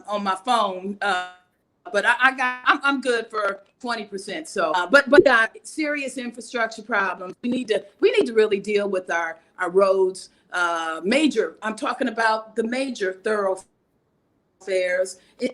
on my phone, but I'm good for 20%. So, but serious infrastructure problems. We need to really deal with our roads. I'm talking about the major thoroughfares,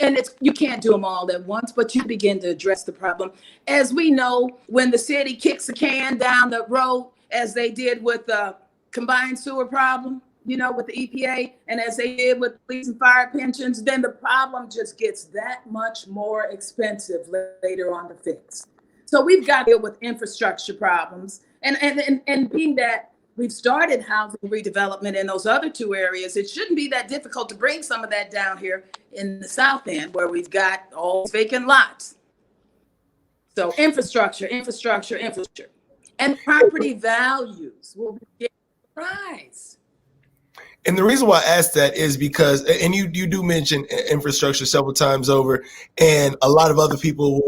and you can't do them all at once, but you begin to address the problem. As we know, when the city kicks a can down the road, as they did with the combined sewer problem, you know, with the EPA, and as they did with police and fire pensions, then the problem just gets that much more expensive later on to fix. So we've got to deal with infrastructure problems. And being that we've started housing redevelopment in those other two areas, it shouldn't be that difficult to bring some of that down here in the South End, where we've got all vacant lots. So infrastructure. And property values will be getting a prize. And the reason why I asked that is because, and you do mention infrastructure several times over, and a lot of other people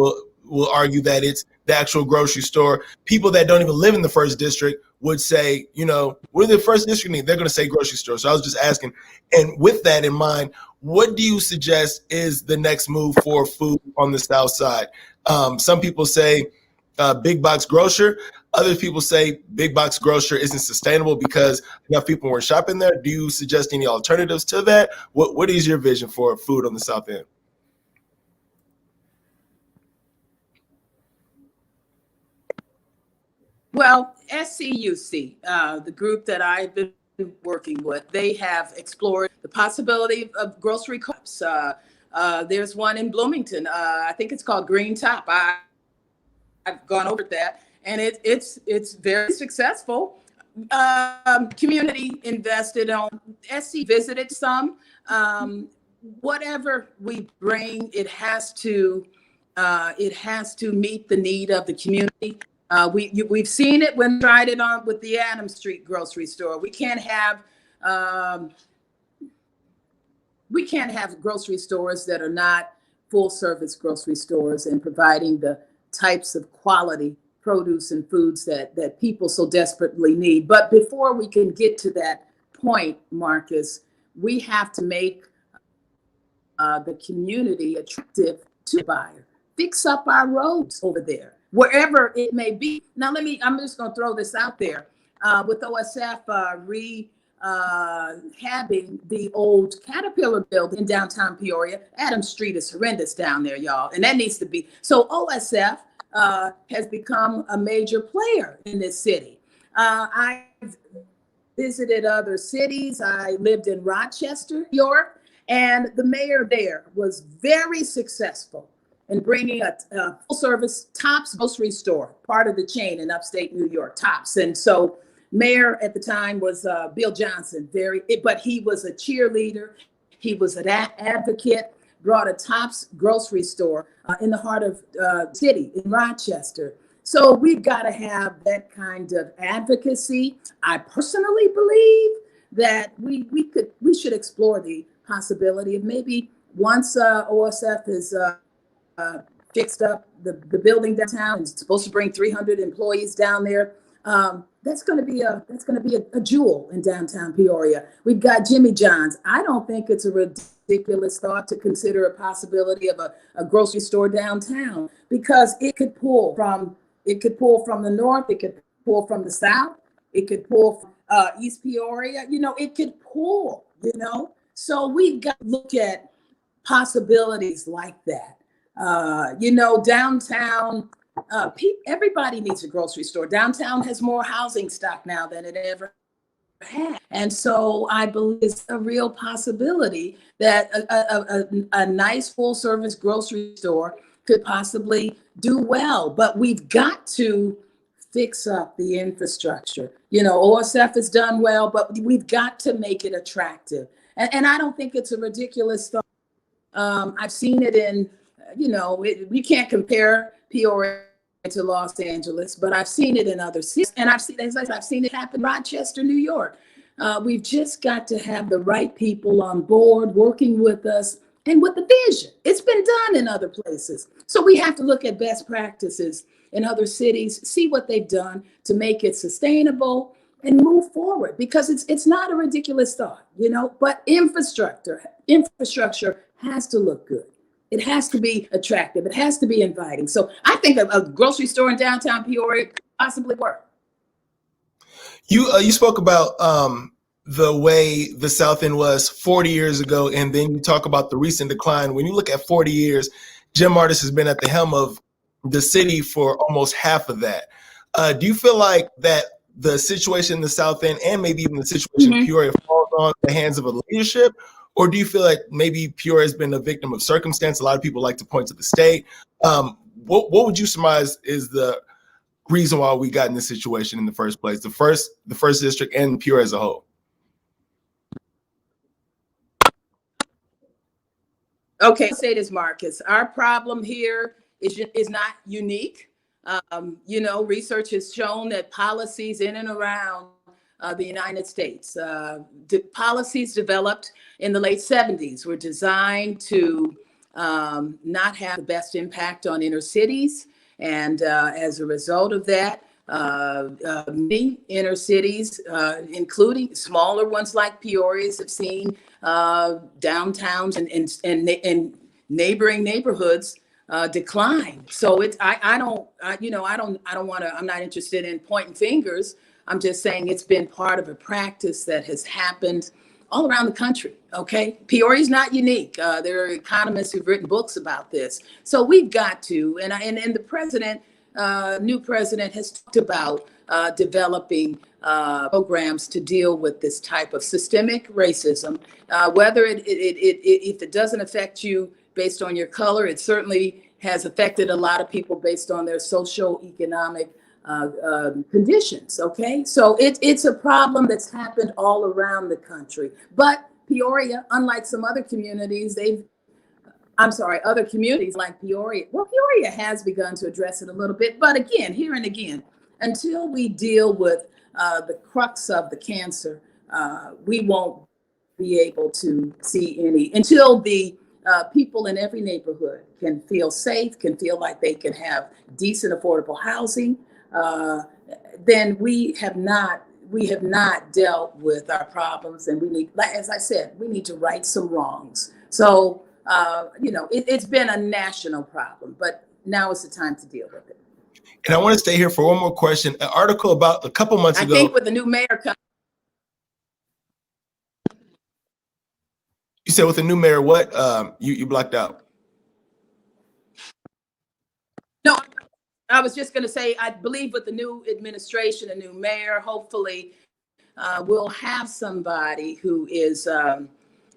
will argue that it's the actual grocery store. People that don't even live in the first district would say, you know, we're the first district, they're going to say grocery store. So I was just asking. And with that in mind, what do you suggest is the next move for food on the South Side? Some people say big box grocer. Other people say big box grocer isn't sustainable because enough people weren't shopping there. Do you suggest any alternatives to that? What is your vision for food on the South End? Well, SCUC, the group that I've been working with, they have explored the possibility of grocery co-ops. There's one in Bloomington. I think it's called Green Top. I've gone over that, and it's very successful. Community invested on. SC visited some. Whatever we bring, it has to meet the need of the community. We've seen it when tried it on with the Adams Street grocery store. We can't have grocery stores that are not full service grocery stores and providing the types of quality produce and foods that people so desperately need. But before we can get to that point, Marcus, we have to make the community attractive to the buyer. Fix up our roads over there, wherever it may be. Now, I'm just going to throw this out there. With OSF rehabbing the old Caterpillar building in downtown Peoria, Adams Street is horrendous down there, y'all. And that needs to be. So OSF has become a major player in this city. I've visited other cities. I lived in Rochester, New York, and the mayor there was very successful in bringing a full-service Tops grocery store, part of the chain in upstate New York, Tops. And so mayor at the time was Bill Johnson, but he was a cheerleader. He was an advocate, brought a Tops grocery store in the heart of city in Rochester. So we've got to have that kind of advocacy. I personally believe that we should explore the possibility of maybe once OSF is fixed up the building downtown. It's supposed to bring 300 employees down there. That's going to be a jewel in downtown Peoria. We've got Jimmy John's. I don't think it's a ridiculous thought to consider a possibility of a grocery store downtown, because it could pull from the north, it could pull from the south, it could pull from East Peoria. You know, it could pull. You know, so we've got to look at possibilities like that. Downtown, everybody needs a grocery store. Downtown has more housing stock now than it ever had. And so I believe it's a real possibility that a nice full service grocery store could possibly do well. But we've got to fix up the infrastructure. You know, OSF has done well, but we've got to make it attractive. And I don't think it's a ridiculous thought. I've seen it in, we can't compare Peoria to Los Angeles, but I've seen it in other cities, and I've seen it happen in Rochester, New York. We've just got to have the right people on board working with us and with the vision. It's been done in other places. So we have to look at best practices in other cities, see what they've done to make it sustainable and move forward, because it's not a ridiculous thought, but infrastructure has to look good. It has to be attractive. It has to be inviting. So I think a grocery store in downtown Peoria could possibly work. You spoke about the way the South End was 40 years ago, and then you talk about the recent decline. When you look at 40 years, Jim Martis has been at the helm of the city for almost half of that. Do you feel like that the situation in the South End and maybe even the situation in Peoria falls on the hands of a leadership? Or do you feel like maybe Peoria has been a victim of circumstance? A lot of people like to point to the state. What would you surmise is the reason why we got in this situation in the first place, the first district and Peoria as a whole? Okay, I'll say this, Marcus. Our problem here is not unique. Research has shown that policies in and around the United States, policies developed in the late 70s were designed to not have the best impact on inner cities. And as a result of that, many inner cities, including smaller ones like Peoria's, have seen downtowns and neighboring neighborhoods decline. So I'm not interested in pointing fingers. I'm just saying it's been part of a practice that has happened all around the country. Okay, Peoria's not unique. There are economists who've written books about this. So we've got to, and the president, new president, has talked about developing programs to deal with this type of systemic racism. Whether if it doesn't affect you based on your color, it certainly has affected a lot of people based on their socioeconomic conditions. Okay, so it's a problem that's happened all around the country. But Peoria, unlike some other communities, other communities like Peoria, well, Peoria has begun to address it a little bit. But again, here and again, until we deal with the crux of the cancer, we won't be able to see any, until the people in every neighborhood can feel safe, can feel like they can have decent, affordable housing, then we have not dealt with our problems. And we need, as I said, we need to right some wrongs. So, it's been a national problem, but now is the time to deal with it. And I want to stay here for one more question. An article about a couple months ago. I think with the new mayor coming. You said with the new mayor, what? You blacked out. No, I was just going to say, I believe with the new administration, a new mayor, hopefully we'll have somebody who is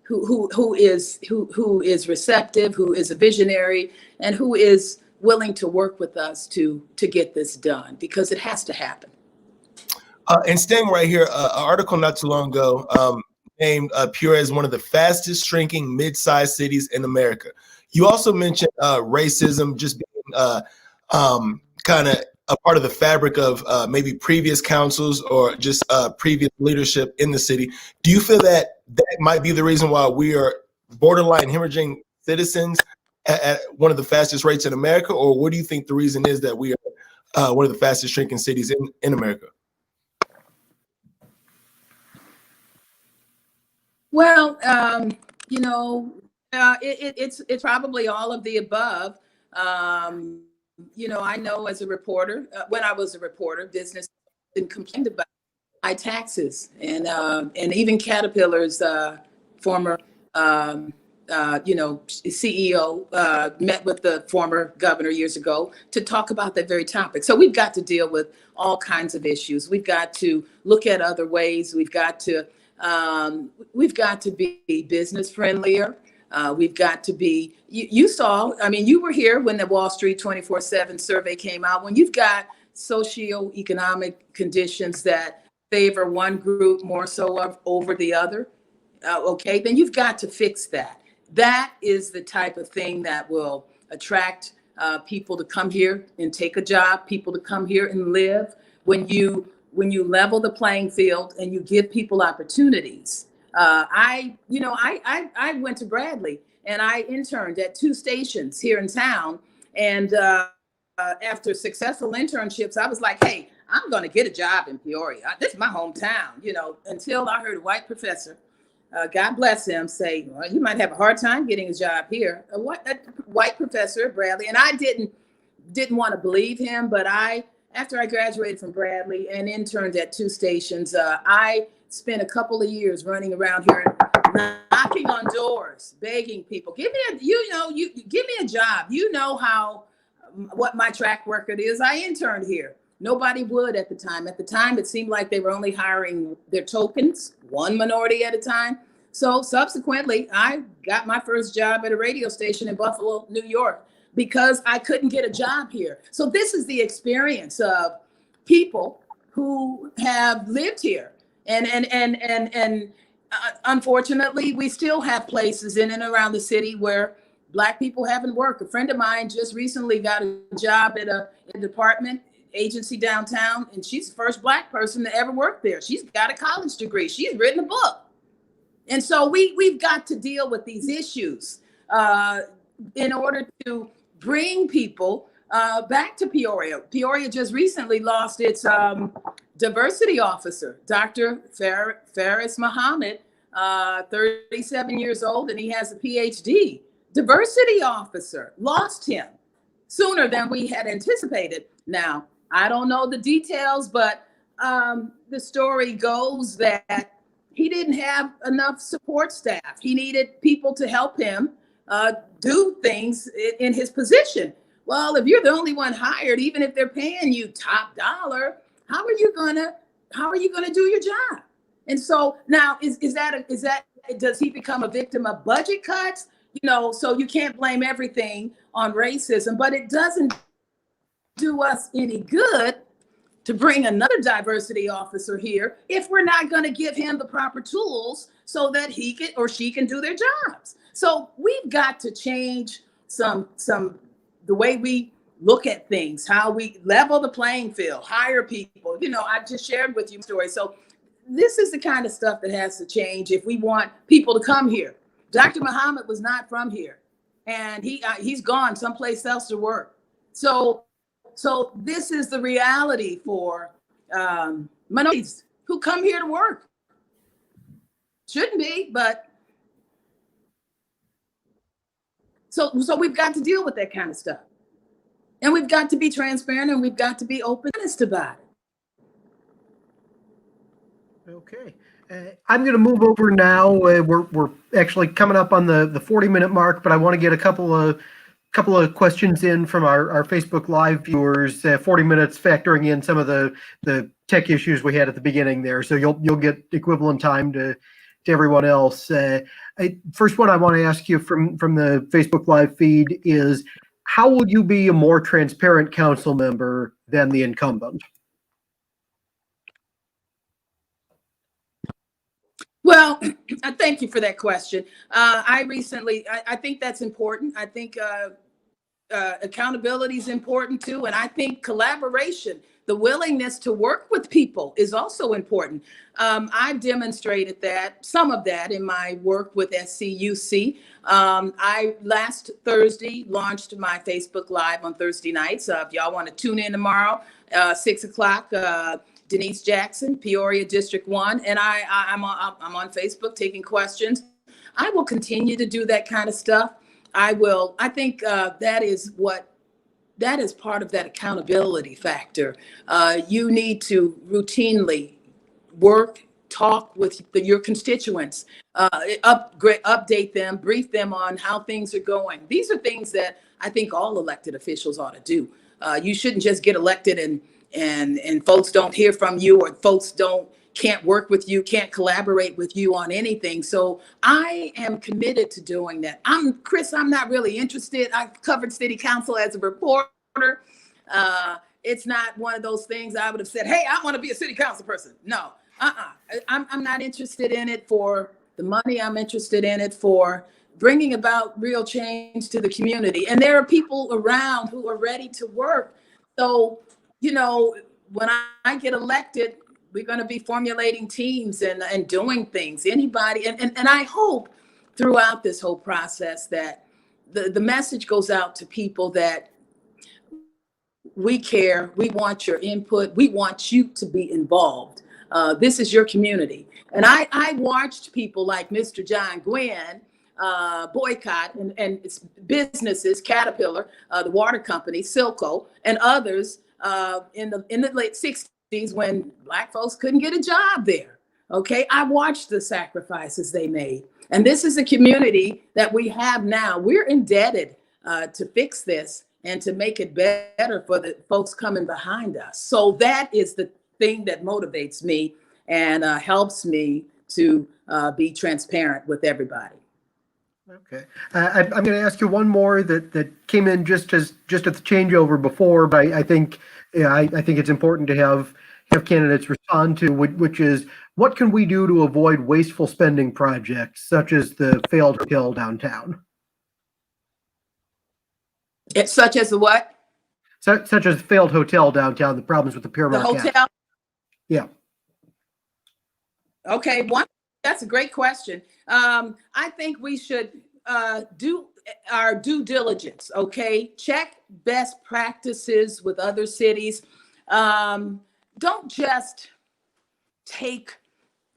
who is receptive, who is a visionary, and who is willing to work with us to get this done, because it has to happen. And staying right here, an article not too long ago named Peoria as one of the fastest shrinking mid-sized cities in America. You also mentioned racism just being kind of a part of the fabric of maybe previous councils or just previous leadership in the city. Do you feel that that might be the reason why we are borderline hemorrhaging citizens at one of the fastest rates in America? Or what do you think the reason is that we are one of the fastest shrinking cities in America? Well, it's probably all of the above. I know as a reporter, when I was a reporter, business complained about high taxes, and even Caterpillar's former CEO met with the former governor years ago to talk about that very topic. So we've got to deal with all kinds of issues. We've got to look at other ways. We've got to be business friendlier. We've got to be, you saw, you were here when the Wall Street 24/7 survey came out. When you've got socioeconomic conditions that favor one group more so over the other, then you've got to fix that. That is the type of thing that will attract people to come here and take a job, people to come here and live. When you level the playing field and you give people opportunities. I went to Bradley and I interned at 2 stations here in town. And after successful internships, I was like, hey, I'm going to get a job in Peoria. This is my hometown, until I heard a white professor, God bless him, say, well, you might have a hard time getting a job here. A white professor at Bradley. And I didn't want to believe him, but after I graduated from Bradley and interned at 2 stations, I spent a couple of years running around here and knocking on doors, begging people, give me a job. You know what my track record is. I interned here. Nobody would at the time. At the time, it seemed like they were only hiring their tokens, one minority at a time. So subsequently, I got my first job at a radio station in Buffalo, New York, because I couldn't get a job here. So this is the experience of people who have lived here. And unfortunately, we still have places in and around the city where Black people haven't worked. A friend of mine just recently got a job at a department agency downtown, and she's the first Black person to ever work there. She's got a college degree. She's written a book. And so we've got to deal with these issues in order to bring people back to Peoria. Peoria just recently lost its diversity officer, Dr. Faris Muhammad, 37 years old, and he has a PhD. Diversity officer, lost him sooner than we had anticipated. Now, I don't know the details, but the story goes that he didn't have enough support staff. He needed people to help him do things in his position. Well, if you're the only one hired, even if they're paying you top dollar, how are you gonna do your job? And so now does he become a victim of budget cuts? So you can't blame everything on racism, but it doesn't do us any good to bring another diversity officer here if we're not going to give him the proper tools so that he can or she can do their jobs. So we've got to change the way we look at things, how we level the playing field, hire people. I just shared with you a story. So this is the kind of stuff that has to change if we want people to come here. Dr. Muhammad was not from here, and he's gone someplace else to work. So this is the reality for minorities who come here to work. Shouldn't be, but so we've got to deal with that kind of stuff. And we've got to be transparent, and we've got to be open and honest about it. Okay. I'm going to move over now. We're actually coming up on the 40-minute mark, but I want to get a couple of questions in from our Facebook Live viewers. 40 minutes factoring in some of the tech issues we had at the beginning there, so you'll get equivalent time to everyone else. First one I want to ask you from the Facebook Live feed is, how will you be a more transparent council member than the incumbent? Well, thank you for that question. I think that's important. I think accountability is important too. And I think collaboration, the willingness to work with people is also important. I've demonstrated some of that in my work with SCUC. I last Thursday launched my Facebook Live on Thursday nights. If y'all want to tune in tomorrow, 6 o'clock, Denise Jackson, Peoria District 1, and I'm on Facebook taking questions. I will continue to do that kind of stuff. I think that is part of that accountability factor. You need to routinely talk with your constituents, update them, brief them on how things are going. These are things that I think all elected officials ought to do. You shouldn't just get elected and folks don't hear from you, or folks can't work with you, can't collaborate with you on anything. So I am committed to doing that. I'm not really interested. I've covered city council as a reporter. It's not one of those things I would have said, hey, I want to be a city council person. No, I'm not interested in it for the money. I'm interested in it for bringing about real change to the community. And there are people around who are ready to work. So, when I get elected, we're going to be formulating teams and doing things. Anybody, and I hope throughout this whole process that the message goes out to people that we care, we want your input, we want you to be involved. This is your community. And I watched people like Mr. John Gwynn boycott and its businesses, Caterpillar, the water company, Silco, and others in the late 60s when Black folks couldn't get a job there. Okay, I watched the sacrifices they made. And this is a community that we have now. We're indebted to fix this. and to make it better for the folks coming behind us. So that is the thing that motivates me and helps me to be transparent with everybody. Okay, I'm going to ask you one more that came in just at the changeover before, but I think I think it's important to have candidates respond to, which is, what can we do to avoid wasteful spending projects such as the failed hotel downtown? It's such as the what? Such as the failed hotel downtown, the problems with the Pier The Marquette. hotel? Yeah. Okay, that's a great question. I think we should do our due diligence, okay? Check best practices with other cities. Don't just take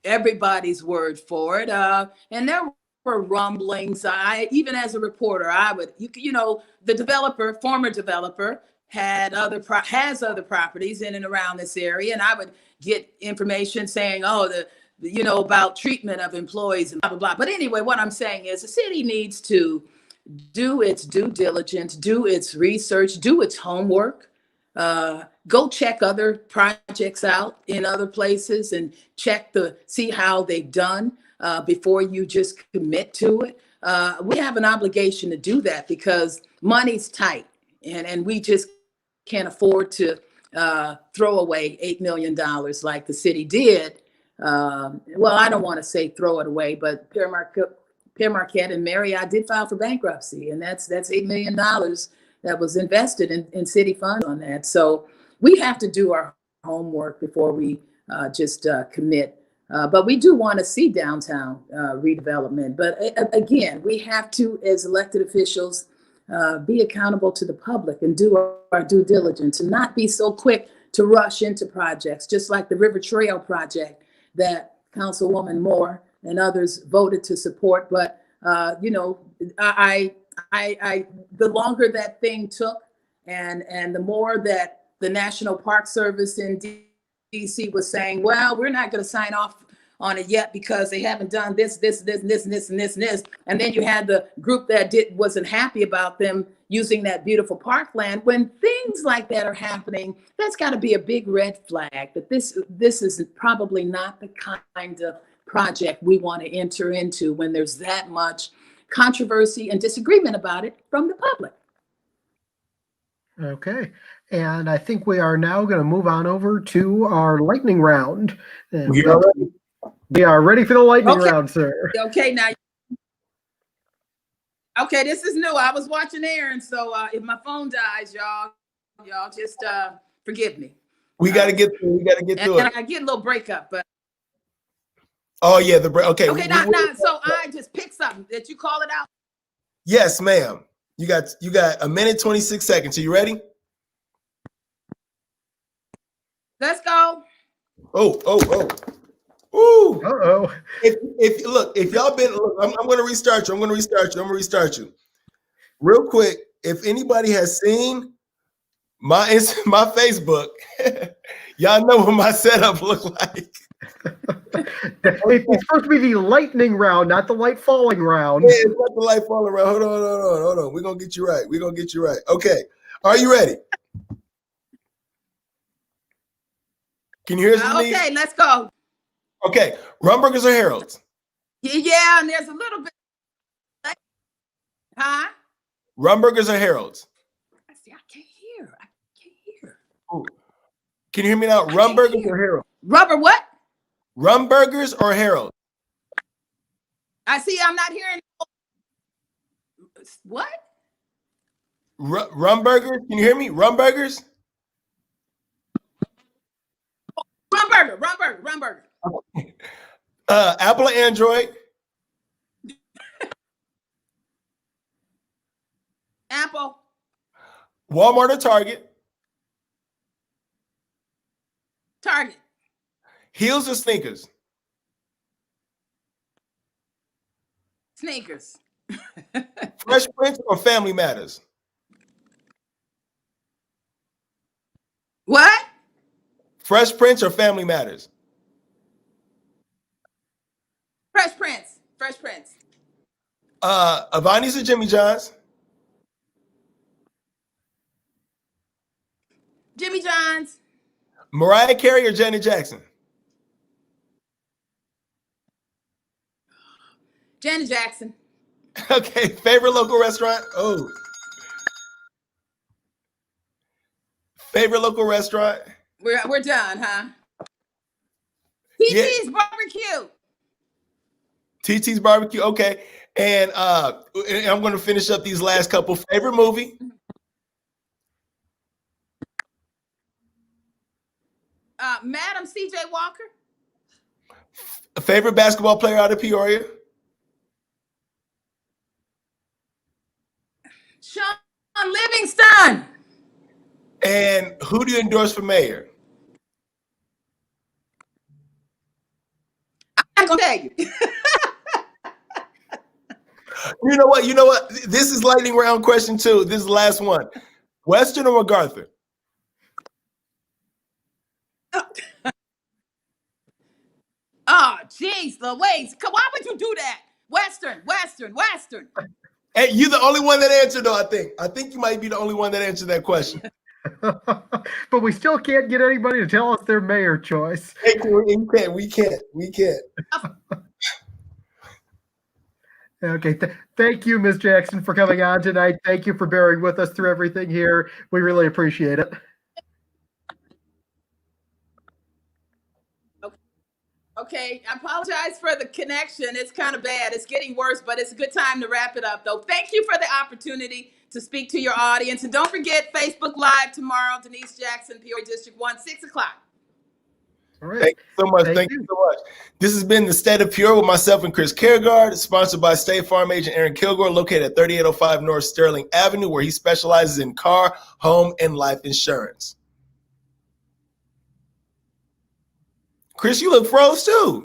everybody's word for it. And there were rumblings. Even as a reporter, I would, the former developer, has other properties in and around this area, and I would get information saying, about treatment of employees and blah, blah, blah. But anyway, what I'm saying is the city needs to do its due diligence, do its research, do its homework, go check other projects out in other places and see how they've done before you just commit to it. We have an obligation to do that because money's tight and we just can't afford to throw away $8 million like the city did. Well, I don't want to say throw it away, but Pier Marquette and Marriott did file for bankruptcy, and that's $8 million that was invested in city funds on that. So we have to do our homework before we just commit. But we do want to see downtown redevelopment. But again, we have to, as elected officials, be accountable to the public and do our due diligence and not be so quick to rush into projects, just like the River Trail project that Councilwoman Moore and others voted to support. But, the longer that thing took and the more that the National Park Service in DC was saying, well, we're not going to sign off on it yet because they haven't done this. And then you had the group that wasn't happy about them using that beautiful parkland. When things like that are happening, that's got to be a big red flag that this is probably not the kind of project we want to enter into when there's that much controversy and disagreement about it from the public. Okay. And I think we are now going to move on over to our lightning round. We are ready. We are ready for the lightning round, sir. Okay, this is new. I was watching Aaron, so if my phone dies, y'all just forgive me. We got to get through it. I get a little breakup, but oh yeah, the break. Okay. Okay, so I just pick something that you call it out. Yes, ma'am. You got a minute 26 seconds. Are you ready? Let's go. Oh. Ooh. Uh-oh. If y'all been, I'm going to restart you. I'm going to restart you. Real quick, if anybody has seen my Facebook, y'all know what my setup look like. It's supposed to be the lightning round, not the light falling round. Yeah, it's not the light falling round. Hold on. We're going to get you right. Okay. Are you ready? Can you hear us? Okay, let's go. Okay. Rumburgers or Heralds? Yeah, and there's a little bit. Huh? Rumburgers or Heralds? I can't hear. Ooh. Can you hear me now? Rumburgers or Heralds? Rubber what? Rumburgers or Heralds? I'm not hearing. What? Rumburgers? Can you hear me? Rumburgers? Rumburger. Apple or Android? Apple. Walmart or Target? Target. Heels or sneakers? Sneakers. Fresh Prince or Family Matters? What? Fresh Prince or Family Matters? Fresh Prince. Avani's or Jimmy John's? Jimmy John's. Mariah Carey or Janet Jackson? Janet Jackson. Okay, favorite local restaurant? Oh. Favorite local restaurant? We're done, huh? Yeah. TT's Barbecue. TT's Barbecue, okay. And I'm going to finish up these last couple. Favorite movie? Madam CJ Walker. Favorite basketball player out of Peoria? Sean Livingston. And who do you endorse for mayor? I'm not gonna tell you. You know what? You know what? This is lightning round question 2. This is the last one. Western or MacArthur? Oh, jeez, Louise. Why would you do that? Western. Hey, you're the only one that answered, though, I think. I think you might be the only one that answered that question. But we still can't get anybody to tell us their mayor choice. Hey, we can't. Okay, thank you, Ms. Jackson, for coming on tonight. Thank you for bearing with us through everything here. We really appreciate it. Okay, I apologize for the connection. It's kind of bad. It's getting worse, but it's a good time to wrap it up, though. Thank you for the opportunity to speak to your audience. And don't forget, Facebook Live tomorrow, Denise Jackson, Peoria District 1, 6 o'clock. All right. Thank you so much. Thank you so much. This has been the State of Peoria with myself and Chris Kaergard, sponsored by State Farm agent Aaron Kilgore, located at 3805 North Sterling Avenue, where he specializes in car, home, and life insurance. Chris, you look froze too.